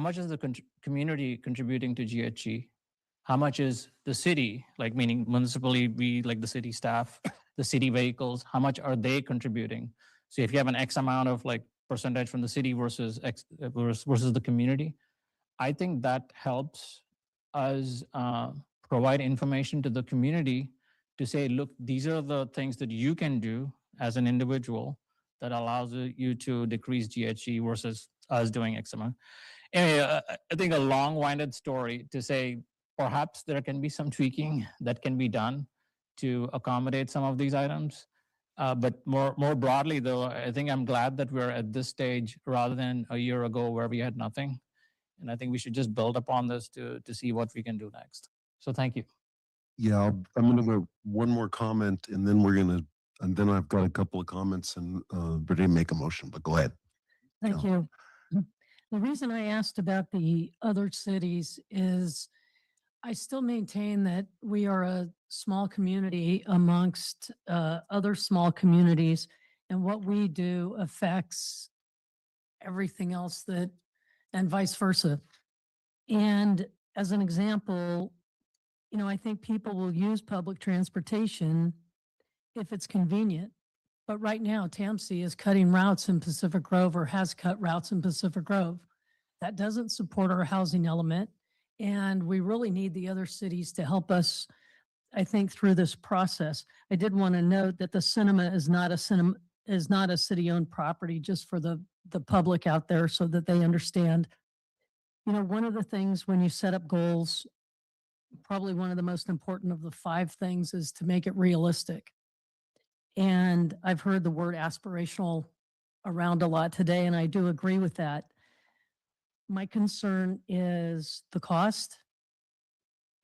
much is the community contributing to GHG? How much is the city, like meaning municipally, we like the city staff, the city vehicles, how much are they contributing? So if you have an X amount of like percentage from the city versus versus the community, I think that helps us provide information to the community to say, look, these are the things that you can do as an individual that allows you to decrease GHG versus us doing X amount. Anyway, I think a long-winded story to say perhaps there can be some tweaking that can be done to accommodate some of these items. But more broadly, though, I think I'm glad that we're at this stage rather than a year ago where we had nothing. And I think we should just build upon this to see what we can do next. So thank you. Yeah, I'm going to go one more comment and then and then I've got a couple of comments and ready to make a motion, but go ahead. Thank you. The reason I asked about the other cities is I still maintain that we are a small community amongst other small communities, and what we do affects everything else and vice versa. And as an example, I think people will use public transportation if it's convenient. But right now, TAMC is cutting routes in Pacific Grove or has cut routes in Pacific Grove. That doesn't support our housing element. And we really need the other cities to help us, I think, through this process. I did want to note that the cinema is not a city-owned property, just for the public out there so that they understand. One of the things when you set up goals, probably one of the most important of the 5 things is to make it realistic. And I've heard the word aspirational around a lot today, and I do agree with that. My concern is the cost,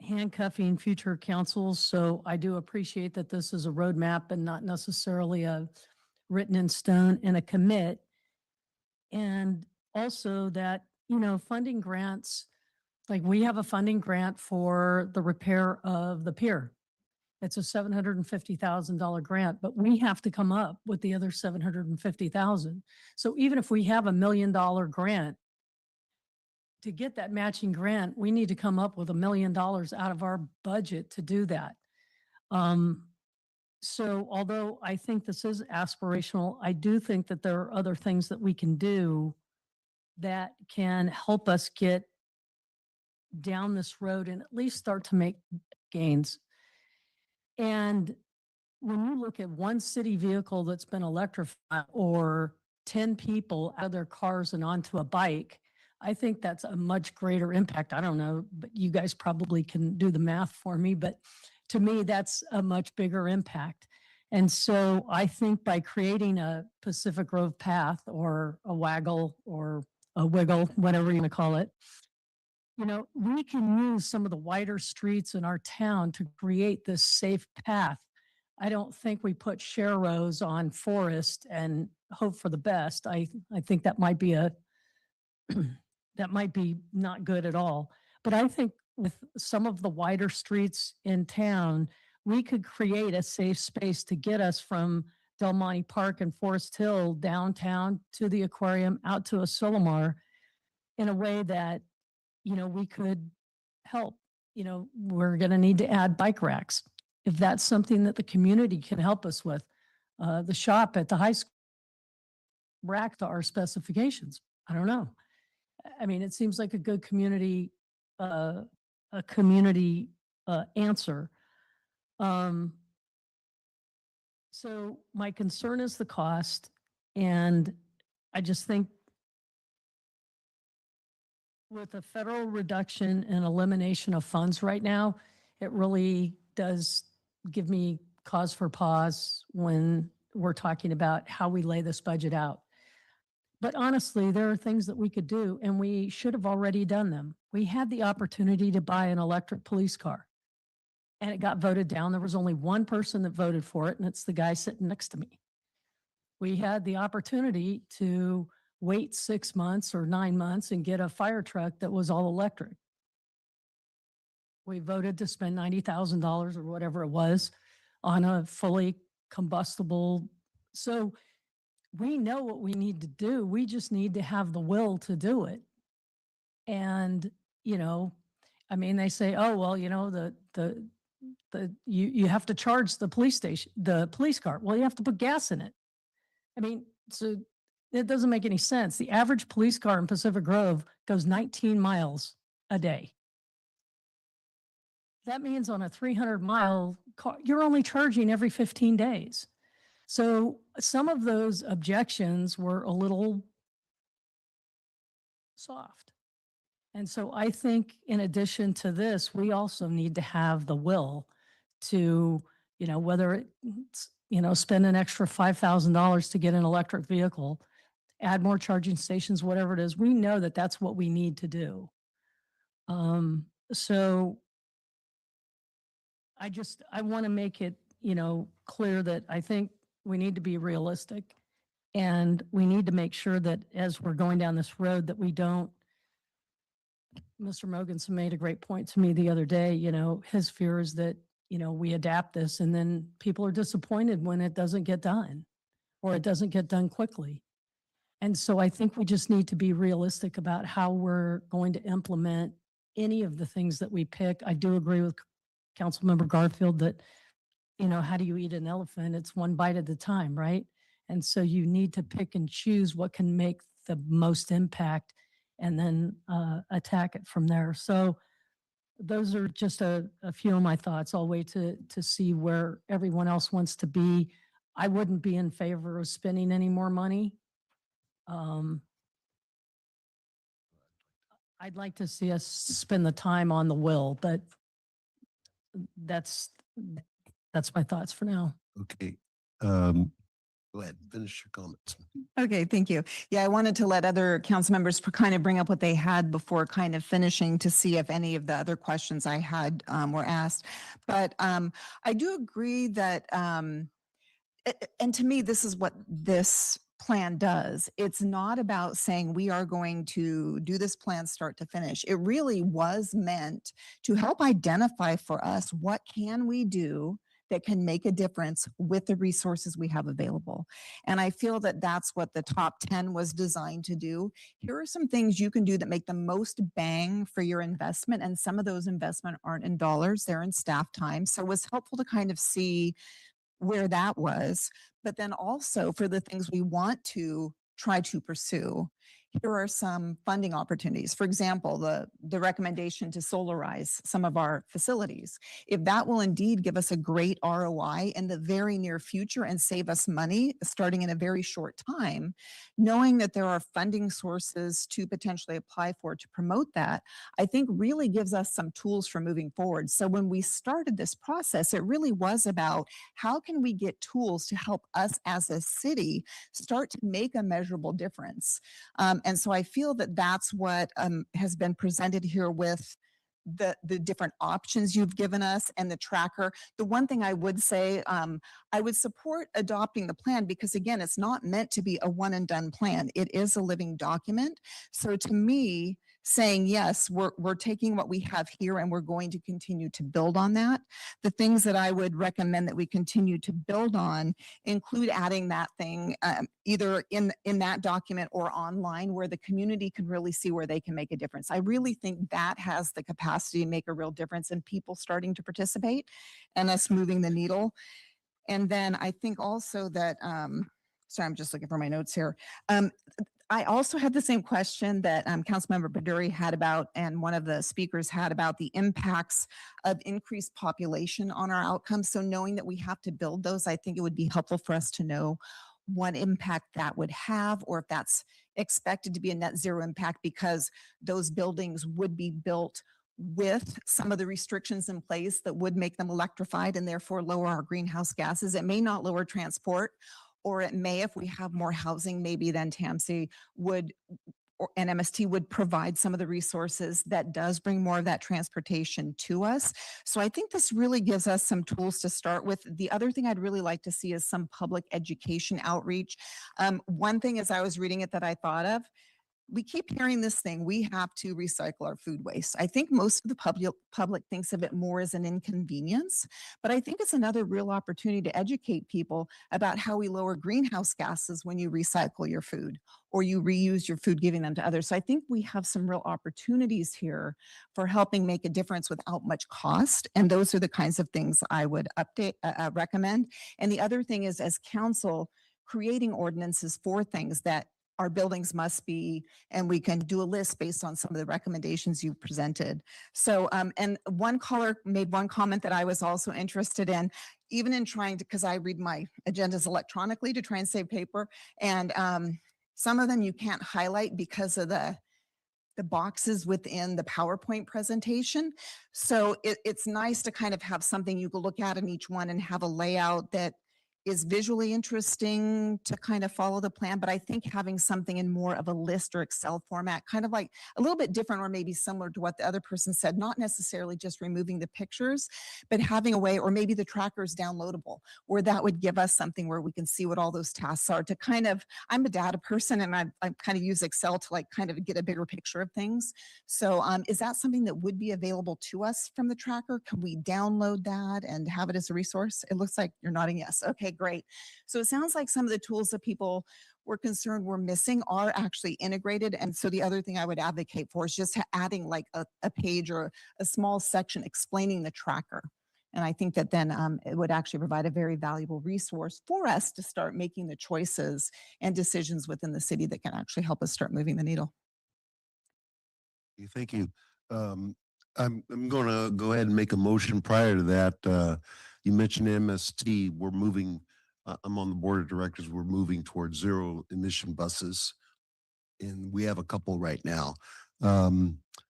handcuffing future councils. So I do appreciate that this is a roadmap and not necessarily a written in stone and a commit. And also that, funding grants, like we have a funding grant for the repair of the pier. It's a $750,000 grant, but we have to come up with the other $750,000. So even if we have $1 million grant, to get that matching grant, we need to come up with $1 million out of our budget to do that. So although I think this is aspirational, I do think that there are other things that we can do that can help us get down this road and at least start to make gains. And when you look at one city vehicle that's been electrified or 10 people out of their cars and onto a bike, I think that's a much greater impact. I don't know, but you guys probably can do the math for me, but to me, that's a much bigger impact. And so I think by creating a Pacific Grove path or a waggle or a wiggle, whatever you want to call it, we can use some of the wider streets in our town to create this safe path. I don't think we put share rows on Forest and hope for the best. I think that might be that might be not good at all. But I think with some of the wider streets in town, we could create a safe space to get us from Del Monte Park and Forest Hill downtown to the aquarium out to Asilomar in a way that, we could help. We're going to need to add bike racks. If that's something that the community can help us with, the shop at the high school rack to our specifications. I don't know. I mean, it seems like a good community, answer. So my concern is the cost. And I just think with a federal reduction and elimination of funds right now, it really does give me cause for pause when we're talking about how we lay this budget out. But honestly, there are things that we could do, and we should have already done them. We had the opportunity to buy an electric police car, and it got voted down. There was only one person that voted for it, and it's the guy sitting next to me. We had the opportunity to wait 6 months or 9 months and get a fire truck that was all electric. We voted to spend $90,000 or whatever it was on a fully combustible. So we know what we need to do. We just need to have the will to do it. And, they say, oh, well, you have to charge the police car. Well, you have to put gas in it. So it doesn't make any sense. The average police car in Pacific Grove goes 19 miles a day. That means on a 300-mile car, you're only charging every 15 days. So some of those objections were a little soft. And so I think in addition to this, we also need to have the will to, whether it's, spend an extra $5,000 to get an electric vehicle, add more charging stations, whatever it is, we know that that's what we need to do. So I want to make it, clear that I think we need to be realistic and we need to make sure that as we're going down this road that we don't. Mr. Mogensen made a great point to me the other day, his fear is that, we adapt this and then people are disappointed when it doesn't get done or it doesn't get done quickly. And so I think we just need to be realistic about how we're going to implement any of the things that we pick. I do agree with Councilmember Garfield that, how do you eat an elephant? It's one bite at a time, right? And so you need to pick and choose what can make the most impact and then attack it from there. So those are just a few of my thoughts. I'll wait to see where everyone else wants to be. I wouldn't be in favor of spending any more money. I'd like to see us spend the time on the will, but that's my thoughts for now. Okay. Go ahead, finish your comments. Okay, thank you. Yeah, I wanted to let other council members kind of bring up what they had before kind of finishing to see if any of the other questions I had were asked. But I do agree that, and to me, this is what this plan does. It's not about saying we are going to do this plan start to finish. It really was meant to help identify for us what can we do that can make a difference with the resources we have available. And I feel that that's what the top 10 was designed to do. Here are some things you can do that make the most bang for your investment. And some of those investment aren't in dollars, they're in staff time. So it was helpful to kind of see where that was, but then also for the things we want to try to pursue. Here are some funding opportunities. For example, the recommendation to solarize some of our facilities. If that will indeed give us a great ROI in the very near future and save us money starting in a very short time, knowing that there are funding sources to potentially apply for to promote that, I think really gives us some tools for moving forward. So when we started this process, it really was about how can we get tools to help us as a city start to make a measurable difference. And so I feel that that's what has been presented here with the different options you've given us and the tracker. The one thing I would say, I would support adopting the plan because again, it's not meant to be a one and done plan. It is a living document. So to me, saying, yes, we're taking what we have here and we're going to continue to build on that. The things that I would recommend that we continue to build on include adding that thing either in that document or online where the community can really see where they can make a difference. I really think that has the capacity to make a real difference in people starting to participate and us moving the needle. And then I think also that, sorry, I'm just looking for my notes here. I also had the same question that Councilmember Baduri had about, and one of the speakers had about the impacts of increased population on our outcomes. So knowing that we have to build those, I think it would be helpful for us to know what impact that would have, or if that's expected to be a net zero impact because those buildings would be built with some of the restrictions in place that would make them electrified and therefore lower our greenhouse gases. It may not lower transport, or it may, if we have more housing, maybe then TAMC would, and MST would provide some of the resources that does bring more of that transportation to us. So I think this really gives us some tools to start with. The other thing I'd really like to see is some public education outreach. One thing as I was reading it that I thought of, we keep hearing this thing, we have to recycle our food waste. I think most of the public thinks of it more as an inconvenience, but I think it's another real opportunity to educate people about how we lower greenhouse gases when you recycle your food or you reuse your food, giving them to others. So I think we have some real opportunities here for helping make a difference without much cost. And those are the kinds of things I would recommend. And the other thing is, as council, creating ordinances for things that our buildings must be, and we can do a list based on some of the recommendations you presented. So, and one caller made one comment that I was also interested in, even in trying to, because I read my agendas electronically to try and save paper, and some of them you can't highlight because of the the boxes within the PowerPoint presentation. So it's nice to kind of have something you can look at in each one and have a layout that is visually interesting to kind of follow the plan. But I think having something in more of a list or Excel format, kind of like a little bit different or maybe similar to what the other person said, not necessarily just removing the pictures, but having a way, or maybe the tracker is downloadable, where that would give us something where we can see what all those tasks are to kind of, I'm a data person and I kind of use Excel to like kind of get a bigger picture of things. So is that something that would be available to us from the tracker? Can we download that and have it as a resource? It looks like you're nodding yes. Okay, great. So it sounds like some of the tools that people were concerned were missing are actually integrated. And so the other thing I would advocate for is just adding like a page or a small section explaining the tracker. And I think that then it would actually provide a very valuable resource for us to start making the choices and decisions within the city that can actually help us start moving the needle. Thank you. I'm going to go ahead and make a motion prior to that. You mentioned MST. We're moving, I'm on the board of directors. We're moving towards zero emission buses. And we have a couple right now.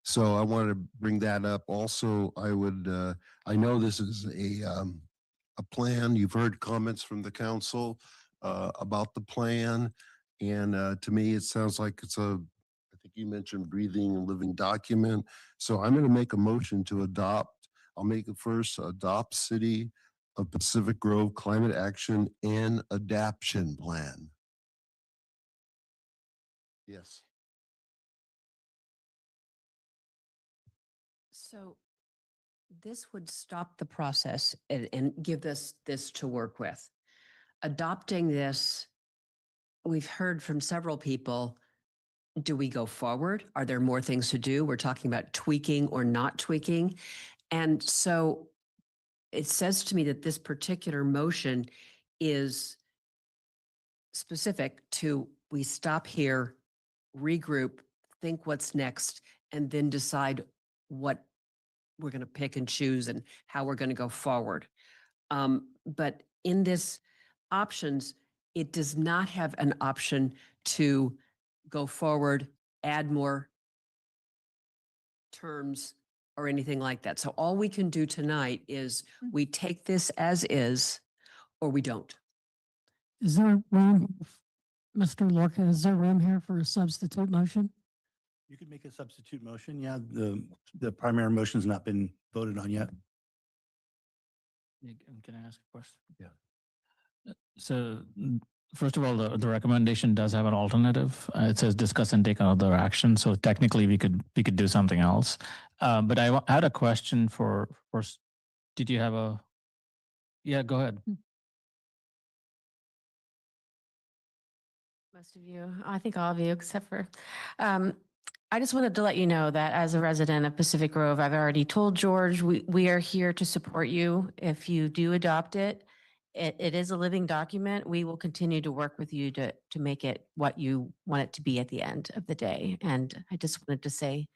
So I wanted to bring that up. Also, I know this is a plan. You've heard comments from the council about the plan. And to me, it sounds like it's I think you mentioned breathing and living document. So I'm going to make a motion to adopt. I'll make it first, adopt City of Pacific Grove Climate Action and Adaptation Plan. Yes. So this would stop the process and give us this to work with. Adopting this, we've heard from several people, do we go forward? Are there more things to do? We're talking about tweaking or not tweaking. And so it says to me that this particular motion is specific to we stop here, regroup, think what's next, and then decide what we're going to pick and choose and how we're going to go forward. But in this options, it does not have an option to go forward, add more terms or anything like that. So all we can do tonight is we take this as is or we don't. Is there room, Mr. Lorca, is there room here for a substitute motion? You could make a substitute motion. Yeah, the primary motion has not been voted on yet. Can I ask a question? Yeah. So first of all, the recommendation does have an alternative. It says discuss and take another action. So technically we could do something else. But I had a question for did you have a, yeah, go ahead. Most of you, I think all of you, except for, I just wanted to let you know that as a resident of Pacific Grove, I've already told George, we are here to support you. If you do adopt it, it is a living document. We will continue to work with you to make it what you want it to be at the end of the day. And I just wanted to say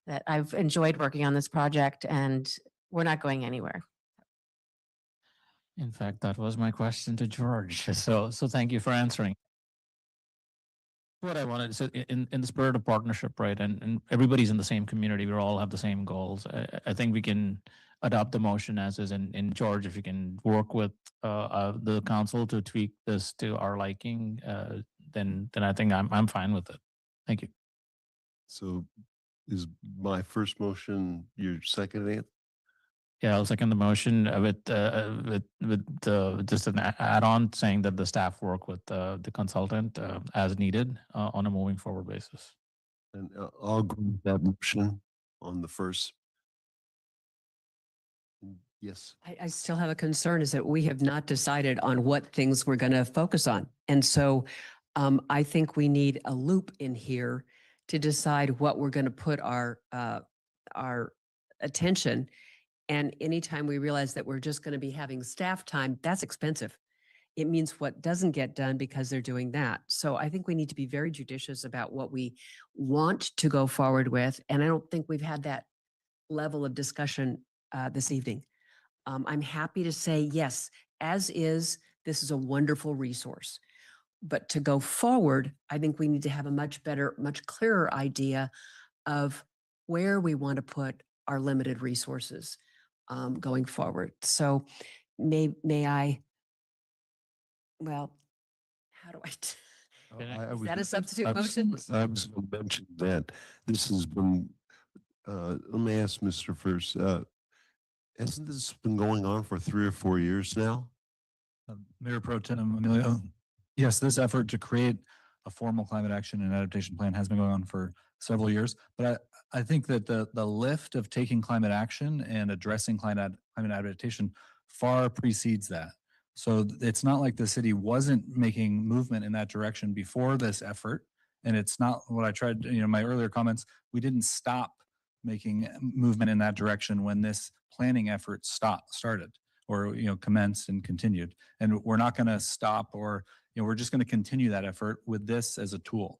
that I've enjoyed working on this project and we're not going anywhere. In fact, that was my question to George. So thank you for answering. What I wanted to say in the spirit of partnership, right? And everybody's in the same community. We all have the same goals. I think we can adopt the motion as is. And George, if you can work with the council to tweak this to our liking, then I think I'm fine with it. Thank you. So is my first motion your second, Anthony? Yeah, I'll second the motion with just an add-on saying that the staff work with the consultant as needed on a moving forward basis. And I'll agree with that motion on the first. Yes. I still have a concern is that we have not decided on what things we're going to focus on. And so I think we need a loop in here to decide what we're going to put our attention. And anytime we realize that we're just going to be having staff time, that's expensive. It means what doesn't get done because they're doing that. So I think we need to be very judicious about what we want to go forward with. And I don't think we've had that level of discussion this evening. I'm happy to say, yes, as is, this is a wonderful resource. But to go forward, I think we need to have a much better, much clearer idea of where we want to put our limited resources going forward. So may I, well, how do I? Is that a substitute motion? I was going to mention that this has been, let me ask Mr. First, hasn't this been going on for 3 or 4 years now? Mayor Pro Tem Emilio, yes, this effort to create a formal climate action and adaptation plan has been going on for several years. But I think that the lift of taking climate action and addressing climate adaptation far precedes that. So it's not like the city wasn't making movement in that direction before this effort. And it's not what I tried, my earlier comments, we didn't stop making movement in that direction when this planning effort started or, commenced and continued. And we're not going to stop or, we're just going to continue that effort with this as a tool.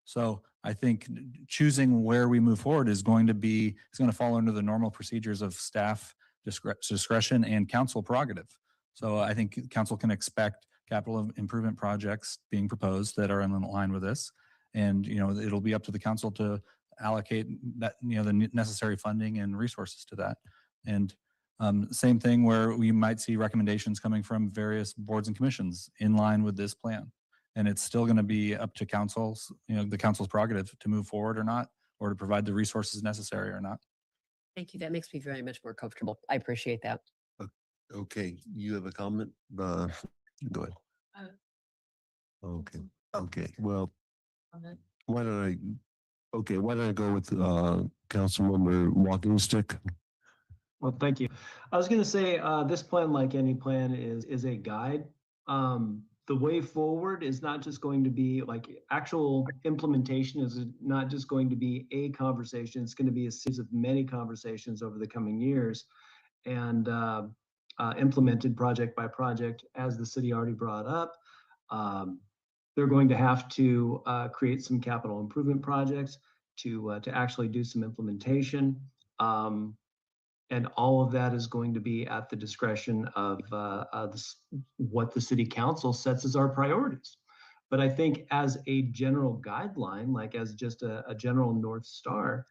So I think choosing where we move forward is going to fall under the normal procedures of staff discretion and council prerogative. So I think council can expect capital improvement projects being proposed that are in line with this. And, it'll be up to the council to allocate that, the necessary funding and resources to that. And same thing where we might see recommendations coming from various boards and commissions in line with this plan. And it's still going to be up to councils, the council's prerogative to move forward or not, or to provide the resources necessary or not. Thank you. That makes me very much more comfortable. I appreciate that. Okay, you have a comment? Go ahead. Okay, well, why don't I go with Councilmember Walking Stick? Well, thank you. I was going to say this plan, like any plan, is a guide. The way forward is not just going to be like actual implementation is not just going to be a conversation. It's going to be a series of many conversations over the coming years and implemented project by project, as the city already brought up. They're going to have to create some capital improvement projects to actually do some implementation. And all of that is going to be at the discretion of what the city council sets as our priorities. But I think as a general guideline, like as just a general North Star,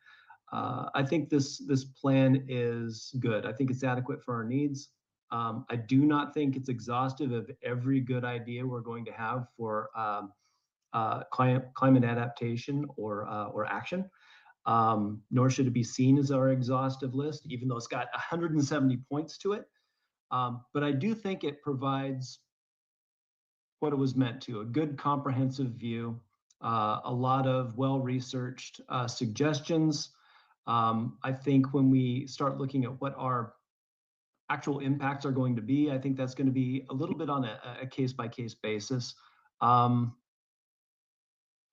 I think this plan is good. I think it's adequate for our needs. I do not think it's exhaustive of every good idea we're going to have for climate adaptation or action. Nor should it be seen as our exhaustive list, even though it's got 170 points to it. But I do think it provides what it was meant to, a good comprehensive view, a lot of well-researched suggestions. I think when we start looking at what our actual impacts are going to be, I think that's going to be a little bit on a case-by-case basis.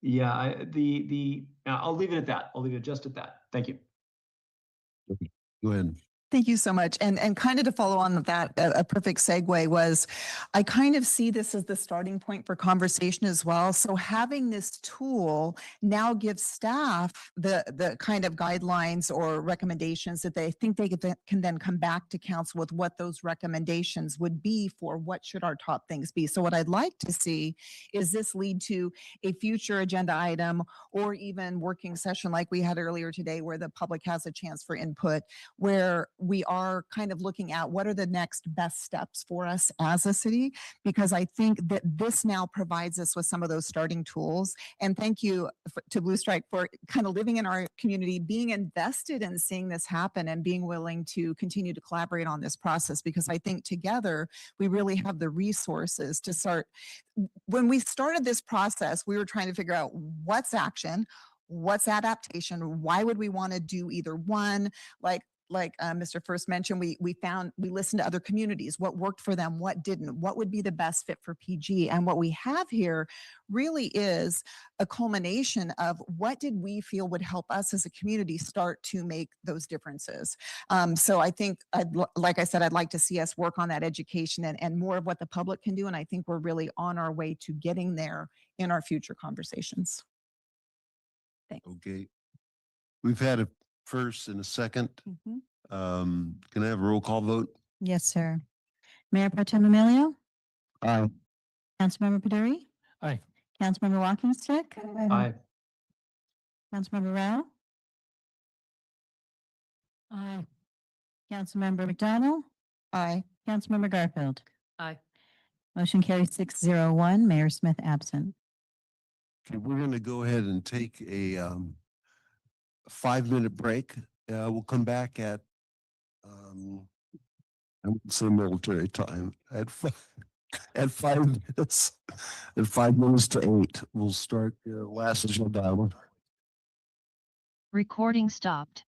Yeah, I'll leave it at that. I'll leave it just at that. Thank you. Go ahead. Thank you so much. And kind of to follow on that, a perfect segue was, I kind of see this as the starting point for conversation as well. So having this tool now gives staff the kind of guidelines or recommendations that they think they can then come back to council with what those recommendations would be for what should our top things be. So what I'd like to see is this lead to a future agenda item or even working session like we had earlier today, where the public has a chance for input, where we are kind of looking at what are the next best steps for us as a city, because I think that this now provides us with some of those starting tools. And thank you to Blue Strike for kind of living in our community, being invested in seeing this happen and being willing to continue to collaborate on this process, because I think together we really have the resources to start. When we started this process, we were trying to figure out what's action, what's adaptation, why would we want to do either one? Like Mr. First mentioned, we listened to other communities, what worked for them, what didn't, what would be the best fit for PG. And what we have here really is a culmination of what did we feel would help us as a community start to make those differences. So I think, like I said, I'd like to see us work on that education and more of what the public can do. And I think we're really on our way to getting there in our future conversations. Thanks. Okay. We've had a first and a second. Can I have a roll call vote? Yes, sir. Mayor Pro Tem Emilio? Aye. Councilmember Paduri? Aye. Councilmember Walking Stick? Aye. Councilmember Rao? Aye. Councilmember McDonald? Aye. Councilmember Garfield? Aye. Motion carries 601. Mayor Smith absent. Okay, we're going to go ahead and take a 5-minute break. We'll come back at some military time at at 5 minutes. At 5 minutes to 8, we'll start the last agenda item. Recording stopped.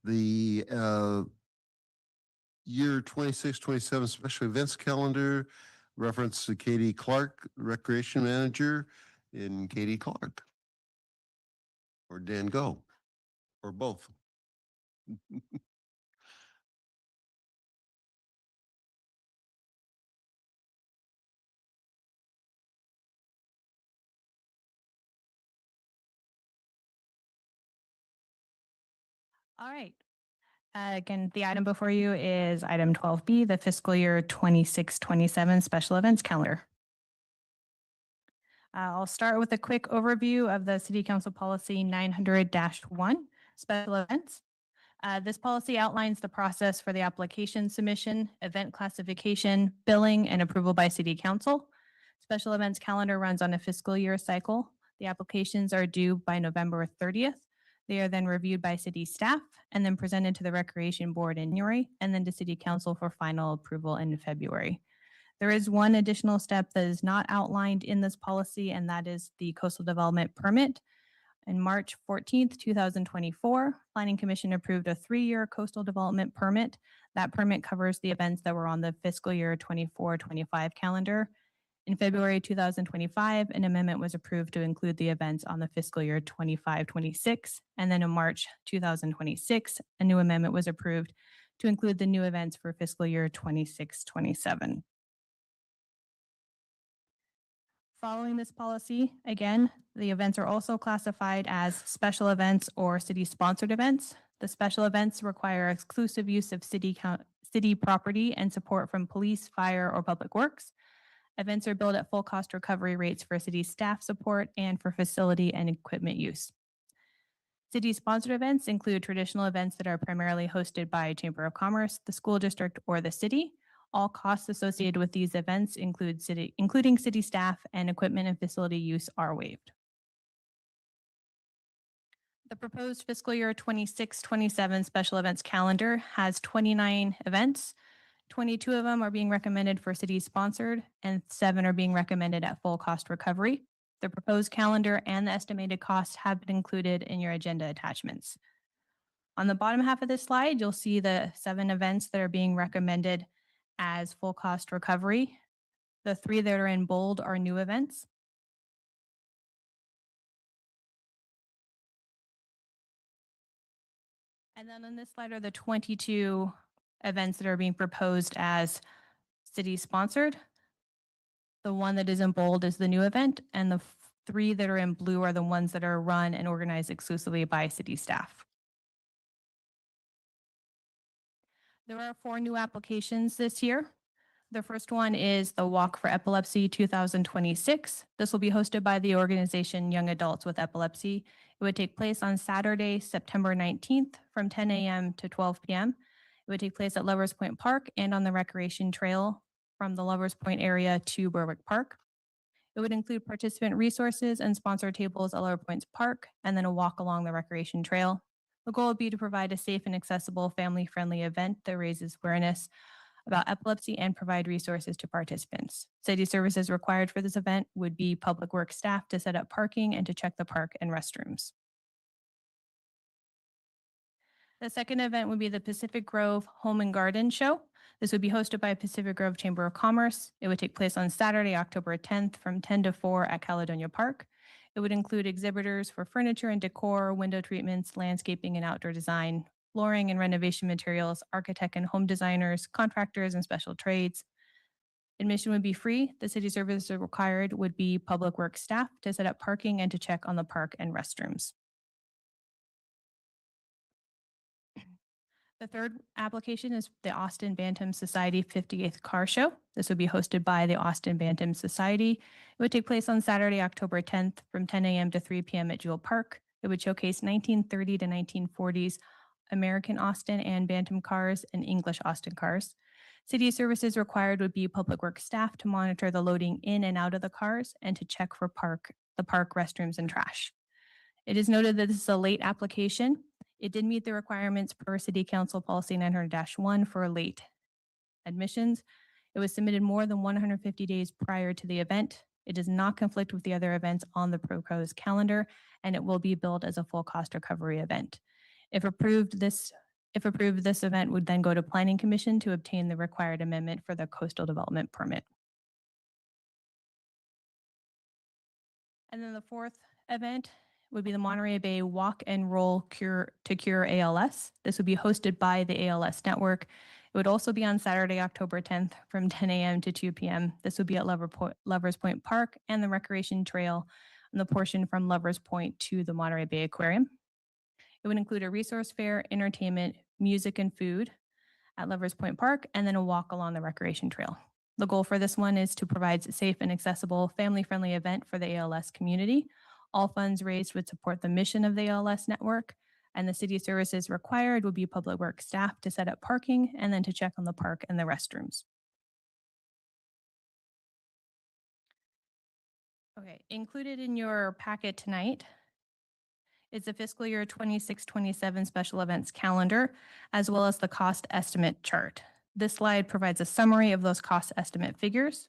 the year 26-27 special events calendar, reference to Katie Clark, Recreation Manager, and Katie Clark. Or Dan Go, or both. All right. Again, the item before you is item 12B, the fiscal year 26-27 special events calendar. I'll start with a quick overview of the City Council Policy 900-1, special events. This policy outlines the process for the application submission, event classification, billing, and approval by City Council. Special events calendar runs on a fiscal year cycle. The applications are due by November 30th. They are then reviewed by city staff and then presented to the Recreation Board in January and then to City Council for final approval in February. There is one additional step that is not outlined in this policy, and that is the coastal development permit. On March 14th, 2024, Planning Commission approved a 3-year coastal development permit. That permit covers the events that were on the fiscal year 24-25 calendar. In February 2025, an amendment was approved to include the events on the fiscal year 25-26. And then in March 2026, a new amendment was approved to include the new events for fiscal year 26-27. Following this policy, again, the events are also classified as special events or city-sponsored events. The special events require exclusive use of city property and support from police, fire, or public works. Events are billed at full cost recovery rates for city staff support and for facility and equipment use. City-sponsored events include traditional events that are primarily hosted by Chamber of Commerce, the school district, or the city. All costs associated with these events including city staff and equipment and facility use are waived. The proposed fiscal year 26-27 special events calendar has 29 events. 22 of them are being recommended for city sponsored and 7 are being recommended at full cost recovery. The proposed calendar and the estimated costs have been included in your agenda attachments. On the bottom half of this slide, you'll see the 7 events that are being recommended as full cost recovery. The 3 that are in bold are new events. And then on this slide are the 22 events that are being proposed as city sponsored. The one that is in bold is the new event, and the 3 that are in blue are the ones that are run and organized exclusively by city staff. There are 4 new applications this year. The first one is the Walk for Epilepsy 2026. This will be hosted by the organization Young Adults with Epilepsy. It would take place on Saturday, September 19th from 10 a.m. to 12 p.m. It would take place at Lovers Point Park and on the recreation trail from the Lovers Point area to Berwick Park. It would include participant resources and sponsor tables at Lover Points Park, and then a walk along the recreation trail. The goal would be to provide a safe and accessible family-friendly event that raises awareness about epilepsy and provide resources to participants. City services required for this event would be public works staff to set up parking and to check the park and restrooms. The second event would be the Pacific Grove Home and Garden Show. This would be hosted by Pacific Grove Chamber of Commerce. It would take place on Saturday, October 10th from 10 to 4 at Caledonia Park. It would include exhibitors for furniture and decor, window treatments, landscaping and outdoor design, flooring and renovation materials, architect and home designers, contractors and special trades. Admission would be free. The city services required would be public works staff to set up parking and to check on the park and restrooms. The third application is the Austin Bantam Society 58th Car Show. This would be hosted by the Austin Bantam Society. It would take place on Saturday, October 10th from 10 a.m. to 3 p.m. at Jewel Park. It would showcase 1930 to 1940s American Austin and Bantam cars and English Austin cars. City services required would be public works staff to monitor the loading in and out of the cars and to check for the park restrooms and trash. It is noted that this is a late application. It did meet the requirements per City Council Policy 900-1 for late admissions. It was submitted more than 150 days prior to the event. It does not conflict with the other events on the proposed calendar, and it will be billed as a full cost recovery event. If approved, this event would then go to Planning Commission to obtain the required amendment for the coastal development permit. And then the fourth event would be the Monterey Bay Walk and Roll Cure to Cure ALS. This would be hosted by the ALS Network. It would also be on Saturday, October 10th from 10 a.m. to 2 p.m. This would be at Lovers Point Park and the Recreation Trail on the portion from Lovers Point to the Monterey Bay Aquarium. It would include a resource fair, entertainment, music, and food at Lovers Point Park, and then a walk along the Recreation Trail. The goal for this one is to provide a safe and accessible, family-friendly event for the ALS community. All funds raised would support the mission of the ALS network, and the city services required would be public works staff to set up parking and then to check on the park and the restrooms. Okay, included in your packet tonight is the fiscal year 26-27 special events calendar, as well as the cost estimate chart. This slide provides a summary of those cost estimate figures.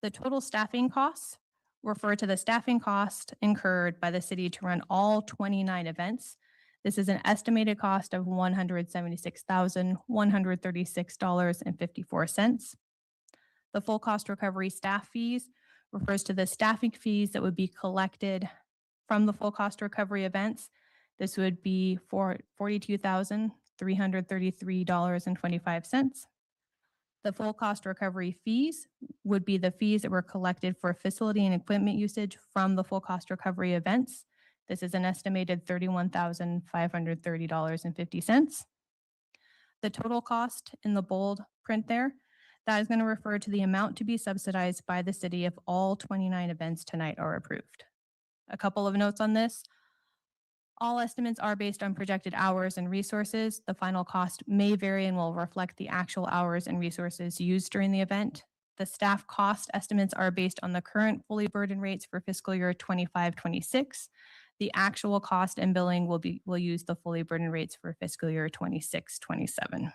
The total staffing costs refer to the staffing cost incurred by the city to run all 29 events. This is an estimated cost of $176,136.54. The full cost recovery staff fees refers to the staffing fees that would be collected from the full cost recovery events. This would be for $42,333.25. The full cost recovery fees would be the fees that were collected for facility and equipment usage from the full cost recovery events. This is an estimated $31,530.50. The total cost in the bold print there, that is going to refer to the amount to be subsidized by the city if all 29 events tonight are approved. A couple of notes on this. All estimates are based on projected hours and resources. The final cost may vary and will reflect the actual hours and resources used during the event. The staff cost estimates are based on the current fully burdened rates for fiscal year 25-26. The actual cost and billing will use the fully burdened rates for fiscal year 26-27.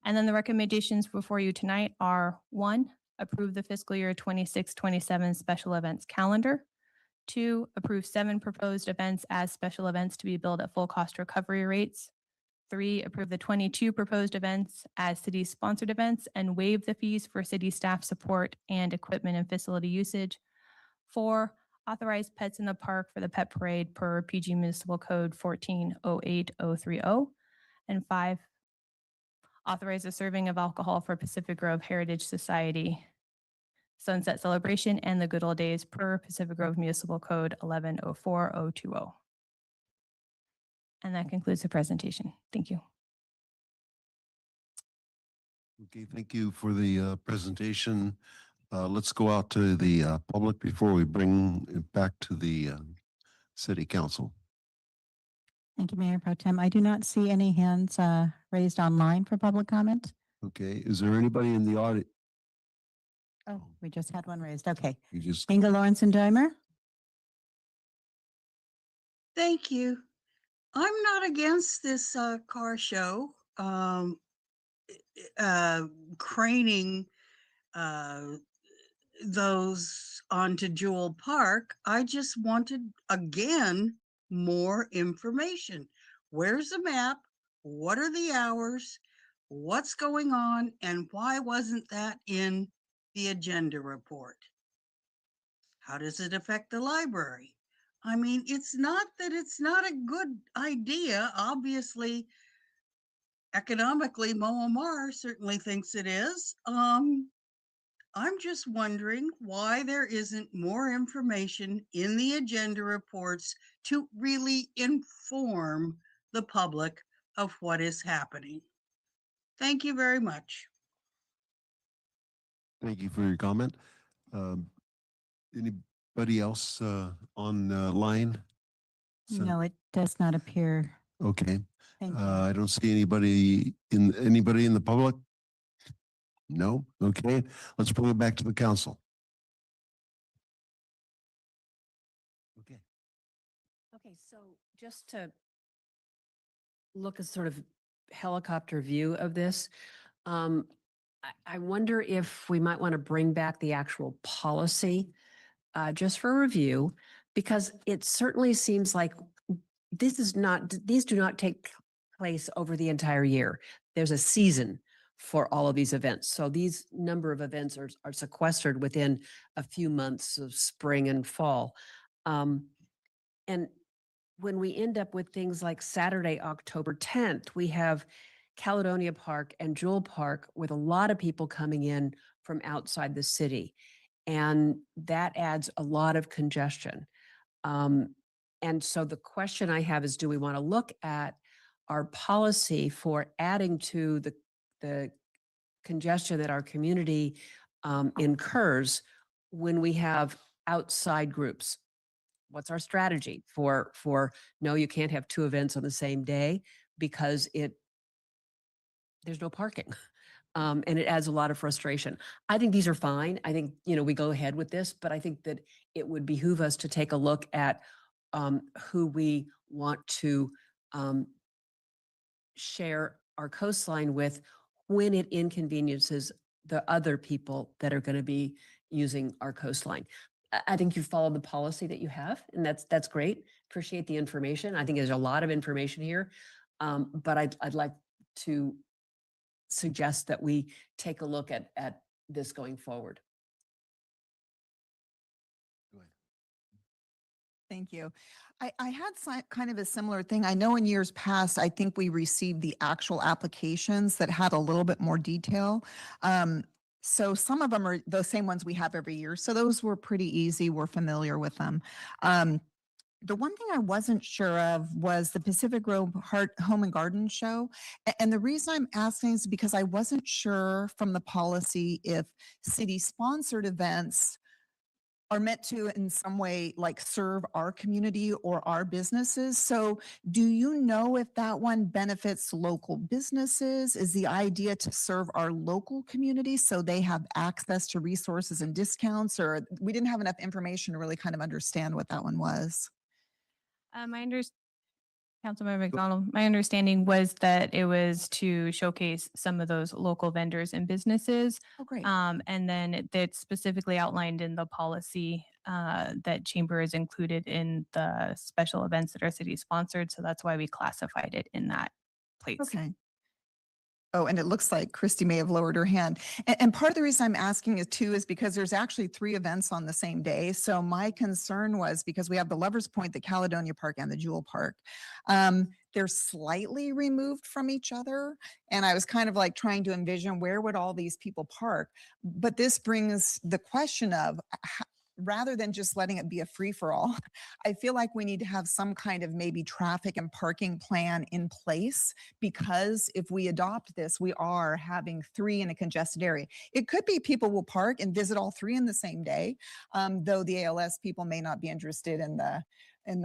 And then the recommendations before you tonight are: 1, approve the fiscal year 26-27 special events calendar. 2, approve 7 proposed events as special events to be billed at full cost recovery rates. 3, approve the 22 proposed events as city-sponsored events and waive the fees for city staff support and equipment and facility usage. 4, authorize pets in the park for the pet parade per PG Municipal Code 1408030. And 5, authorize the serving of alcohol for Pacific Grove Heritage Society Sunset Celebration and the Good Old Days per Pacific Grove Municipal Code 1104020. And that concludes the presentation. Thank you. Okay, thank you for the presentation. Let's go out to the public before we bring it back to the city council. Thank you, Mayor Pro Tem. I do not see any hands raised online for public comment. Okay, is there anybody in the audience? Oh, we just had one raised. Okay. You just Inga Lawrence Dimer. Thank you. I'm not against this car show, craning those onto Jewel Park. I just wanted, again, more information. Where's the map? What are the hours? What's going on? And why wasn't that in the agenda report? How does it affect the library? I mean, it's not that it's not a good idea. Obviously, economically, Moamar certainly thinks it is. I'm just wondering why there isn't more information in the agenda reports to really inform the public of what is happening. Thank you very much. thank you for your comment. Anybody else on the line? No, it does not appear. Okay. Thank you. I don't see anybody in the public. No. Okay. Let's bring it back to the council. Okay, so just to look at sort of helicopter view of this, I wonder if we might want to bring back the actual policy just for review, because it certainly seems like these do not take place over the entire year. There's a season for all of these events. So these number of events are sequestered within a few months of spring and fall. And when we end up with things like Saturday, October 10th, we have Caledonia Park and Jewel Park with a lot of people coming in from outside the city. And that adds a lot of congestion. And so the question I have is, do we want to look at our policy for adding to the congestion that our community incurs when we have outside groups? What's our strategy for no, you can't have two events on the same day because there's no parking. And it adds a lot of frustration. I think these are fine. I think, we go ahead with this, but I think that it would behoove us to take a look at who we want to share our coastline with when it inconveniences the other people that are going to be using our coastline. I think you followed the policy that you have, and that's great. Appreciate the information. I think there's a lot of information here, but I'd like to suggest that we take a look at this going forward. Thank you. I had kind of a similar thing. I know in years past, I think we received the actual applications that had a little bit more detail. So some of them are the same ones we have every year. So those were pretty easy. We're familiar with them. The one thing I wasn't sure of was the Pacific Grove Home and Garden Show. And the reason I'm asking is because I wasn't sure from the policy if city-sponsored events are meant to in some way like serve our community or our businesses. So do you know if that one benefits local businesses? Is the idea to serve our local community so they have access to resources and discounts? Or we didn't have enough information to really kind of understand what that one was. Councilmember McDonald, my understanding was that it was to showcase some of those local vendors and businesses. Oh, great. And then it's specifically outlined in the policy that Chamber is included in the special events that are city sponsored. So that's why we classified it in that place. Okay. Oh, and it looks like Christy may have lowered her hand. And part of the reason I'm asking it too is because there's actually 3 events on the same day. So my concern was because we have the Lovers Point, the Caledonia Park, and the Jewel Park. They're slightly removed from each other. And I was kind of like trying to envision where would all these people park? But this brings the question of rather than just letting it be a free-for-all, I feel like we need to have some kind of maybe traffic and parking plan in place, because if we adopt this, we are having 3 in a congested area. It could be people will park and visit all 3 in the same day, though the ALS people may not be interested in and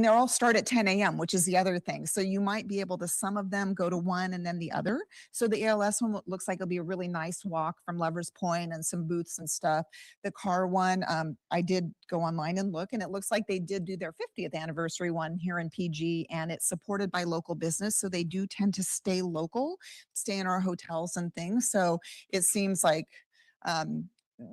they all start at 10 a.m., which is the other thing. So you might be able to, some of them go to one and then the other. So the ALS one looks like it'll be a really nice walk from Lovers Point and some booths and stuff. The car one, I did go online and look, and it looks like they did do their 50th anniversary one here in PG, and it's supported by local business. So they do tend to stay local, stay in our hotels and things. So it seems like,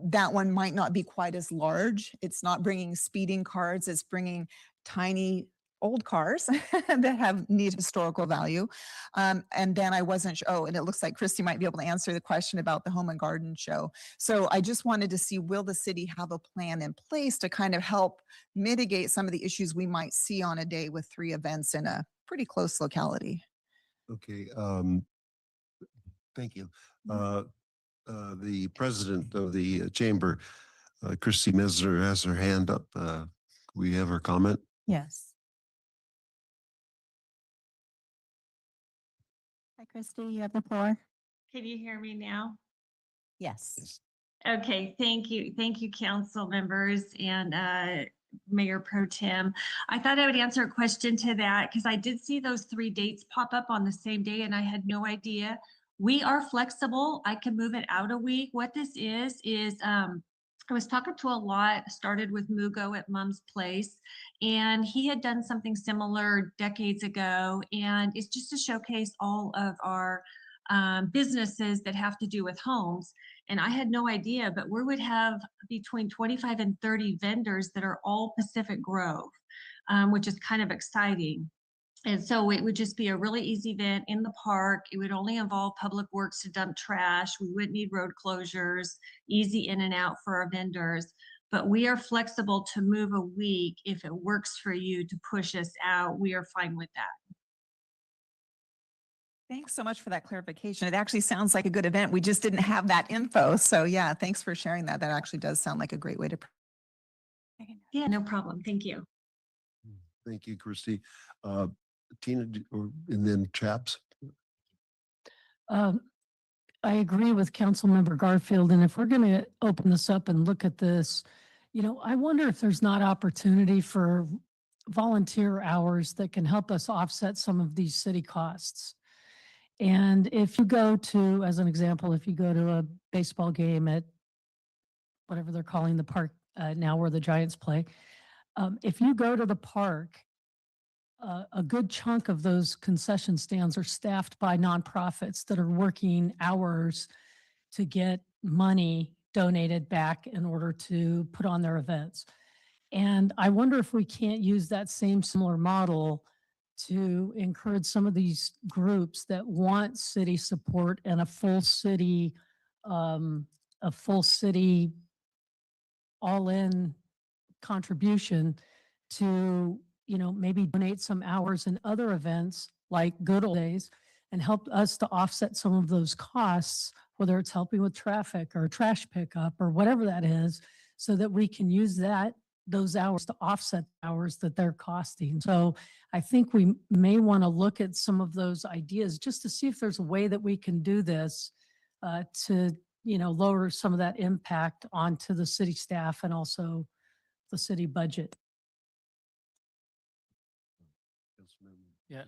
that one might not be quite as large. It's not bringing speeding cars. It's bringing tiny old cars that have neat historical value. And then I wasn't sure. Oh, and it looks like Christy might be able to answer the question about the Home and Garden Show. So I just wanted to see, will the city have a plan in place to kind of help mitigate some of the issues we might see on a day with 3 events in a pretty close locality? Okay. Thank you. The president of the chamber, Christy Mesner, has her hand up. We have her comment. Yes. Hi, Christy, you have the floor. Can you hear me now? Yes. Okay, thank you. Thank you, council members and Mayor Pro Tem. I thought I would answer a question to that because I did see those 3 dates pop up on the same day and I had no idea. We are flexible. I can move it out a week. What this is I was talking to a lot, started with Mugo at Mom's Place, and he had done something similar decades ago. And it's just to showcase all of our businesses that have to do with homes. And I had no idea, but we would have between 25 and 30 vendors that are all Pacific Grove, which is kind of exciting. And so it would just be a really easy event in the park. It would only involve Public Works to dump trash. We wouldn't need road closures, easy in and out for our vendors. But we are flexible to move a week if it works for you to push us out. We are fine with that. Thanks so much for that clarification. It actually sounds like a good event. We just didn't have that info. So yeah, thanks for sharing that. That actually does sound like a great way to. Yeah, no problem. Thank you. Thank you, Christy. Tina, and then Chaps. I agree with Councilmember Garfield, and if we're going to open this up and look at this, I wonder if there's not opportunity for volunteer hours that can help us offset some of these city costs. And if you go to, as an example, if you go to a baseball game at whatever they're calling the park now where the Giants play, if you go to the park, a good chunk of those concession stands are staffed by nonprofits that are working hours to get money donated back in order to put on their events. And I wonder if we can't use that same similar model to encourage some of these groups that want city support and a full city all-in contribution to maybe donate some hours in other events like Good Old Days and help us to offset some of those costs, whether it's helping with traffic or trash pickup or whatever that is, so that we can use those hours to offset hours that they're costing. So I think we may want to look at some of those ideas just to see if there's a way that we can do this to lower some of that impact onto the city staff and also the city budget. Yeah,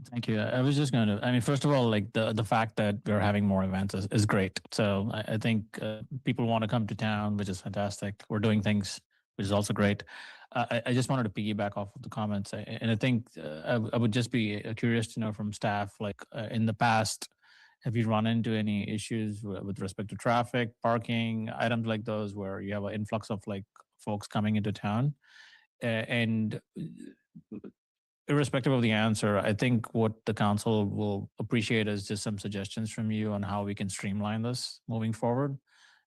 thank you. I was just going to, first of all, like the fact that we're having more events is great. So I think people want to come to town, which is fantastic. We're doing things, which is also great. I just wanted to piggyback off of the comments. And I think I would just be curious to know from staff, like in the past, have you run into any issues with respect to traffic, parking, items like those where you have an influx of like folks coming into town? And irrespective of the answer, I think what the council will appreciate is just some suggestions from you on how we can streamline this moving forward.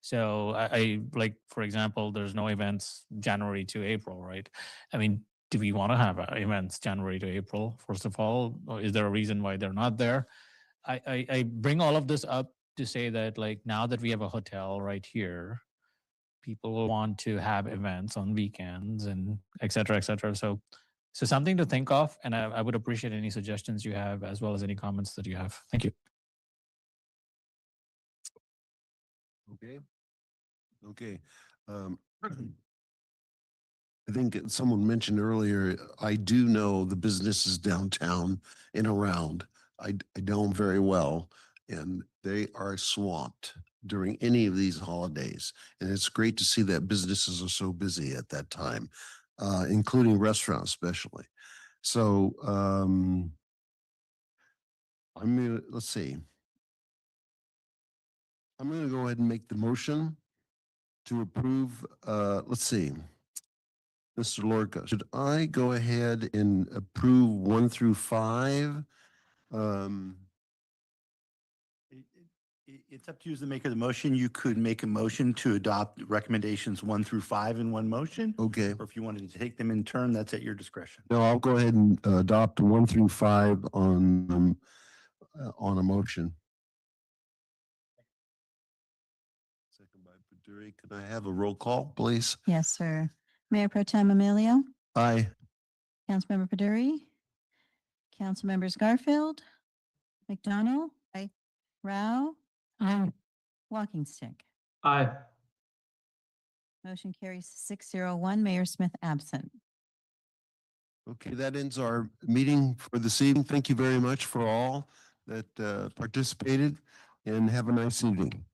So I like, for example, there's no events January to April, right? Do we want to have events January to April, first of all? Or is there a reason why they're not there? I bring all of this up to say that like now that we have a hotel right here, people will want to have events on weekends and et cetera, et cetera. So something to think of, and I would appreciate any suggestions you have as well as any comments that you have. Thank you. Okay. I think someone mentioned earlier, I do know the businesses downtown and around. I know them very well, and they are swamped during any of these holidays. And it's great to see that businesses are so busy at that time, including restaurants especially. So let's see. I'm going to go ahead and make the motion to approve. Let's see. Mr. Lorca, should I go ahead and approve 1 through 5? It's up to you as the maker of the motion. You could make a motion to adopt recommendations 1 through 5 in one motion. Okay. Or if you wanted to take them in turn, that's at your discretion. No, I'll go ahead and adopt 1 through 5 on a motion. Second by Baduri. Can I have a roll call, please? Yes, sir. Mayor Pro Tem Emilio, Aye. Councilmember Paduri, Councilmembers Garfield, McDonald, aye. Rao, Aye. Walking Stick. Aye. Motion carries 601. Mayor Smith absent. Okay, that ends our meeting for this evening. Thank you very much for all that participated, and have a nice evening.